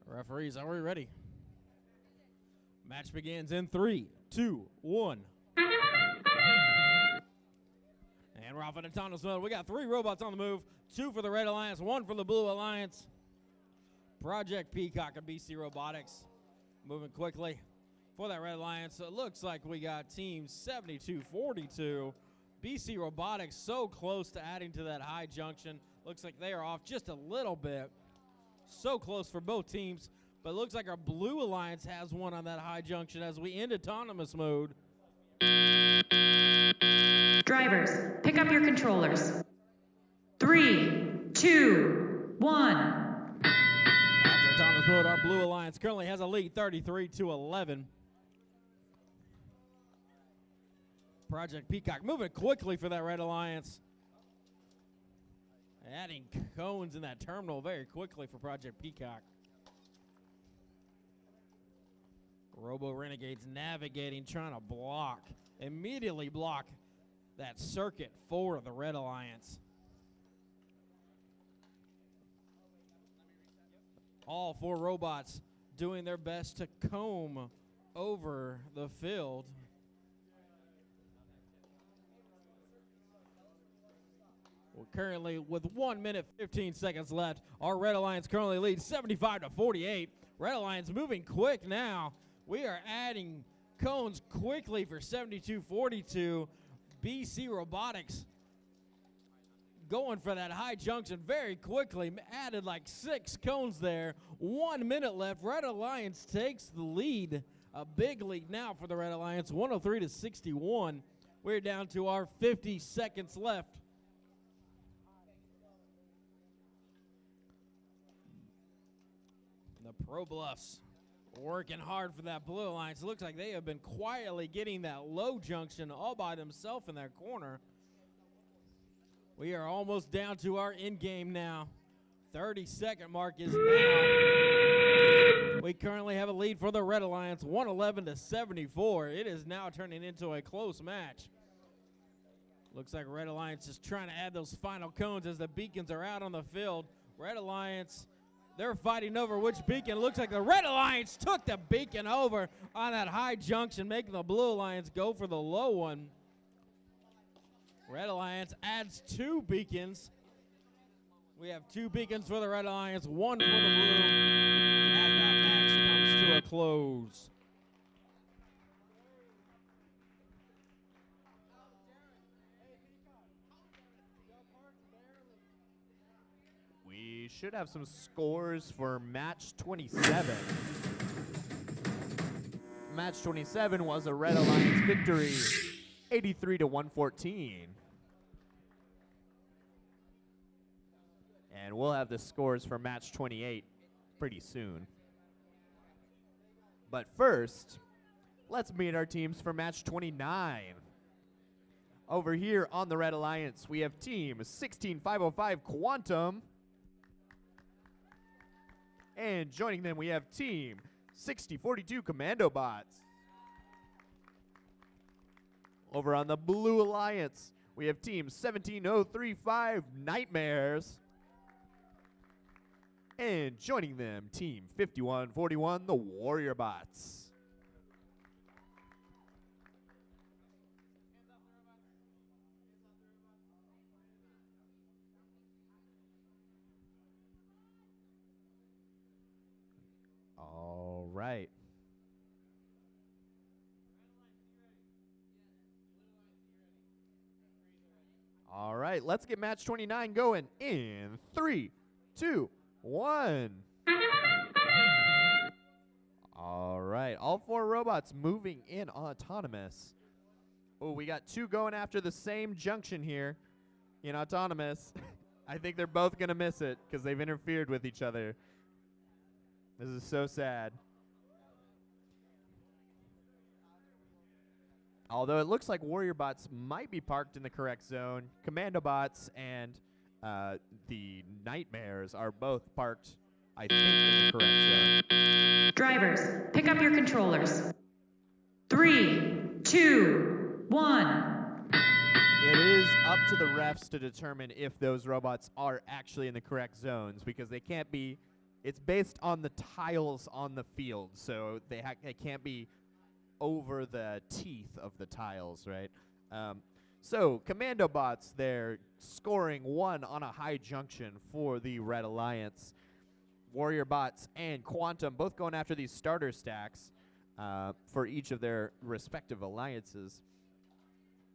Referees, are we ready? Match begins in 3, 2, 1. And we're off in autonomous mode. We got 3 robots on the move, 2 for the Red Alliance, 1 for the Blue Alliance. Project Peacock and BC Robotics moving quickly for that Red Alliance. So it looks like we got team 7242. BC Robotics so close to adding to that high junction. Looks like they are off just a little bit. So close for both teams, but it looks like our Blue Alliance has one on that high junction as we end autonomous mode. Drivers, pick up your controllers. 3, 2, 1. After autonomous mode, our Blue Alliance currently has a lead 33-11. Project Peacock moving quickly for that Red Alliance. Adding cones in that terminal very quickly for Project Peacock. Robo Renegades navigating, trying to immediately block that circuit for the Red Alliance. All 4 robots doing their best to comb over the field. Well, currently, with 1 minute 15 seconds left, our Red Alliance currently leads 75-48. Red Alliance moving quick now. We are adding cones quickly for 7242. BC Robotics going for that high junction very quickly. Added like 6 cones there. 1 minute left. Red Alliance takes the lead. A big lead now for the Red Alliance, 103-61. We're down to our 50 seconds left. The Pro Bluffs working hard for that Blue Alliance. It looks like they have been quietly getting that low junction all by themselves in their corner. We are almost down to our end game now. 30-second mark is now. We currently have a lead for the Red Alliance, 111-74. It is now turning into a close match. Looks like Red Alliance is trying to add those final cones as the beacons are out on the field. Red Alliance, they're fighting over which beacon. It looks like the Red Alliance took the beacon over on that high junction, making the Blue Alliance go for the low one. Red Alliance adds 2 beacons. We have 2 beacons for the Red Alliance, 1 for the Blue, as that match comes to a close. We should have some scores for match 27. Match 27 was a Red Alliance victory, 83-114. And we'll have the scores for match 28 pretty soon. But first, let's meet our teams for match 29. Over here on the Red Alliance, we have team 16505 Quantum. And joining them, we have team 6042 Commandobots. Over on the Blue Alliance, we have team 17035 Knightmares. And joining them, team 5141 the Warrior Bots. All right. All right, let's get match 29 going in 3, 2, 1. All right, all 4 robots moving in autonomous. Oh, we got 2 going after the same junction here in autonomous. I think they're both going to miss it because they've interfered with each other. This is so sad. Although it looks like warrior bots might be parked in the correct zone, Commandobots and the Knightmares are both parked, I think, in the correct zone. Drivers, pick up your controllers. 3, 2, 1. It is up to the refs to determine if those robots are actually in the correct zones because they can't be. It's based on the tiles on the field, so they can't be over the teeth of the tiles, right? So Commandobots, they're scoring 1 on a high junction for the Red Alliance. Warrior Bots and Quantum both going after these starter stacks for each of their respective alliances.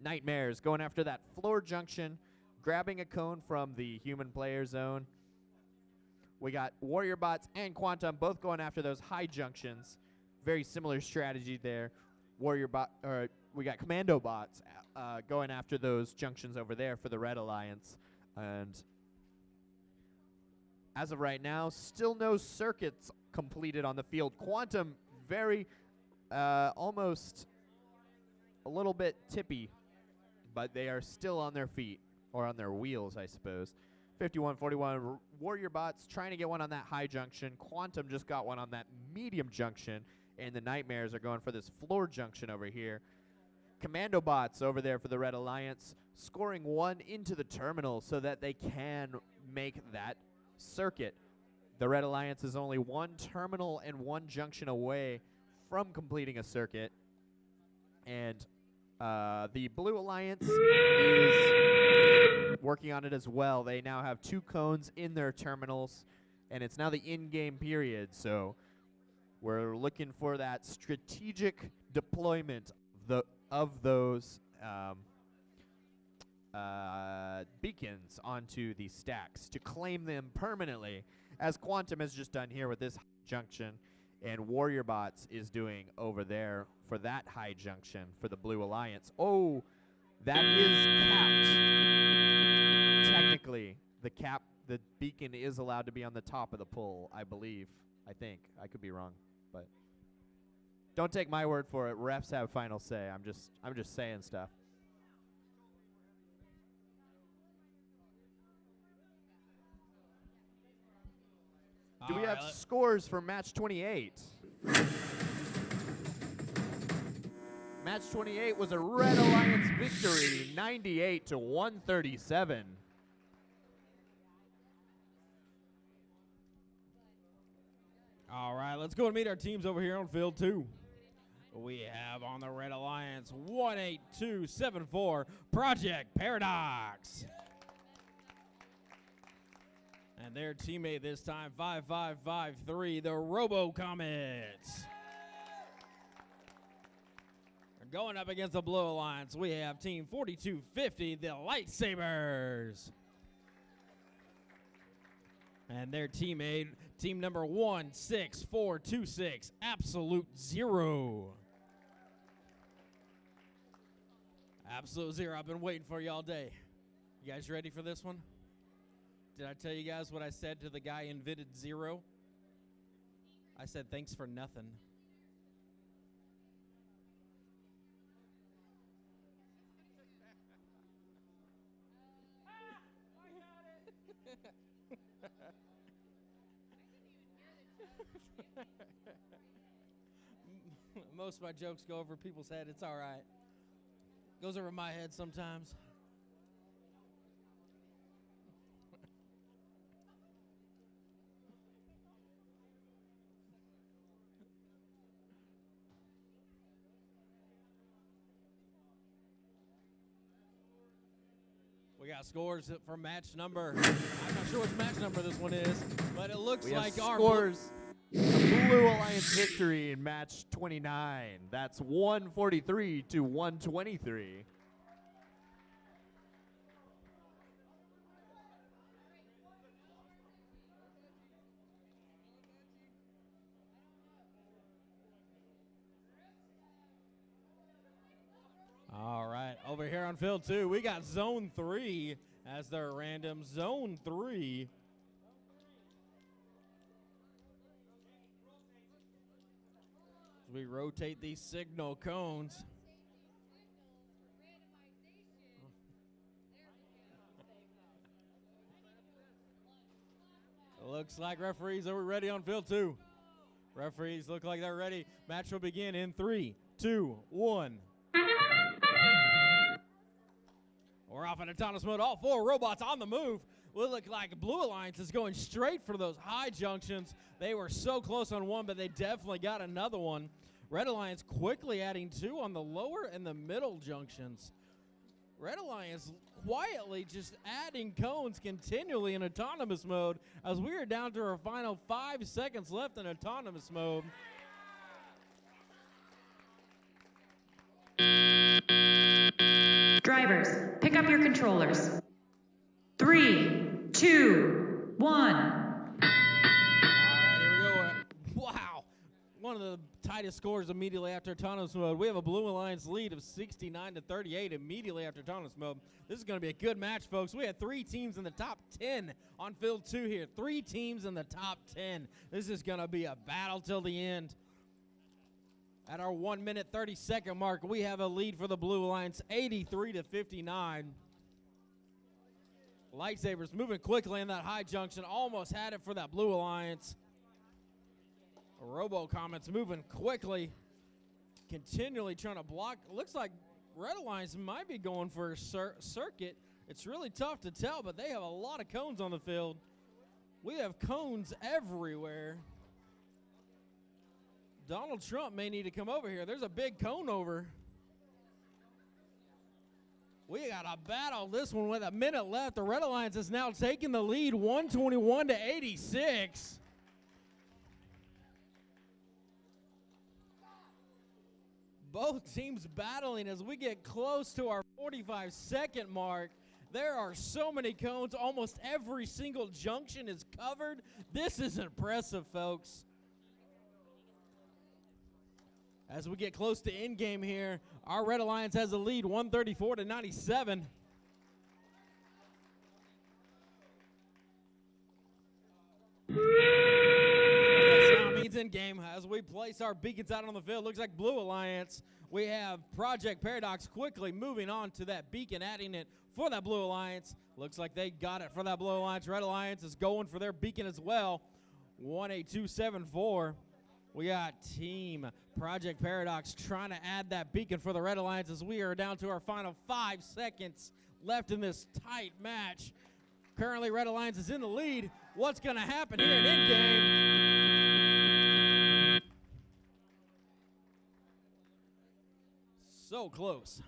Knightmares going after that floor junction, grabbing a cone from the human player zone. We got Warrior Bots and Quantum both going after those high junctions. Very similar strategy there. We got Commandobots going after those junctions over there for the Red Alliance. And as of right now, still no circuits completed on the field. Quantum very almost a little bit tippy, but they are still on their feet, or on their wheels, I suppose. 51-41, Warrior Bots trying to get one on that high junction. Quantum just got one on that medium junction, and the Knightmares are going for this floor junction over here. Commandobots over there for the Red Alliance, scoring 1 into the terminal so that they can make that circuit. The Red Alliance is only 1 terminal and 1 junction away from completing a circuit. And the Blue Alliance is working on it as well. They now have 2 cones in their terminals, and it's now the in-game period. So we're looking for that strategic deployment of those beacons onto the stacks to claim them permanently, as Quantum has just done here with this junction, and Warrior Bots is doing over there for that high junction for the Blue Alliance. Oh, that is capped. Technically, the beacon is allowed to be on the top of the pole, I believe. I think. I could be wrong, but don't take my word for it. Refs have final say. I'm just saying stuff. Do we have scores for match 28? Match 28 was a Red Alliance victory, 98-137. All right, let's go and meet our teams over here on field 2. We have on the Red Alliance 18274 Project Paradox. And their teammate this time, 5553, the RoboComets. Going up against the Blue Alliance, we have team 4250, the LIGHTSABERS. And their teammate, team number 16426, Absolute Zero. Absolute Zero, I've been waiting for you all day. You guys ready for this one? Did I tell you guys what I said to the guy invented Zero? I said, thanks for nothing. Most of my jokes go over people's head. It's all right. Goes over my head sometimes. We got scores for match number. I'm not sure which match number this one is, but it looks like our scores. Blue Alliance victory in match 29. That's 143-123. Over here on field 2, we got zone 3 as their random. Zone 3. As we rotate these signal cones. Looks like referees are ready on field 2. Referees look like they're ready. Match will begin in 3, 2, 1. We're off in autonomous mode. All 4 robots on the move. Will look like Blue Alliance is going straight for those high junctions. They were so close on one, but they definitely got another one. Red Alliance quickly adding 2 on the lower and the middle junctions. Red Alliance quietly just adding cones continually in autonomous mode as we are down to our final 5 seconds left in autonomous mode. Drivers, pick up your controllers. 3, 2, 1. All right, here we go. Wow. One of the tightest scores immediately after autonomous mode. We have a Blue Alliance lead of 69-38 immediately after autonomous mode. This is going to be a good match, folks. We had 3 teams in the top 10 on field 2 here. 3 teams in the top 10. This is going to be a battle till the end. At our 1 minute 30-second mark, we have a lead for the Blue Alliance, 83-59. Lightsabers moving quickly in that high junction. Almost had it for that Blue Alliance. RoboComets moving quickly. Continually trying to block. Looks like Red Alliance might be going for a circuit. It's really tough to tell, but they have a lot of cones on the field. We have cones everywhere. Donald Trump may need to come over here. There's a big cone over. We got a battle this one with a minute left. The Red Alliance is now taking the lead, 121-86. Both teams battling as we get close to our 45-second mark. There are so many cones. Almost every single junction is covered. This is impressive, folks. As we get close to end game here, our Red Alliance has a lead, 134-97. That sound means end game as we place our beacons out on the field. Looks like Blue Alliance. We have Project Paradox quickly moving on to that beacon, adding it for that Blue Alliance. Looks like they got it for that Blue Alliance. Red Alliance is going for their beacon as well, 18274. We got Team Project Paradox trying to add that beacon for the Red Alliance as we are down to our final 5 seconds left in this tight match. Currently, Red Alliance is in the lead. What's going to happen here in endgame? So close.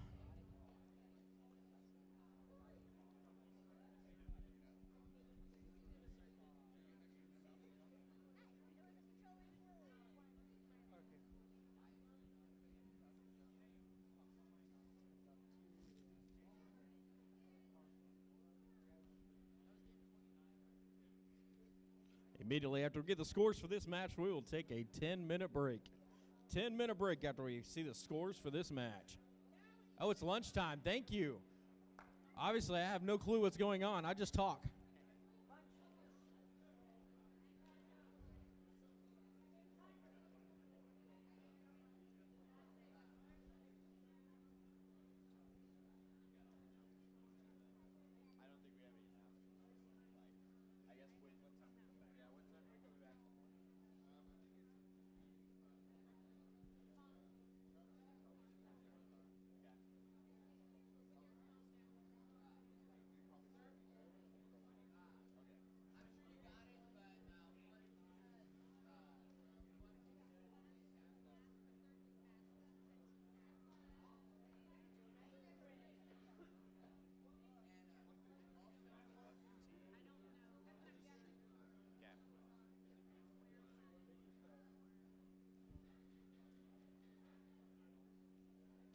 Immediately after we get the scores for this match, we will take a 10-minute break. 10-minute break after we see the scores for this match. Oh, it's lunchtime. Thank you. Obviously, I have no clue what's going on. I just talk.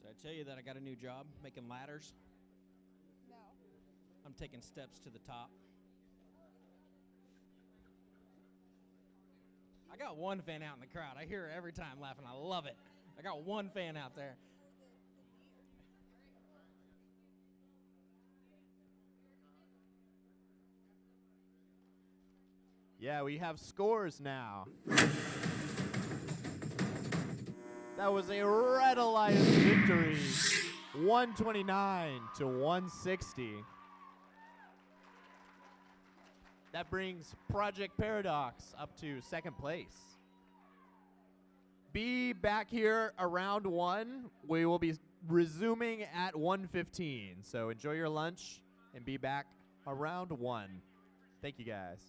Did I tell you that I got a new job making ladders? No. I'm taking steps to the top. I got one fan out in the crowd. I hear her every time laughing. I love it. I got one fan out there. Yeah, we have scores now. That was a Red Alliance victory, 129 to 160. That brings Project Paradox up to second place. Be back here around 1. We will be resuming at 1:15. So enjoy your lunch and be back around 1. Thank you, guys.